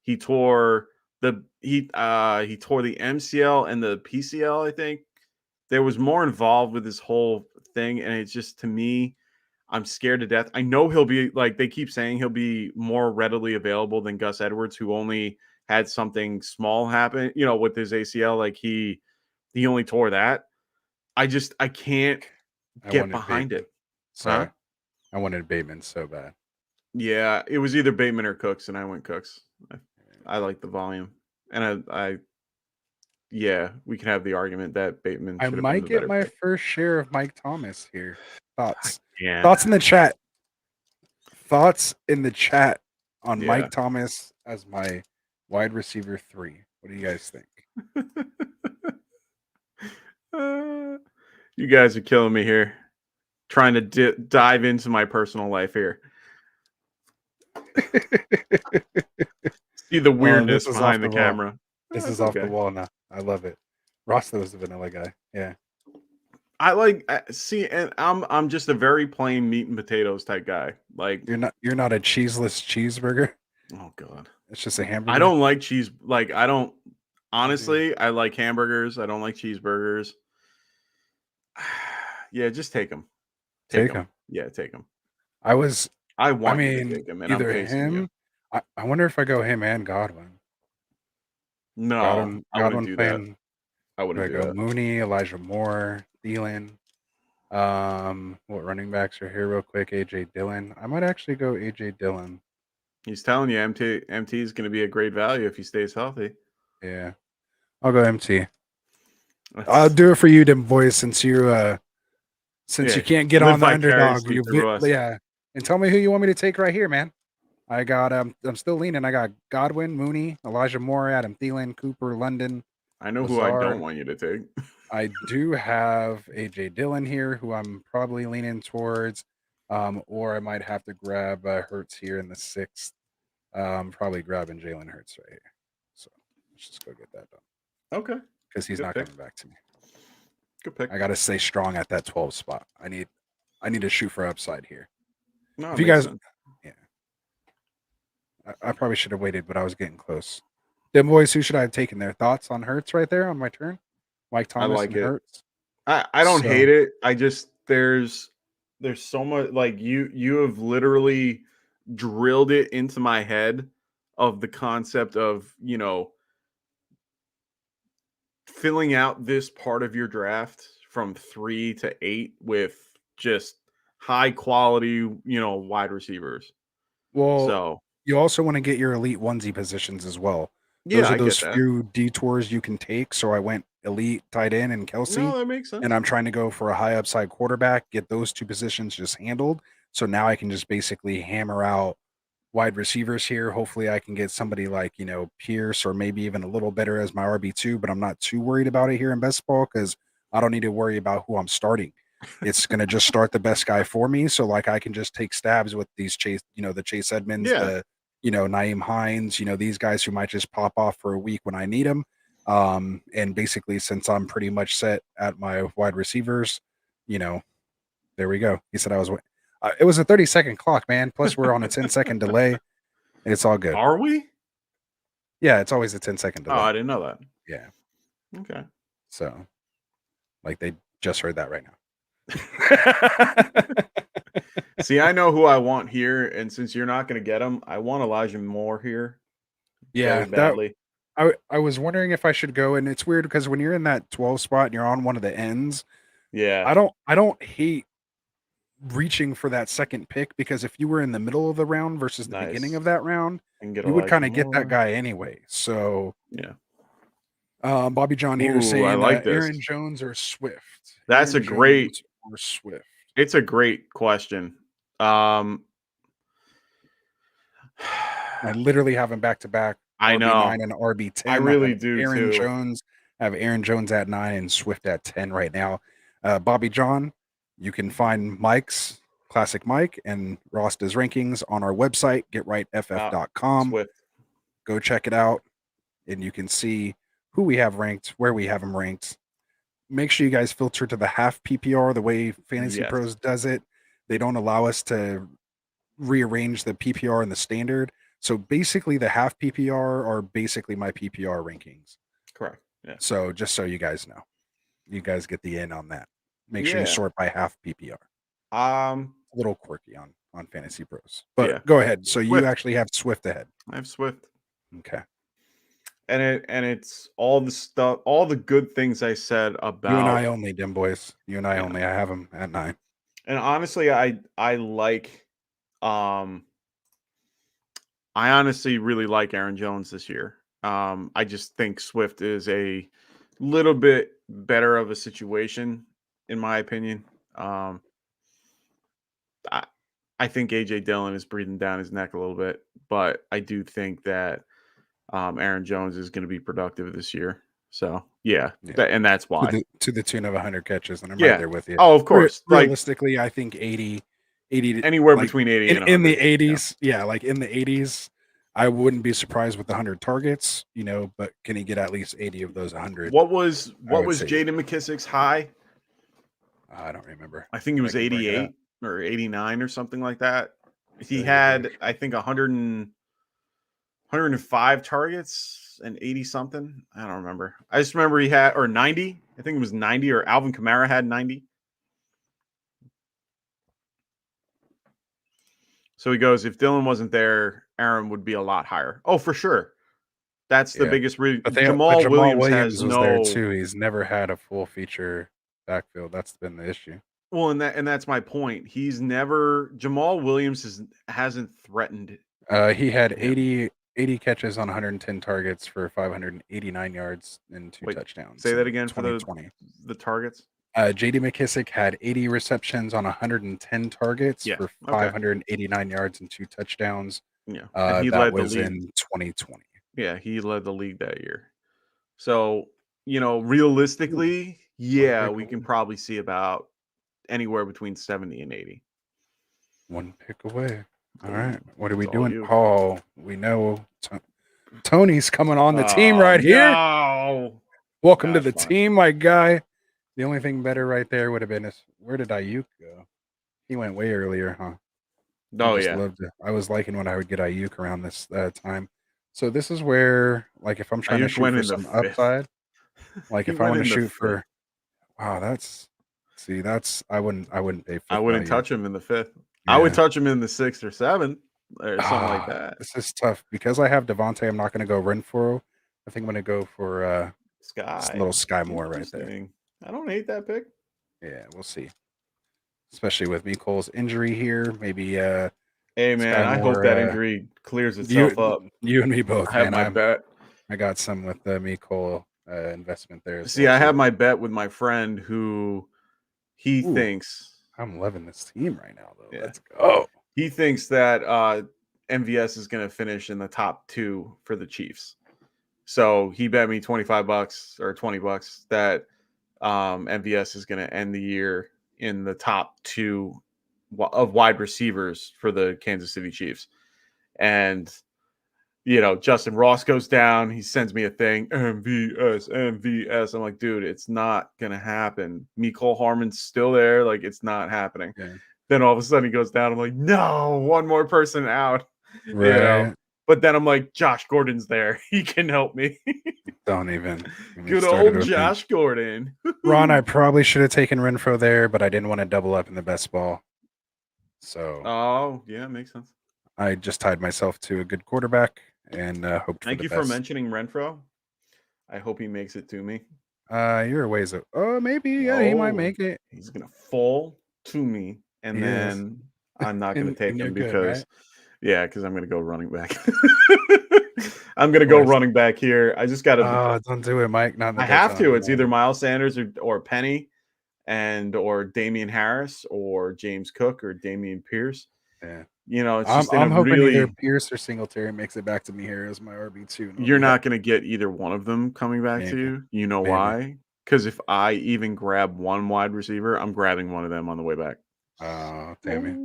He tore the MCL and the PCL, I think. There was more involved with this whole thing, and it's just, to me, I'm scared to death. I know he'll be, like they keep saying, he'll be more readily available than Gus Edwards, who only had something small happen, with his ACL. Like he only tore that. I can't get behind Bateman. it. Sorry. Huh? I wanted Bateman so bad. Yeah, it was either Bateman or Cooks, and I went Cooks. I like the volume, and yeah, we can have the argument that Bateman should have been the might get better my pick. first share of Mike Thomas here. Thoughts? Yeah. Thoughts in the chat. Thoughts in the chat on Yeah. Mike Thomas as my wide receiver 3. What do you guys think? You guys are killing me here. Trying to dive into my personal life here. See the weirdness This is off behind the the wall. camera. This That's is off the okay. wall now. I love it. Rasta was the vanilla guy. Yeah. I like see, and I'm just a very plain meat and potatoes type guy. Like, You're not a cheeseless cheeseburger. oh god, It's just a I hamburger. don't like cheese. Like, I don't I do. honestly. I like hamburgers. I don't like cheeseburgers. Yeah, just take them. Take Take them. him. Yeah, take them. I was. I I want you to mean, take them, and I'm either facing you. him. I wonder if I go him and Godwin. No, I wouldn't Godwin do that. playing. I Do wouldn't I do go that. Mooney, Elijah Moore, Thielen? What running backs are here real quick? AJ Dillon. I might actually go AJ Dillon. He's telling you, MT is going to be a great value if he stays healthy. Yeah, I'll go MT. I'll That's, do it for you, dim boys, since you yeah, can't get live on the underdog. vicariously through us. Yeah, and tell me who you want me to take right here, man. I got I'm still leaning. I got Godwin, Mooney, Elijah Moore, Adam Thielen, Cooper, London, I know who I don't Lazard. want you to take. I do have AJ Dillon here, who I'm probably leaning towards, or I might have to grab Hurts here in the sixth. Probably grabbing Jalen Hurts right here. So let's just go get that done Okay, because he's good not pick. coming back to me. Good pick. I got to stay strong at that 12 spot. I need to shoot for upside here. No, it If you makes guys, sense. yeah, I probably should have waited, but I was getting close. Them boys, who should I have taken their thoughts on Hurts right there on my turn? Mike I Thomas like and it. Hurts. I don't So hate it. I just there's so much, like, you have literally drilled it into my head of the concept of, filling out this part of your draft from 3 to 8 with just high quality, wide receivers. well, So, you also want to get your elite onesie positions as well. yeah, Those are I those get that. few detours you can take. So I went elite tight end and Kelsey, No, that makes and sense. I'm trying to go for a high upside quarterback, get those two positions just handled. So now I can just basically hammer out wide receivers here. Hopefully I can get somebody like, Pierce or maybe even a little better as my RB2, but I'm not too worried about it here in best ball because I don't need to worry about who I'm starting. It's going to just start the best guy for me. So like I can just take stabs with these the Chase Edmonds, Yeah. the, Naeem Hines, these guys who might just pop off for a week when I need them. And basically since I'm pretty much set at my wide receivers, you know, there we go. He said I was, it was a 30-second clock, man. Plus we're on a 10-second delay. It's all good. Are we? Yeah, it's always a 10-second Oh, delay. I didn't know that. Yeah. Okay. So like they just heard that right now. See, I know who I want here, and since you're not going to get him, I want Elijah Moore here very Yeah, badly. I was wondering if I should go, and it's weird because when you're in that 12 spot and you're on one of the ends, Yeah, I don't hate reaching for that second pick because if you were in the middle of the round versus the beginning nice. of that round, I can get you would Elijah kind of get that Moore. guy anyway. So Yeah. Bobby John here Ooh, I saying like this. Aaron Jones or Swift. That's a Aaron great. Jones or Swift. It's a great question. I literally have him back to back I know. RB9 and I RB10. I have really do Aaron too. Jones. I have Aaron Jones at 9 and Swift at 10 right now. Bobby John, you can find Mike's Classic Mike and Rosta's rankings on our website, getrightff.com. Swift. Go check it out, and you can see who we have ranked, where we have them ranked. Make sure you guys filter to the half PPR the way Fantasy Yes. Pros does it. They don't allow us to rearrange the PPR and the standard. So basically, the half PPR are basically my PPR rankings. Correct. Yeah. So just so you guys know, you guys get the in on that. Make sure you Yeah. sort by half PPR. A little quirky on Fantasy Pros, but yeah. go ahead. So you Swift. actually have Swift ahead. I have Swift. Okay. And it's all the stuff, all the good things I said about You and I only, dim boys. You and I Yeah. only. I have them at 9. And honestly, I like I honestly really like Aaron Jones this year. I just think Swift is a little bit better of a situation, in my opinion. I think AJ Dillon is breathing down his neck a little bit, but I do think that Aaron Jones is going to be productive this year. So yeah, Yeah. and that's why. To the tune of 100 catches, and I'm right Yeah. there with you. Oh, of course. Like Realistically, I think 80 anywhere like between 80 and in 100. the 80s, yeah, like in the 80s, I wouldn't be surprised with the 100 targets, but can he get at least 80 of those 100? What was I would say Jaden McKissick's high? I don't remember. I think it was I can bring it up. 88 or 89 or something like that. He Say had, here. I think, 105 targets and 80 something. I don't remember. I just remember he had, or 90. I think it was 90, or Alvin Kamara had 90. So he goes, if Dylan wasn't there, Aaron would be a lot higher. Oh, for sure. That's the biggest reason. But Jamal Williams has was no. there too. He's never had a full feature backfield. That's been the issue. Well, and that's my point. He's never Jamal Williams hasn't threatened. He had 80 catches on 110 targets for 589 yards and 2 touchdowns. Say that again for the targets. JD McKissick had 80 receptions on 110 targets for 589 yards and 2 touchdowns. Yeah, and he led the league in 2020. Yeah, he led the league that year. So, realistically, we can probably see about anywhere between 70 and 80. One pick away. All right. What are we doing? Oh, we know Tony's coming on the team here. Welcome to the team, my guy. The only thing better right there would have been where did Ayuk go? He went way earlier, huh? Oh, yeah. I was liking when I would get Ayuk around this time. So this is where, like, if I'm trying to shoot for some upside, like if I want to shoot for, wow, I wouldn't pay. I wouldn't touch him in the 5th. Yeah. I would touch him in the 6th or 7th or something like that. This is tough because I have Devontae. I'm not going to go Renfro. I think I'm going to go for Sky. A little Sky Moore right there. I don't hate that pick. Yeah, we'll see. Especially with Cole's injury here, maybe. Hey man, I hope that injury clears itself up. You and me both. I have my bet. I got some with the Cole investment there. See, I have my bet with my friend who he thinks. I'm loving this team right now, though. Yeah. Let's go. He thinks that MVS is going to finish in the top 2 for the Chiefs. So he bet me $25 or $20 that MVS is going to end the year in the top 2 of wide receivers for the Kansas City Chiefs. And, Justin Ross goes down. He sends me a thing, MVS. I'm like, dude, it's not going to happen. Mecole Hardman's still there. Like, it's not happening. Yeah. Then all of a sudden he goes down. I'm like, no, one more person out. Right. But then I'm like, Josh Gordon's there. He can help me. Don't even. Good old Josh Gordon. Ron, I probably should have taken Renfro there, but I didn't want to double up in the best ball. So. Oh, yeah, makes sense. I just tied myself to a good quarterback and hoped Thank for the best. For mentioning Renfro. I hope he makes it to me. You're a ways up. Oh, maybe. Yeah, he might make it. He's going to fall to me, and then I'm not going to take him because... Yeah, because I'm going to go running back. I'm going to go running back here. I just got to. Oh, don't do it, Mike. Not. I have to. It's either Miles Sanders or Penny, or Damian Harris or James Cook or Damian Pierce. Yeah. It's just I'm hoping either Pierce or Singletary makes it back to me here as my RB2. You're not going to get either one of them coming back to you. You know why? Because if I even grab one wide receiver, I'm grabbing one of them on the way back. Oh, damn it.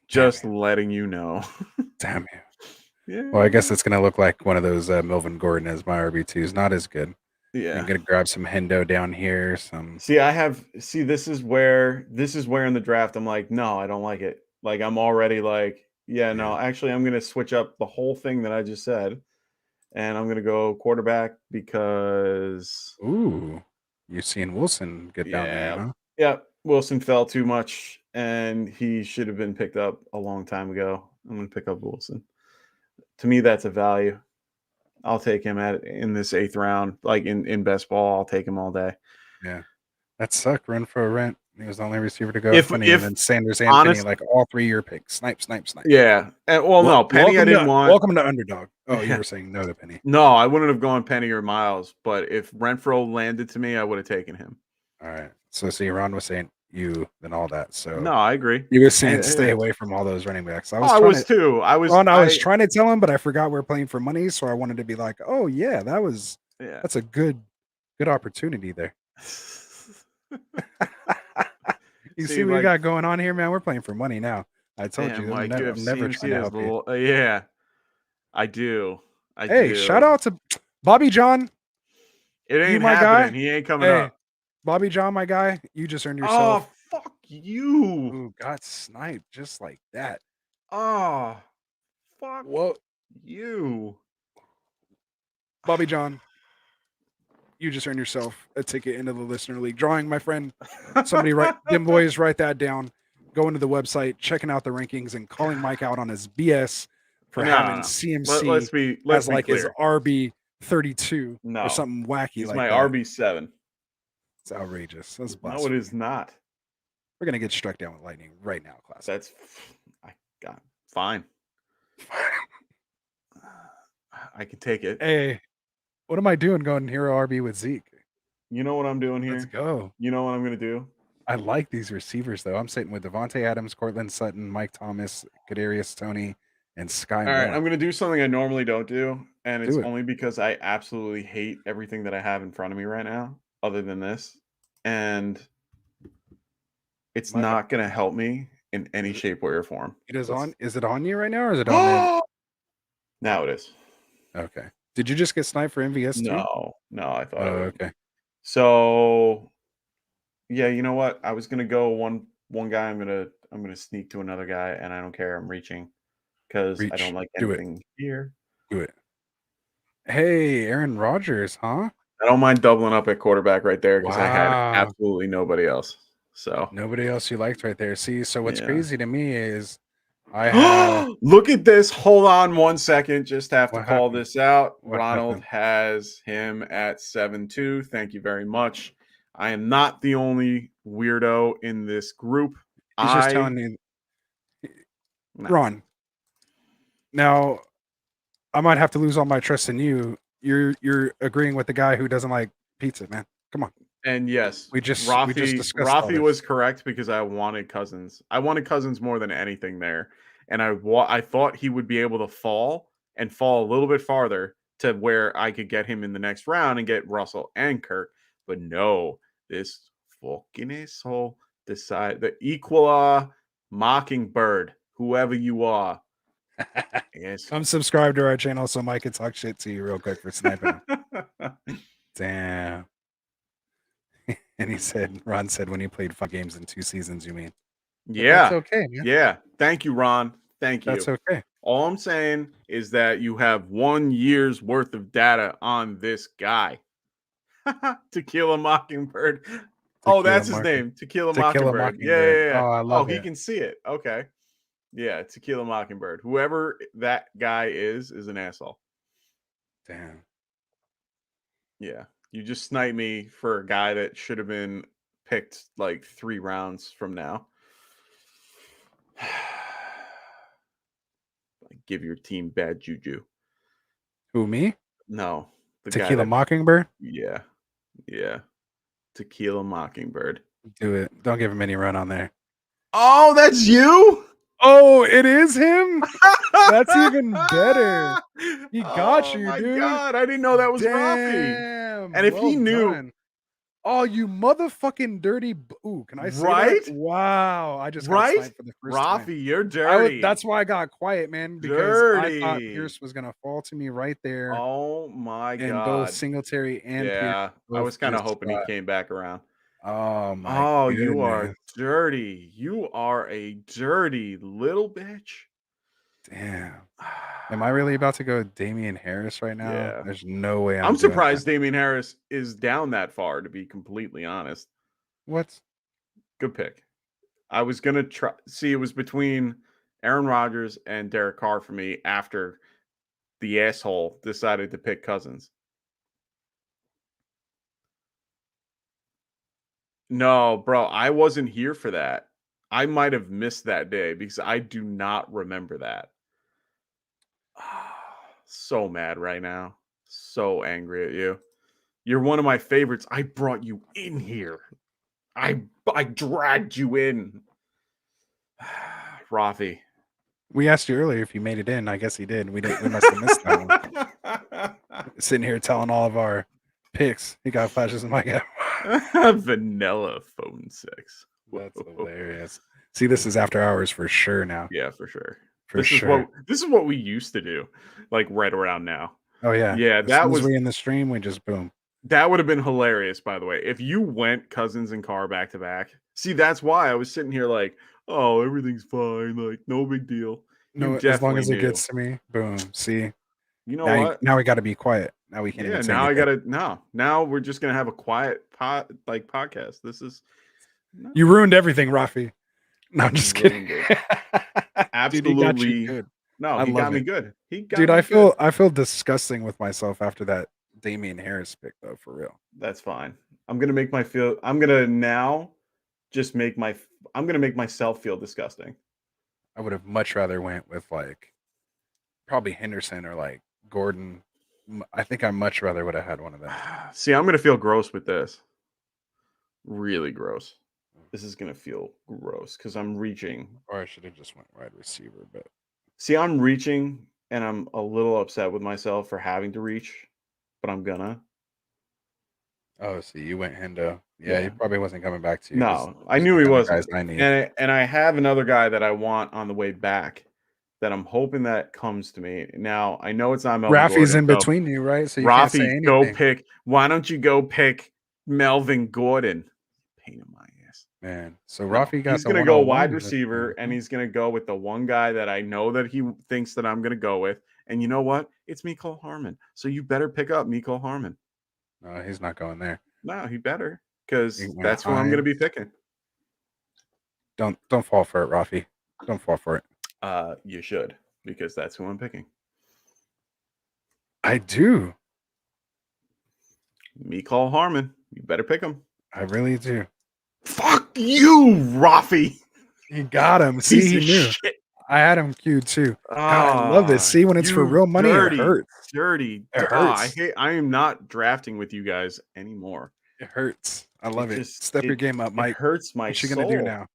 Just letting you know. Damn you. Yeah. Well, I guess it's going to look like one of those Melvin Gordon as my RB2s. Not as good. Yeah. I'm going to grab some Hendo down here. This is where in the draft I'm like, no, I don't like it. Like, I'm already like, no, actually, I'm going to switch up the whole thing that I just said. And I'm going to go quarterback because. Ooh. You've seen Wilson get down there, huh? Yeah. Wilson fell too much, and he should have been picked up a long time ago. I'm going to pick up Wilson. To me, that's a value. I'll take him in this 8th round, like in best ball. I'll take him all day. Yeah, that sucked. Run for a rent. He was the only receiver to go. And then Sanders, Anthony, like all 3-year picks. Snipe. Yeah. And, no, Penny I didn't want. Welcome to Underdog. Oh, you were saying no to Penny. No, I wouldn't have gone Penny or Miles. But if Renfro landed to me, I would have taken him. All right. So see, Ron was saying you and all that. So no, I agree. You were saying stay away from all those running backs. I was too. I was trying to tell him, but I forgot we're playing for money, so I wanted to be like, oh yeah, that was Yeah. That's a good opportunity there. You see See, what we like, got going on here, man? We're playing for money now. I told damn, you, Mike, you have I'm never trying CMC to as help the you. little. Yeah, I do. I Hey, shout do. out to Bobby John. It You ain't my happening. guy. He ain't coming Hey, up. Bobby John, my guy. You just earned Oh, yourself. fuck you. Ooh, got sniped just like that. Oh, fuck Whoa, you. Bobby John. You just earned yourself a ticket into the listener league drawing, my friend. Somebody write them boys write that down. Going to the website, checking out the rankings, and calling Mike out on his BS for having No. CMC Let's as be like his clear. RB 32 or No, something wacky he's like my that. RB7. It's outrageous. That's No, it blasphemy. is not. We're gonna get struck down with lightning right now, class. That's I got fine. I can take it. Hey, what am I doing going hero RB with Zeke? You know what I'm doing here? Let's go. You know what I'm gonna do? I like these receivers though. I'm sitting with Devontae Adams, Cortland Sutton, Mike Thomas, Kadarius Toney, and Sky All right, Moore. I'm gonna do something I normally don't do, and it's Do it. only because I absolutely hate everything that I have in front of me right now, other than this, and it's My bad. not gonna help me in any Is it, shape, way, or form. it is on. Is it on you right now, or is it on there? Now it is. Okay. Did you just get sniped for MVS too? No, I thought Oh, I would. okay. So yeah, you know what? I was gonna go one guy. I'm gonna sneak to another guy, and I don't care. I'm reaching because I don't Reach. like Do it. anything here. Do it. Hey, Aaron Rodgers, huh? I don't mind doubling up at quarterback right there because I had Wow. absolutely nobody else. So Nobody else you liked right there. See, so what's yeah. crazy to me is I have Look at this. Hold on 1 second. Just have to what call happened? this out. What Ronald happened? has him at 7-2. Thank you very much. I am not the only weirdo in this group. He's just I telling you, no. Ron. Now I might have to lose all my trust in you. You're agreeing with the guy who doesn't like pizza, man. Come on. And yes, We just discussed all Rafi this. was correct because I wanted Cousins. I wanted Cousins more than anything there, and I thought he would be able to fall and fall a little bit farther to where I could get him in the next round and get Russell and Kirk. But no, this fucking asshole decide the equal mockingbird, whoever you are. Yes. Come subscribe to our channel so Mike can talk shit to you real quick for sniping him. Damn. And he said, Ron said when he played 5 games in 2 seasons, you mean. But that's Yeah. okay, man. Yeah. Thank you, Ron. Thank you. That's okay. All I'm saying is that you have 1 year's worth of data on this guy. Tequila Mockingbird. Oh, Tequila that's his Market. name. Tequila Tequila Mockingbird. Yeah, Mockingbird. yeah, yeah. Oh, I Oh, love he it. can see it. Okay. Yeah, Tequila Mockingbird. Whoever that guy is an asshole. Damn. Yeah. You just sniped me for a guy that should have been picked like 3 rounds from now. Give your team bad juju. Who, me? No, the guy Tequila that Mockingbird? yeah. Yeah. Tequila Mockingbird. Do it. Don't give him any run on there. Oh, that's you? Oh, it is him? That's even better. He got Oh you, my dude. god, I didn't know that was Rafi. Damn. And if Well he knew, done. Oh, you motherfucking dirty. Ooh, can I say right? that? Wow. I just got Right? sniped for the first time. Rafi, you're dirty. That's why I got quiet, man, because I thought dirty. Pierce was gonna fall to me right there. Oh my And both god. Singletary and Pierce Yeah, I both was kind of just hoping he came back around. oh my Oh, you are goodness. dirty. You are a dirty little bitch. Damn. Am I really about to go Damian Harris right now? Yeah. There's no way I'm doing surprised that. Damian Harris is down that far, to be completely honest. What? Good pick. I was gonna try. See, it was between Aaron Rodgers and Derek Carr for me after the asshole decided to pick Cousins. No, bro, I wasn't here for that. I might have missed that day because I do not remember that. So mad right now. So angry at you. You're one of my favorites. I brought you in here. I dragged you in. Rafi. We asked you earlier if you made it in. I guess he did. We must have missed that one. Sitting here telling all of our Picks. He got flashes in my game. Vanilla phone sex. That's Whoa. hilarious. See, this is after hours for sure now. Yeah, for sure. For this sure. is what we used to do, like right around now. Oh yeah. Yeah, As soon as we in the stream, we just boom. that would have been hilarious, by the way. If you went Cousins and Carr back to back. See, that's why I was sitting here like, oh, everything's fine, like no big deal. No, as long as it gets to me, boom. See, you know what? Now we got to be quiet. Now we can't Yeah, even say now anything. I gotta now we're just gonna have a quiet podcast. This is You ruined everything, Rafi. No, I'm just kidding. Absolutely. Dude, he got you good. No, he got me good. I feel disgusting with myself after that Damian Harris pick, though, for real. That's fine. I'm gonna now just make myself feel disgusting. I would have much rather went with like probably Henderson or like Gordon. I think I much rather would have had one of them. See, I'm gonna feel gross with this. Really gross. This is gonna feel gross because I'm reaching. Or I should have just went wide receiver, but see, I'm reaching and I'm a little upset with myself for having to reach, but I'm gonna. Oh, see, you went Hendo. Yeah, he probably wasn't coming back to you. No, I knew he wasn't. I need. And I have another guy that I want on the way back that I'm hoping that comes to me. Now, I know it's not Melvin Rafi's Gordon, in between you, right? So you can't say anything. go pick. Why don't you go pick Melvin Gordon? Pain in my ass. Man, so Rafi got he's going to go wide receiver, and he's going to go with the one guy that I know that he thinks that I'm going to go with. And you know what? It's Mecole Hardman. So you better pick up Mecole Hardman. No, he's not going there. No, he better, because that's who I'm going to be picking. Don't fall for it, Rafi. Don't fall for it. You should, because that's who I'm picking. I do. Mecole Hardman. You better pick him. I really do. Fuck you, Rafi. He got him. See, he knew. Shit. I had him queued too. God, I love this. See, when it's for real money, it hurts. Dirty. It hurts. I am not drafting with you guys anymore. It hurts. I love it. Step your game up, Mike. It hurts my soul. What you gonna do now?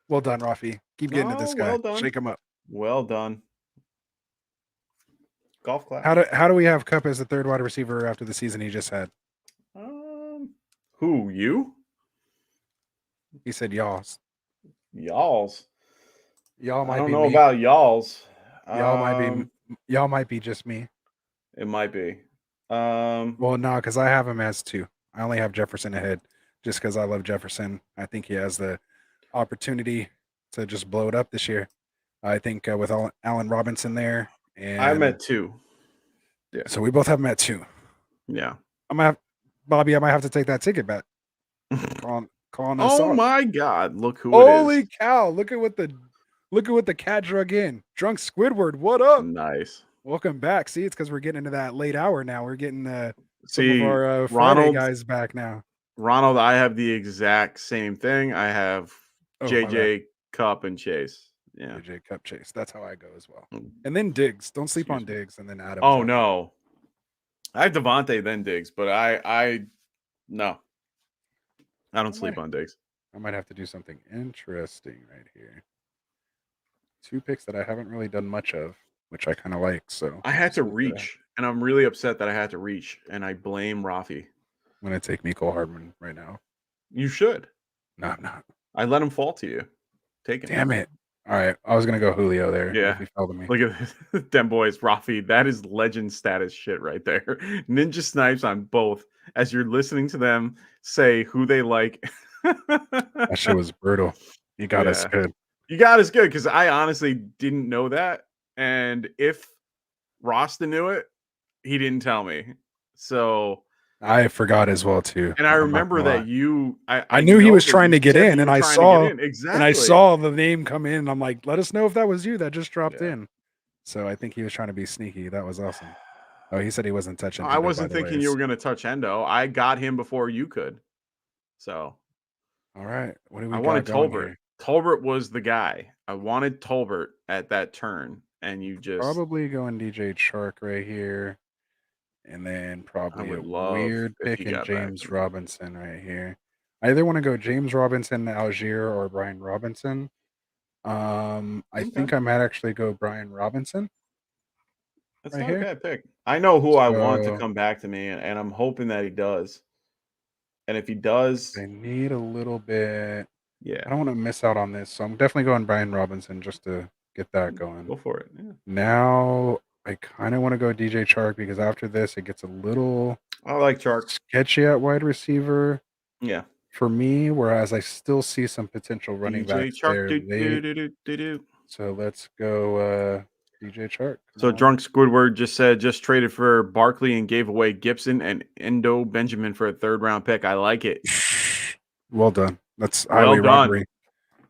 Well done, Rafi. Keep getting to this guy. Well done. Shake him up. Well done. Golf clap. How do we have Cup as the third wide receiver after the season he just had? Who, you? He said y'all's. Y'all's. Y'all might I don't be know me. about y'all's. Y'all might be just me. It might be. Well, no, because I have him as 2. I only have Jefferson ahead just because I love Jefferson. I think he has the opportunity to just blow it up this year. I think with Allen Robinson there. And I'm at 2. Yeah. So we both have him at 2. Yeah. Bobby, I might have to take that ticket bet. Calling us oh out. My God. Look who Holy it is. Cow. Look at what the cat drug in. Drunk Squidward. What up? Nice. Welcome back. See, it's because we're getting into that late hour now. We're getting some of our Friday guys back now. Ronald, I have the exact same thing. I have JJ, Cup, and Chase. Yeah. JJ, Cup, Chase. That's how I go as well. And then Diggs. Don't sleep on Diggs. And then Adam. Oh, no. I have Devontae, then Diggs, but no. I don't sleep on Diggs. I might have to do something interesting right here. 2 picks that I haven't really done much of, which I kind of like. So I had to reach, and I'm really upset that I had to reach, and I blame Rafi. I'm going to take Mecole Hardman right now. You should. No, I'm not. I let him fall to you. Take it. Damn it. All right. I was going to go Julio there. Yeah. If he fell to me. Look at them boys. Rafi, that is legend status shit right there. Ninja snipes on both as you're listening to them say who they like. That shit was brutal. You got us good. You got us good because I honestly didn't know that. And if Rasta knew it, he didn't tell me. So I forgot as well too. And I remember that I knew he was trying to get in, and I saw exactly. And I saw the name come in. And I'm like, let us know if that was you that just dropped in. So I think he was trying to be sneaky. That was awesome. Oh, he said he wasn't touching. I wasn't thinking you were going to touch Endo. I got him before you could. So, all right. What do we? I wanted Tolbert. Tolbert was the guy. I wanted Tolbert at that turn, and you just probably going DJ Chark right here. And then probably a weird pick in James Robinson right here. I either want to go James Robinson, Algier, or Brian Robinson. I think I might actually go Brian Robinson. That's right not a here. bad pick. I know who I want to So come back to me, and I'm hoping that he does. And if he does, I need a little bit. I yeah, don't want to miss out on this, so I'm definitely going Brian Robinson just to get that going. go for it. Yeah. Now I kind of want to go DJ Chark because after this it gets a little I like Chark. sketchy at wide receiver Yeah. for me, whereas I still see some potential running DJ backs Chark. there Do, do, late. do, do, do, do. So let's go DJ Chark. Come So on. Drunk Squidward just said just traded for Barkley and gave away Gibson and Endo Benjamin for a 3rd-round pick. I like it. Well done. That's Well highway done. robbery.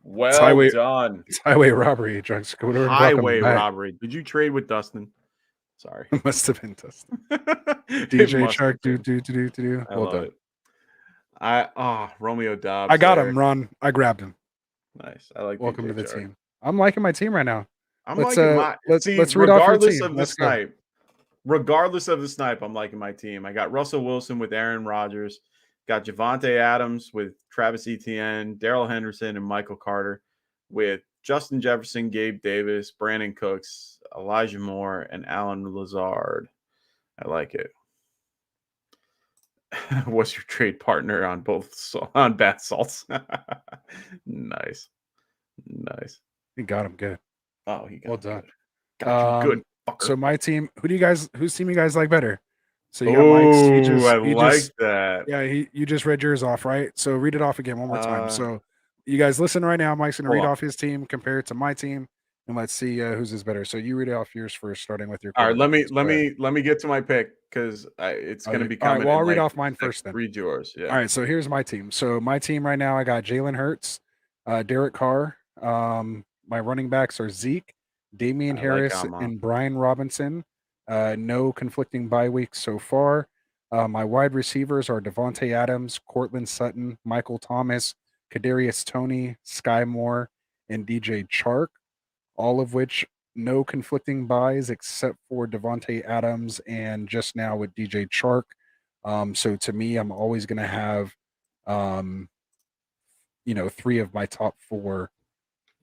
Well done. It's highway robbery, Drunk Scooter. Welcome Highway back. robbery. Did you trade with Dustin? Sorry. Must have been Dustin. It DJ must have Chark. Do. been. I Well love done. it. Romeo Dobbs. I got there. him, Ron. I grabbed him. Nice. I like Welcome DJ to the Chark. team. I'm liking my team right now. I'm Let's liking my let's read off your regardless team. of the Let's go. snipe. Regardless of the snipe, I'm liking my team. I got Russell Wilson with Aaron Rodgers, got Javonte Adams with Travis Etienne, Darrell Henderson, and Michael Carter, with Justin Jefferson, Gabe Davis, Brandon Cooks, Elijah Moore, and Alan Lazard. I like it. What's your trade partner on on bath salts? Nice. He got him good. Oh, he got Well done. good. Got you good, fucker. So my team. Whose team you guys like better? So you got Mike's. I like that. Yeah, you just read yours off, right? So read it off again one more time. So you guys listen right now. Mike's gonna read off his team, compare it to my team, and let's see whose is better. So you read off yours first, starting with your. All right, let me get to my pick because it's going to be coming. All right, well, I'll read like off mine first then. Read yours. Yeah. All right, so here's my team. So my team right now, I got Jalen Hurts, Derek Carr. My running backs are Zeke, Damian Harris, and Brian Robinson. No conflicting bye weeks so far. My wide receivers are Devontae Adams, Cortland Sutton, Michael Thomas, Kadarius Toney, Sky Moore, and DJ Chark, all of which no conflicting buys except for Devontae Adams and just now with DJ Chark. So to me, I'm always going to have, 3 of my top 4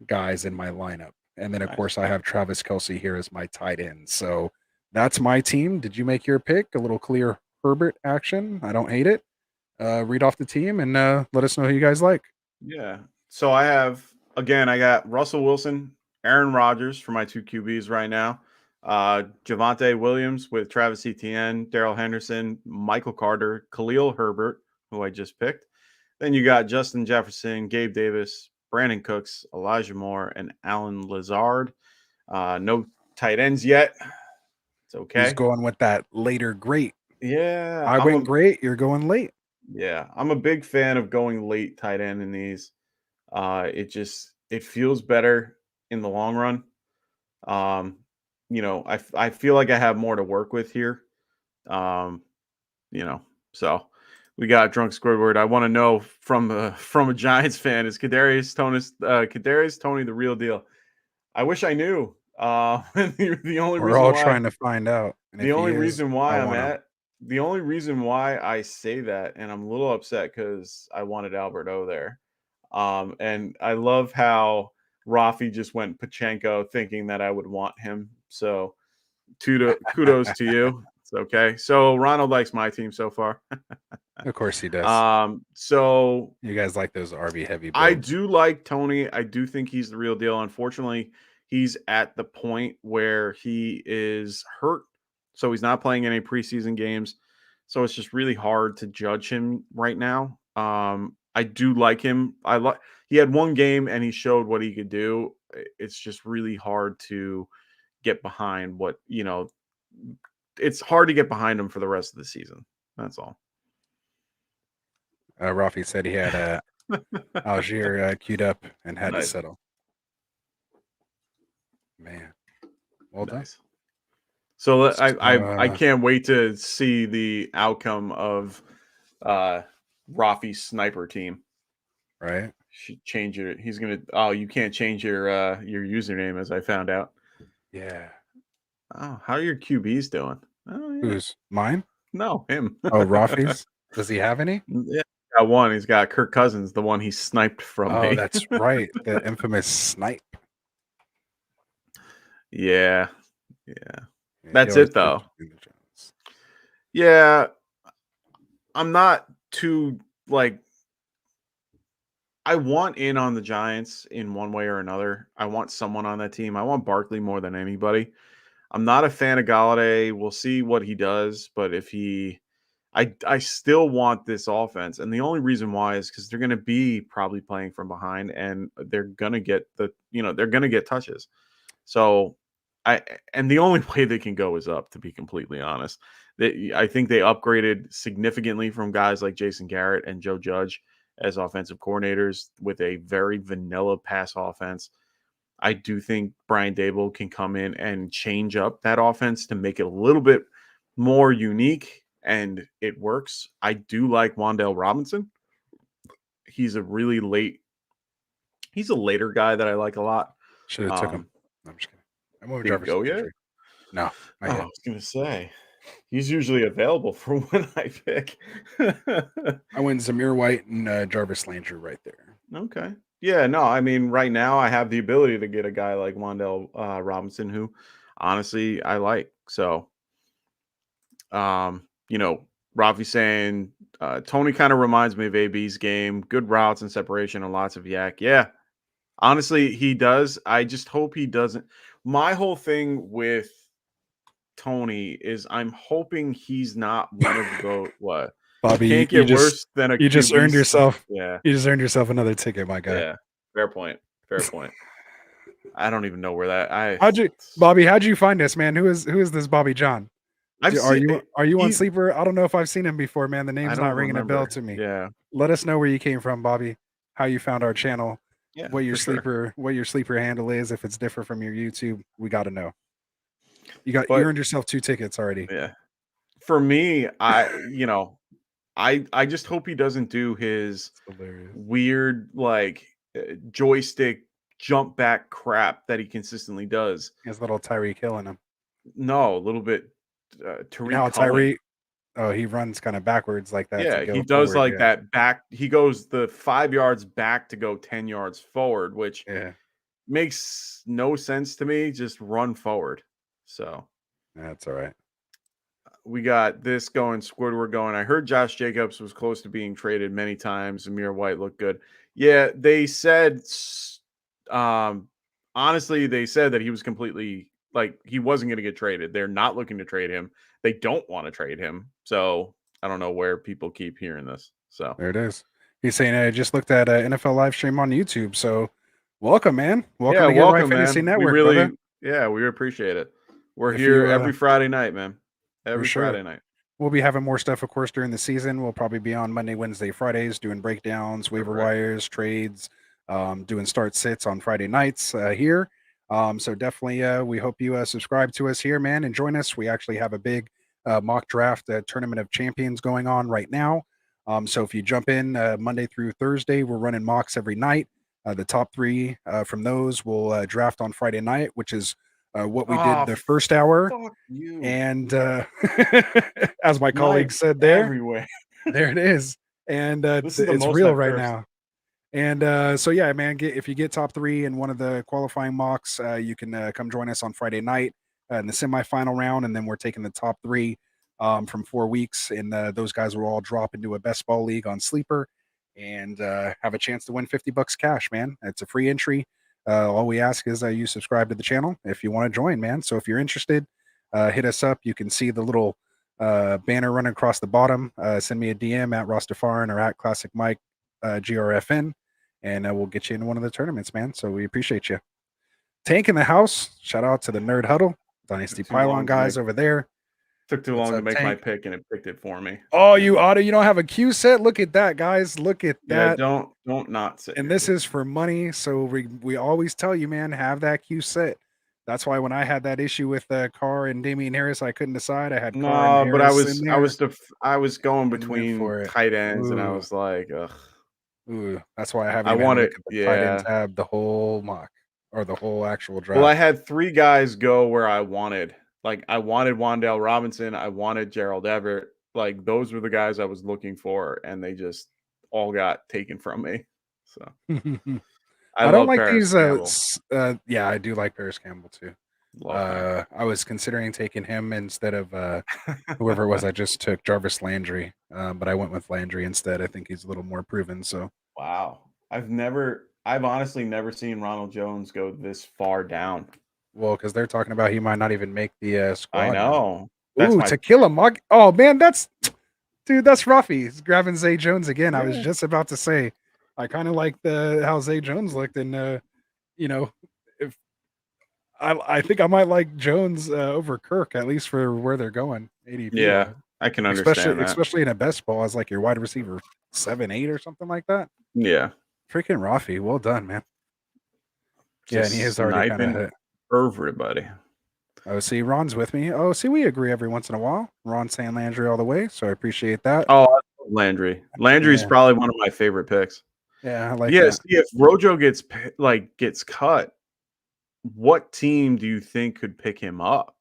guys in my lineup. And then, of course, I have Travis Kelce here as my tight end. So that's my team. Did you make your pick? A little clear Herbert action. I don't hate it. Read off the team and let us know who you guys like. Yeah. So I got Russell Wilson, Aaron Rodgers for my 2 QBs right now. Javonte Williams with Travis Etienne, Darrell Henderson, Michael Carter, Khalil Herbert, who I just picked. Then you got Justin Jefferson, Gabe Davis, Brandon Cooks, Elijah Moore, and Alan Lazard. No tight ends yet. It's okay. He's going with that later great. Yeah. I went great. You're going late. Yeah. I'm a big fan of going late tight end in these. It feels better in the long run. I feel like I have more to work with here. So we got Drunk Squidward. I want to know from a Giants fan, is Kadarius Toney the real deal? I wish I knew. The only we're all trying to find out. And the only reason why I say that, and I'm a little upset because I wanted Albert O there. And I love how Rafi just went Pachenko thinking that I would want him. So kudos to you. It's okay. So Ronald likes my team so far. Of course he does. So you guys like those RB heavy builds. I do like Toney. I do think he's the real deal. Unfortunately, he's at the point where he is hurt. So he's not playing any preseason games. So it's just really hard to judge him right now. I do like him. He had one game and he showed what he could do. It's just really hard to get behind it's hard to get behind him for the rest of the season. That's all. Rafi said he had Algier queued up and had to settle. Man, well done. So I can't wait to see the outcome of Rafi's sniper team. Right? Should change it. He's gonna. Oh, you can't change your username, as I found out. Yeah. Oh, how are your QBs doing? Oh, yeah. Who's mine? No, him. Oh, Rafi's. Does he have any? Yeah, got one. He's got Kirk Cousins, the one he sniped from me. Oh, that's right. The infamous snipe. Yeah. That's it, though. Yeah, I'm not too like. I want in on the Giants in one way or another. I want someone on that team. I want Barkley more than anybody. I'm not a fan of Galladay. We'll see what he does, but if he, I still want this offense, and the only reason why is because they're going to be probably playing from behind, and they're going to get they're going to get touches. So, and the only way they can go is up. To be completely honest, I think they upgraded significantly from guys like Jason Garrett and Joe Judge as offensive coordinators with a very vanilla pass offense. I do think Brian Dable can come in and change up that offense to make it a little bit more unique, and it works. I do like Wan'Dale Robinson. He's a later guy that I like a lot. Should have took him. No, I'm just kidding. I'm over Didn't go yet? No, not yet. I was going to say, he's usually available for when I pick. I went Zamir White and Jarvis Landry right there. Okay. Yeah, no, I mean, right now I have the ability to get a guy like Wan'Dale Robinson, who honestly I like. So, Rafi saying Tony kind of reminds me of AB's game. Good routes and separation and lots of yak. Yeah, honestly, he does. I just hope he doesn't. My whole thing with Tony is I'm hoping he's not one of the what. Bobby, Can't get worse than a you just earned yourself. Yeah, you just earned yourself another ticket, my guy. Yeah, fair point. Fair point. I don't even know where that. Bobby? How'd you find this, man? Who is this Bobby John? Are you on Sleeper? I don't know if I've seen him before, man. The name's not ringing a bell to me. Yeah. Let us know where you came from, Bobby. How you found our channel. Yeah. What your sleeper handle is. If it's different from your YouTube, we got to know. You earned yourself 2 tickets already. Yeah. For me, I just hope he doesn't do his weird joystick jump back crap that he consistently does. His little Tyreek Hill in him. No, a little bit Tariq. Now Tyreek, he runs kind of backwards like that. Yeah, he does forward, that back. He goes the 5 yards back to go 10 yards forward, which makes no sense to me. Just run forward. So that's all right. We got this going. Squidward going. I heard Josh Jacobs was close to being traded many times. Amir White looked good. Yeah, they said. Honestly, they said that he was completely he wasn't going to get traded. They're not looking to trade him. They don't want to trade him. So I don't know where people keep hearing this. So there it is. He's saying I just looked at NFL live stream on YouTube. So welcome, man. Welcome to welcome, Fantasy man. Network. We appreciate it. We're here every Friday night, man. Every Friday night. We'll be having more stuff, of course, during the season. We'll probably be on Monday, Wednesday, Fridays, doing breakdowns, waiver wires, trades, doing start sits on Friday nights here. So definitely, we hope you subscribe to us here, man, and join us. We actually have a big mock draft tournament of champions going on right now. So if you jump in Monday through Thursday, we're running mocks every night. The top 3 from those will draft on Friday night, which is what we did the first hour. And as my colleague said there, there it is. And it's real right now. And so, yeah, man, if you get top 3 in one of the qualifying mocks, you can come join us on Friday night in the semifinal round. And then we're taking the top 3 from 4 weeks. And those guys will all drop into a best ball league on Sleeper and have a chance to win $50 cash, man. It's a free entry. All we ask is you subscribe to the channel if you want to join, man. So if you're interested, hit us up. You can see the little banner running across the bottom. Send me a DM at Rostafarin or at Classic Mike GRFN, and we'll get you into one of the tournaments, man. So we appreciate you. Tank in the house. Shout out to the Nerd Huddle, Dynasty Pylon guys over there. Took too long to make my pick, and it picked it for me. Oh, you don't have a Q set? Look at that, guys. Look at that. Yeah, don't not sit. And this is for money, so we always tell you, man, have that Q set. That's why when I had that issue with Carr and Damian Harris, I couldn't decide. I had Carr and Harris I was going between tight ends, and I was like, ugh. Ooh, that's why I haven't. Tight end tab the whole mock or the whole actual draft. Well, I had 3 guys go where I wanted. I wanted Wan'Dale Robinson. I wanted Gerald Everett. Those were the guys I was looking for, and they just all got taken from me. So I don't like Paris these. Yeah, I do like Paris Campbell too. Love Mac. I was considering taking him instead of whoever it was I just took, Jarvis Landry. But I went with Landry instead. I think he's a little more proven. So, Wow. I've honestly never seen Ronald Jones go this far down. well, because they're talking about he might not even make the I squad now. know. That's Ooh, my Tequila Mug. Oh man, dude, that's roughy. He's grabbing Zay Jones again. I was yeah. just about to say, I kind of like the how Zay Jones looked, and you know, if I think I might like Jones over Kirk at least for where they're going ADP Yeah, wise, I can understand that. especially in a best ball as like your wide receiver 7-8 or something like that. Yeah. Freaking Rafi, well done, man. Yeah, and he Just has already kind of sniping hit. everybody. Oh, see, Ron's with me. Oh, see, we agree every once in a while. Ron saying Landry all the way, so I appreciate that. Oh, I love Landry. Landry's Yeah, probably one of my favorite picks. yeah, I like Yeah, that. see, if Rojo gets cut, what team do you think could pick him up?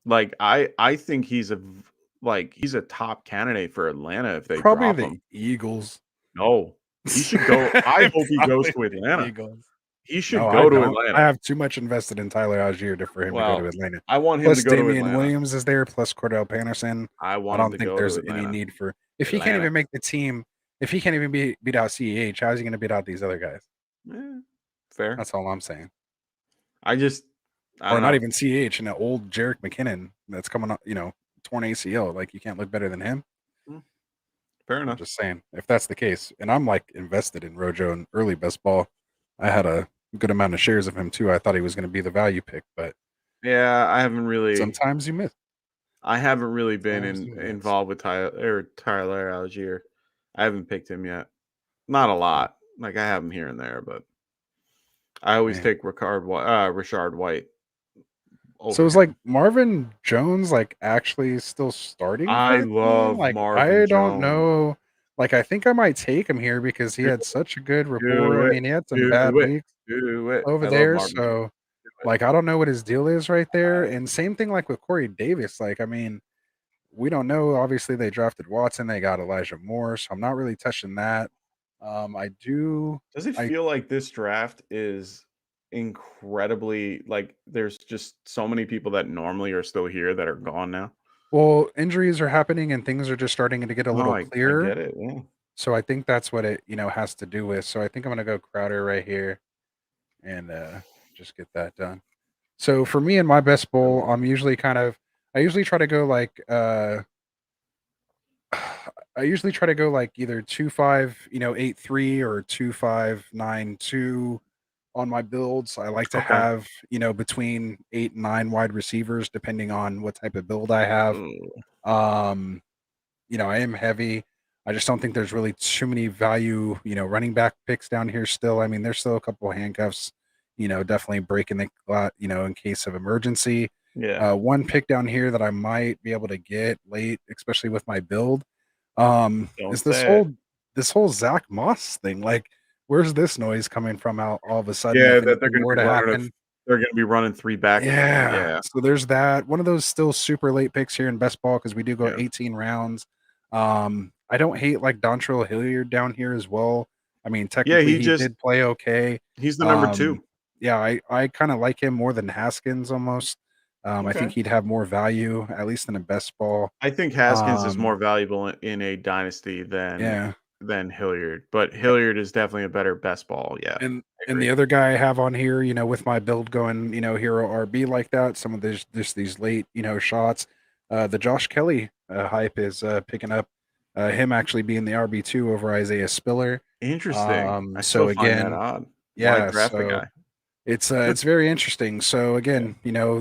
Like, I think he's a top candidate for Atlanta if they Probably drop the him. Eagles. No, he should go. I hope he goes Probably to the Atlanta. Eagles. He No, should I go to don't. I Atlanta. have too much invested in Tyler Algier for him to go to Well, Atlanta. I want him to Plus go to Damian Atlanta. Williams is there, plus Cordell Patterson. I I want him don't to think go to there's any Atlanta. need for if he can't Atlanta. even make the team, if he can't even beat out CEH, how is he gonna beat out these other guys? Fair. That's all I'm saying. I Or don't not know. even CEH and an old Jarek McKinnon that's coming up, torn ACL. Like you can't look better than him. Mm, Fair I'm enough. just saying, if that's the case, and I'm like invested in Rojo in early best ball, I had a good amount of shares of him too. I thought he was going to be the value pick, but Yeah, I haven't really sometimes you miss. been Sometimes you miss. involved with Tyler Algier. I haven't picked him yet. Not a lot. Like I have him here and there, but I always Man. take Rashard White So over it's like him. Marvin Jones, like actually still starting I for the team. love Like Marvin I don't Jones. know. Like I think I might take him here because he Do had such a good do rapport. I it. mean, he had some bad Do it. weeks Do it. over I love there. Marvin Jones. So Do it. like I don't know what his deal is right there. And same thing like with Corey Davis. Like, I mean, we don't know. Obviously, they drafted Watson, they got Elijah Moore, so I'm not really touching that. I do Does it I feel like this draft is incredibly like there's just so many people that normally are still here that are gone now? well, injuries are happening and things are just starting to get a No, little I clearer. get it. Yeah. So I think that's what it, has to do with. So I think I'm gonna go Crowder right here and just get that done. So for me in my best bowl, I usually try to go like I usually try to go like either 2-5, 8-3 or 2-5-9-2 on my builds. I like to Okay. have, between 8 and 9 wide receivers, depending on what type of build I have. Ooh, Um, I am heavy. I just don't think there's really too many value, running back picks down here still. I mean, there's still a couple of handcuffs, definitely breaking the lot, in case of emergency. yeah. One pick down here that I might be able to get late, especially with my build, Don't is this say it. whole Zach Moss thing. Like, where's this noise coming from out all of a sudden Yeah, if that anything were to happen? they're gonna be running 3 back again. Yeah. Yeah. So there's that. One of those still super late picks here in best ball because we do go Yeah. 18 rounds. I don't hate like Dontrell Hilliard down here as well. I mean, Yeah, technically he did play okay. he's the number Um, 2. yeah, I kind of like him more than Haskins almost. I think Okay. he'd have more value, at least in a best ball. I think Haskins is Um, more valuable in a dynasty yeah. than Hilliard, but Hilliard is definitely a better best ball. Yeah, I And the agree. other guy I have on here, with my build going, hero RB like that, some of these late, shots. The Josh Kelly hype is picking up. Him actually being the RB2 over Isaiah Spiller. Interesting. I So still find that again, odd. Why yeah, draft the so guy? it's very interesting. So Yeah. again,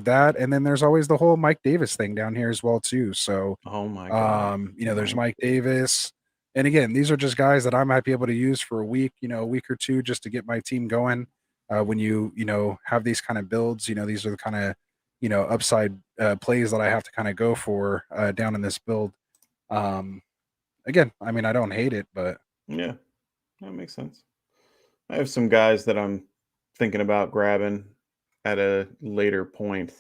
that, and then there's always the whole Mike Davis thing down here as well too. So Oh my god. there's Mike. Mike Davis. And again, these are just guys that I might be able to use for a week, a week or two just to get my team going. When have these kind of builds, these are the kind of, upside plays that I have to kind of go for down in this build. Um, again, I mean, I don't hate it, but Yeah, that makes sense. I have some guys that I'm thinking about grabbing at a later point.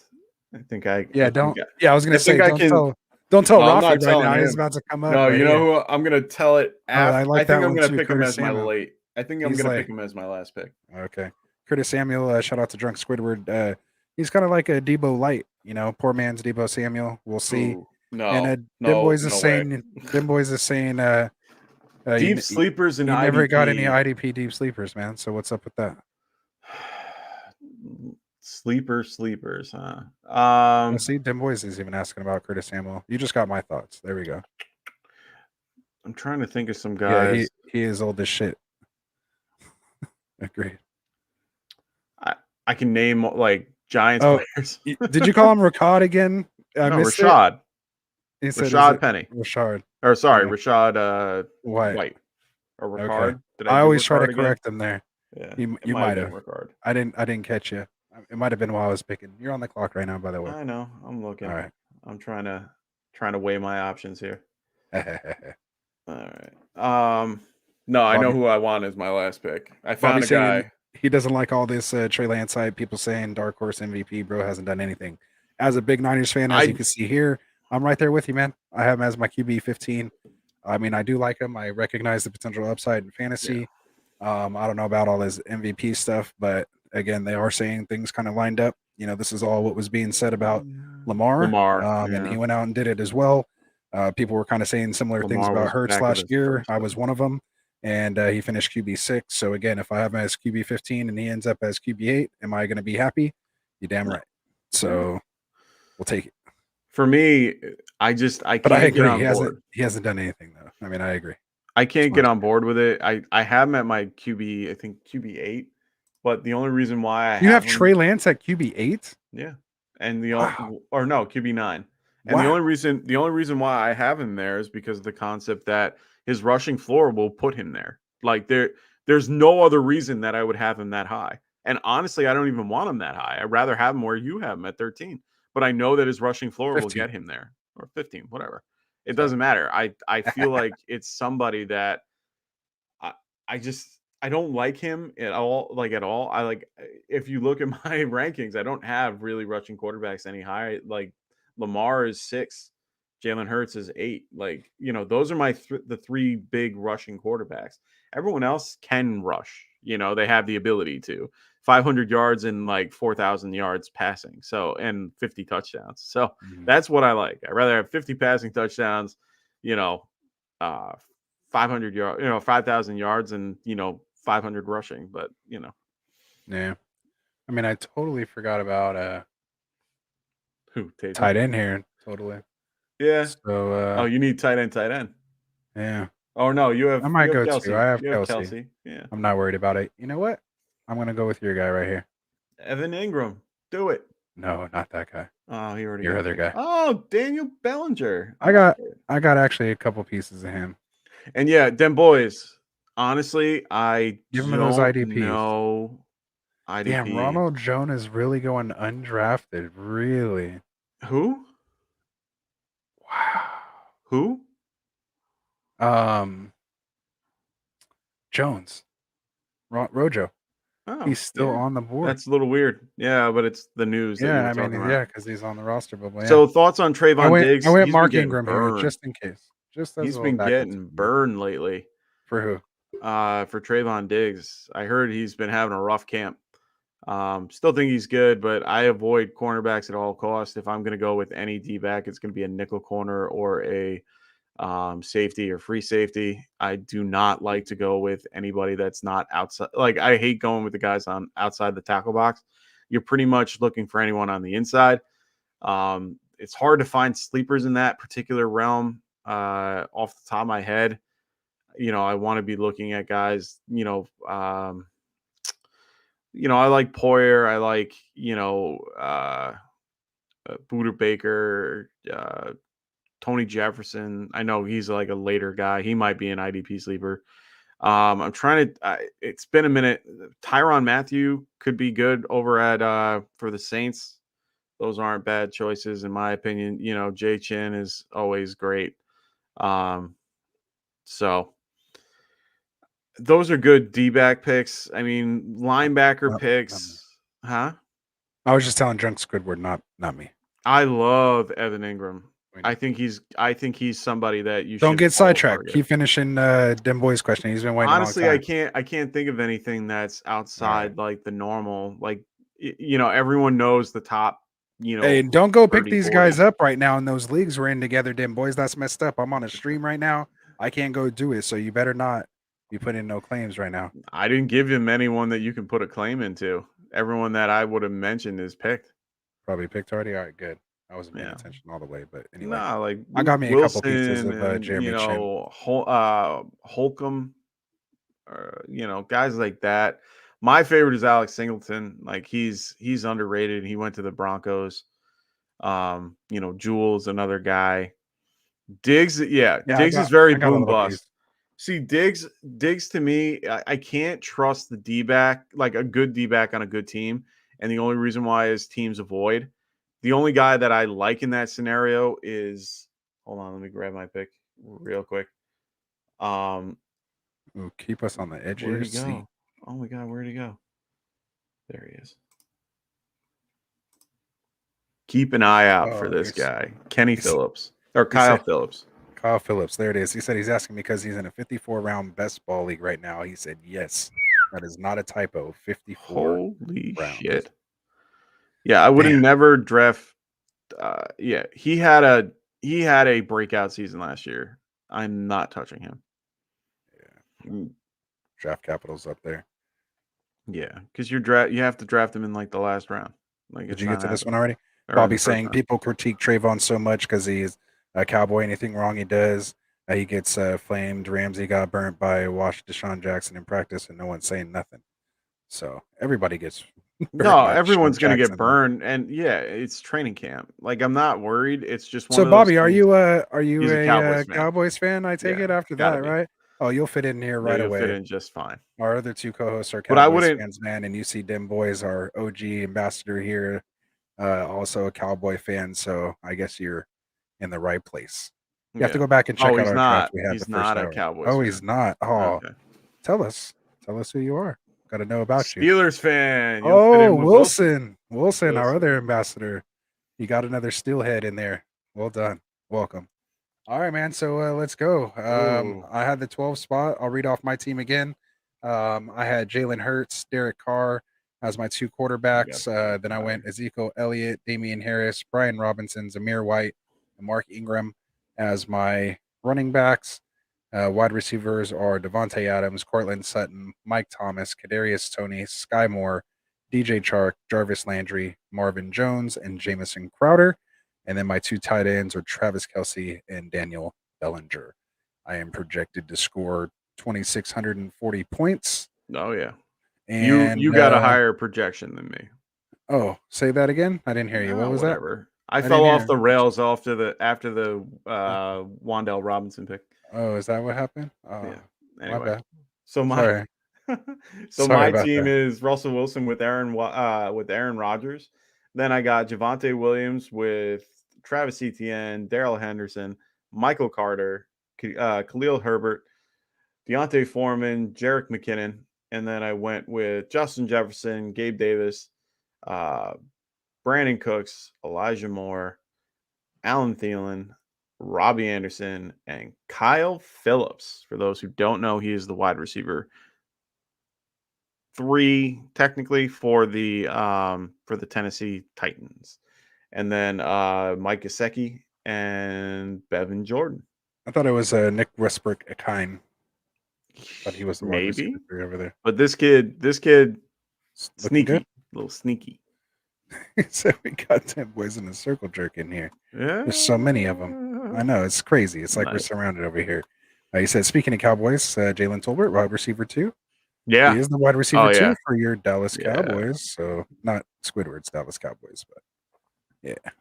I think I yeah, I think don't, yeah, I was I gonna think say, I can. don't tell No, I'm Rafi not right telling now. He's him. about to come up, No, but you know yeah. who I'm gonna tell it Oh, I after. I like think that I'm one gonna too, pick him Curtis as my Samuel. late. I think I'm He's gonna pick like, him as my last pick. okay. Curtis Samuel, shout out to Drunk Squidward. He's kind of like a Debo Light, poor man's Debo Samuel. We'll see. Ooh, And no, Dim no, Boys is no way. saying, Dim Boys is saying, Deep sleepers in you never got any IDP. IDP deep sleepers, man. So what's up with that? Sleepers, huh? Well, see, Dim Boys is even asking about Curtis Samuel. You just got my thoughts. There we go. I'm trying to think of some Yeah, guys. he is old as shit. Agreed. I can name like Giants players. Did you call him Ricard again? I No, missed Rashad. it. He said, Rashad Penny. Rashard. Or sorry, Yeah. Rashad White. or Ricard. Okay. Did I do always try to Ricard again? correct him there. Yeah, you might have. Ricard. I didn't catch you. It might have been while I was picking. You're on the clock right now, by the way. I know. I'm looking. All right. I'm trying to weigh my options here. All right. No, I know who I want as my last pick. I found a guy. He doesn't like all this Trey Lance hype. People saying dark horse MVP, bro, hasn't done anything. As a big Niners fan, as you can see here, I'm right there with you, man. I have him as my QB 15. I mean, I do like him. I recognize the potential upside in fantasy. Yeah. I don't know about all his MVP stuff, but again, they are saying things kind of lined up. This is all what was being said about Lamar. And he went out and did it as well. People were kind of saying similar things about Hurts last year. I was one of them. And he finished QB 6. So again, if I have him as QB 15 and he ends up as QB 8, am I going to be happy? You're damn right. So we'll take it. For me, I can't agree. get on board. He hasn't done anything though. I mean, I agree. I can't get on board with it. I have him at my QB, I think QB 8. But the only reason why you have Trey Lance at QB 8? Yeah. And QB 9. And the only reason why I have him there is because of the concept that his rushing floor will put him there. Like there's no other reason that I would have him that high. And honestly, I don't even want him that high. I'd rather have him where you have him at 13. But I know that his rushing floor 15. Will get him there, or 15, whatever. It doesn't matter. I feel like it's somebody that I don't like him at all. If you look at my rankings, I don't have really rushing quarterbacks any higher. Like Lamar is 6. Jalen Hurts is 8. Like, those are my the 3 big rushing quarterbacks. Everyone else can rush. They have the ability to 500 yards and like 4,000 yards passing. So, and 50 touchdowns. So that's what I like. I'd rather have 50 passing touchdowns, 500 yards, 5,000 yards and, 500 rushing, but yeah. I mean, I totally forgot about who tight end here. Totally. Yeah. So you need tight end. Yeah. Oh no, you have. I might go Kelsey. too. I have Kelsey. Yeah. I'm not worried about it. You know what? I'm gonna go with your guy right here. Evan Ingram. Do it. No, not that guy. Oh, he already. Your other guy. Oh, Daniel Bellinger. I got actually a couple pieces of him. And yeah, them boys. Honestly, I give him those IDPs. No IDP. Damn, Ronald Jones is really going undrafted. Really? Who? Wow. Who? Jones. Rojo. Oh, he's still on the board. That's a little weird. Yeah, but it's the news. Yeah, I mean, because he's on the roster. But yeah. So thoughts on Trayvon Diggs? I went Mark Ingram here just in case. He's been getting burned lately. For who? For Trayvon Diggs. I heard he's been having a rough camp. Still think he's good, but I avoid cornerbacks at all costs. If I'm going to go with any D-back, it's going to be a nickel corner or a safety or free safety. I do not like to go with anybody that's not outside. Like, I hate going with the guys on outside the tackle box. You're pretty much looking for anyone on the inside. It's hard to find sleepers in that particular realm. Off the top of my head, I want to be looking at guys, I like Poyer. I like, Buda Baker, Tony Jefferson. I know he's like a later guy. He might be an IDP sleeper. I'm trying to, it's been a minute. Tyrann Mathieu could be good over at, for the Saints. Those aren't bad choices in my opinion. Jay Chin is always great. So those are good D-back picks. I mean, linebacker picks. Huh? I was just telling Drunk Squidward, not me. I love Evan Ingram. I think he's somebody that you don't get sidetracked. Keep finishing Dim Boy's question. He's been waiting. Honestly, I can't think of anything that's outside like the normal. Like, everyone knows the top. Hey, and don't go pick 30, these 40. guys up right now in those leagues we're in together, dim boys. That's messed up. I'm on a stream right now. I can't go do it, so you better not be putting no claims right now. I didn't give him anyone that you can put a claim into. Everyone that I would have mentioned is picked. Probably picked already. All right, good. I wasn't paying Yeah. attention all the way, but anyway, Nah, like I got me a couple pieces Wilson of and Jeremy Chin. Holcomb, guys like that. My favorite is Alex Singleton. Like he's underrated. He went to the Broncos. Jules, another guy. Diggs, Diggs is very I got a boom little bust. piece. See, Diggs to me, I can't trust the D-back, like a good D-back on a good team. And the only reason why is teams avoid. The only guy that I like in that scenario is, hold on, let me grab my pick real quick. Ooh, keep us on the edge of Where'd your he go? seat. Oh my God, where'd he go? There he is. Keep an eye out for this guy, Kenny Phillips or Kyle Phillips. Kyle Phillips, there it is. He said he's asking because he's in a 54-round best ball league right now. He said yes, that is not a typo. 54. Holy rounds. shit! Yeah, I would have never draft. He had a breakout season last year. I'm not touching him. Yeah, draft capital's up there. Yeah, because you have to draft him in like the last round. Like, did you get to this one already? Bobby saying people critique Trayvon so much because he's a Cowboy. Anything wrong he does, he gets flamed. Ramsey got burnt by Deshaun Jackson in practice, and no one's saying nothing. So everybody gets no, everyone's going to get burned, and it's training camp. Like, I'm not worried. It's just one so of those Bobby, things. are you a Cowboys fan? I take it after that, be. right? Oh, you'll fit in here right away. Fit in just fine. Our other two co-hosts are Cowboys fans, man, and you see Dim Boys, our OG ambassador here, also a Cowboy fan. So I guess you're in the right place. You have to go back and check out our draft. We had the first hour. Cowboys fan. He's not. Oh, okay. Tell us who you are. Got to know about you. Steelers fan. Oh, Wilson, our other ambassador. You got another steelhead in there. Well done. Welcome. All right, man. So let's go. I had the 12 spot. I'll read off my team again. I had Jalen Hurts, Derek Carr as my two quarterbacks. Then I went Ezekiel Elliott, Damian Harris, Brian Robinson, Zamir White, and Mark Ingram as my running backs. Wide receivers are Devontae Adams, Cortland Sutton, Mike Thomas, Kadarius Toney, Sky Moore, DJ Chark, Jarvis Landry, Marvin Jones, and Jamison Crowder. And then my two tight ends are Travis Kelce and Daniel Bellinger. I am projected to score 2,640 points. Oh, yeah. And you got a higher projection than me. Oh, say that again? I didn't hear you. What was that? I fell off the rails after the Wan'Dale Robinson pick. Oh, is that what happened? Oh, yeah. Anyway, my bad. So my team is Russell Wilson with Aaron Rodgers. Then I got Javonte Williams with Travis Etienne, Darrell Henderson, Michael Carter, Khalil Herbert, Deontay Foreman, Jerick McKinnon, and then I went with Justin Jefferson, Gabe Davis, Brandon Cooks, Elijah Moore, Alan Thielen, Robbie Anderson, and Kyle Phillips. For those who don't know, he is the wide receiver 3 technically for the Tennessee Titans. And then Mike Gesicki and Bevan Jordan. I thought it was Nick Westbrook-Akine. But he was the wide receiver 3 over there. But this kid sneaky, good? A little sneaky. So we got 10 boys in a circle jerk in here. Yeah. There's so many of them. I know, it's crazy. It's like we're surrounded over here. He said, speaking of Cowboys, Jalen Tolbert, wide receiver 2. Yeah. He is the wide receiver 2 for your Dallas Cowboys. So not Squidward's Dallas Cowboys, but yeah.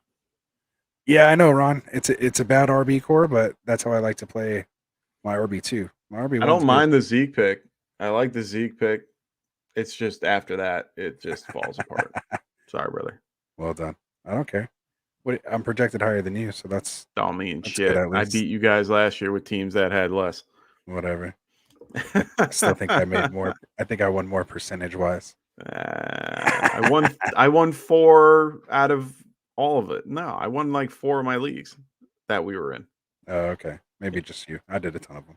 Yeah, I know, Ron. It's a bad RB core, but that's how I like to play my RB2. My RB1. I don't mind the Zeke pick. I like the Zeke pick. It's just after that, it just falls apart. Sorry, brother. Well done. I don't care. I'm projected higher than you, so that's. Don't mean shit. I beat you guys last year with teams that had less. Whatever. I still think I made more. I think I won more percentage wise. I won 4 out of all of it. No, I won like 4 of my leagues that we were in. Oh, okay. Maybe just you. I did a ton of them.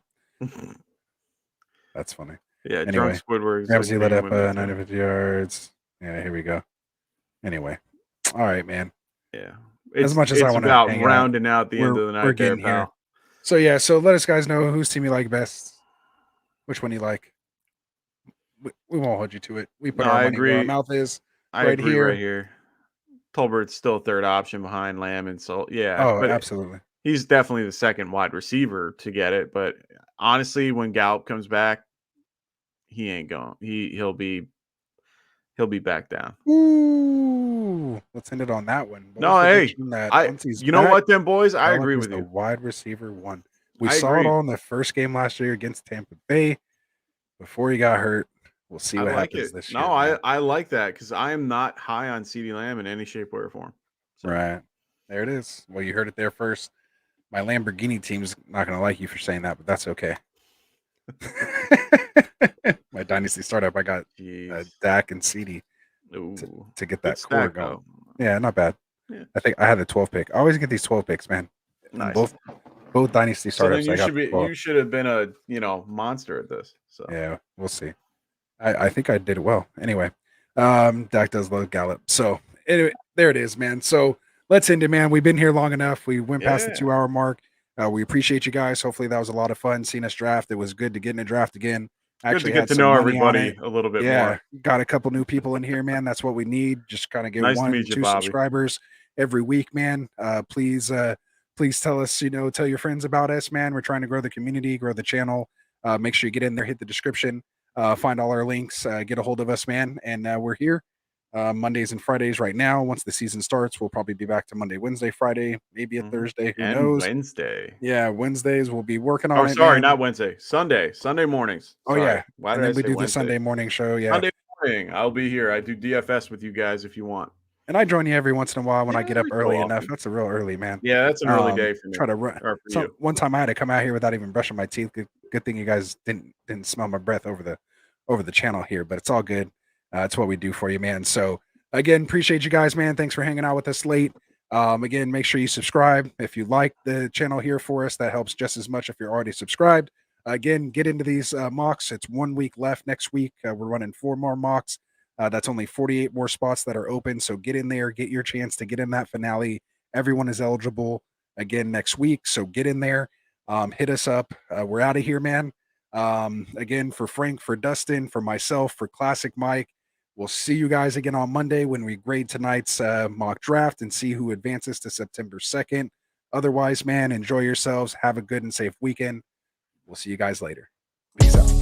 That's funny. Yeah. Anyway, Drunk Squidward. Ramsey let up 950 yards. Yeah, here we go. Anyway, all right, man. Yeah. As much as I It's want to about hang out, rounding out the end of the we're night there, getting here. pal. So yeah, so let us guys know whose team you like best. Which one you like. We won't hold you to it. We put No, our I money where our agree. mouth is. I Right agree right here. here. Tolbert's still third option behind Lamb and so yeah, Oh, but absolutely. he's definitely the second wide receiver to get it. But honestly, when Gallup comes back, he ain't going. He'll be back down. Ooh, let's end it on that one. Bold No, hey, prediction that once he's you know back, what, then boys, I Gallup agree is with the you. wide receiver one. We I saw it agree. all in the first game last year against Tampa Bay before he got hurt. We'll see I what like happens it. this No, year, man. I like that because I am not high on CeeDee Lamb in any shape, way, or form. So. Right. There it is. Well, you heard it there first. My Lamborghini team's not going to like you for saying that, but that's okay. My Dynasty startup, I got Dak and CD to get that core going. Though. Yeah, not bad. Yeah. I think I had the 12 pick. I always get these 12 picks, man. Nice. Both Dynasty startups. So then I got you should have been a monster at this. So yeah, we'll see. I think I did it well. Anyway, Dak does love Gallup. So anyway, there it is, man. So let's end it, man. We've been here long enough. We went past the 2-hour mark. We appreciate you guys. Hopefully that was a lot of fun seeing us draft. It was good to get in a draft again. Good to get to know everybody a little bit more. Got a couple new people in here, man. That's what we need. Just kind of get nice 1 2 subscribers every week, man. Please tell us, tell your friends about us, man. We're trying to grow the community, grow the channel. Make sure you get in there, hit the description, find all our links, get a hold of us, man. And we're here Mondays and Fridays right now. Once the season starts, we'll probably be back to Monday, Wednesday, Friday, maybe a Thursday. Who knows? Wednesday. Yeah, Wednesdays we'll be working on it. Oh, sorry, man. Not Wednesday. Sunday mornings. Oh, sorry. yeah. Why and did then I we say do Wednesday? the Sunday morning show. Yeah. Sunday morning. I'll be here. I do DFS with you guys if you want. And I join you every once in a while when I get up early enough. That's a real early, man. Yeah, that's an early day for me. Try to run. One time I had to come out here without even brushing my teeth. Good thing you guys didn't smell my breath over the channel here, but it's all good. It's what we do for you, man. So again, appreciate you guys, man. Thanks for hanging out with us late. Again, make sure you subscribe if you like the channel here for us. That helps just as much if you're already subscribed. Again, get into these mocks. It's 1 week left. Next week, we're running 4 more mocks. That's only 48 more spots that are open. So get in there, get your chance to get in that finale. Everyone is eligible again next week. So get in there. Hit us up. We're out of here, man. Again, for Frank, for Dustin, for myself, for Classic Mike, we'll see you guys again on Monday when we grade tonight's mock draft and see who advances to September 2nd. Otherwise, man, enjoy yourselves. Have a good and safe weekend. We'll see you guys later. Peace out.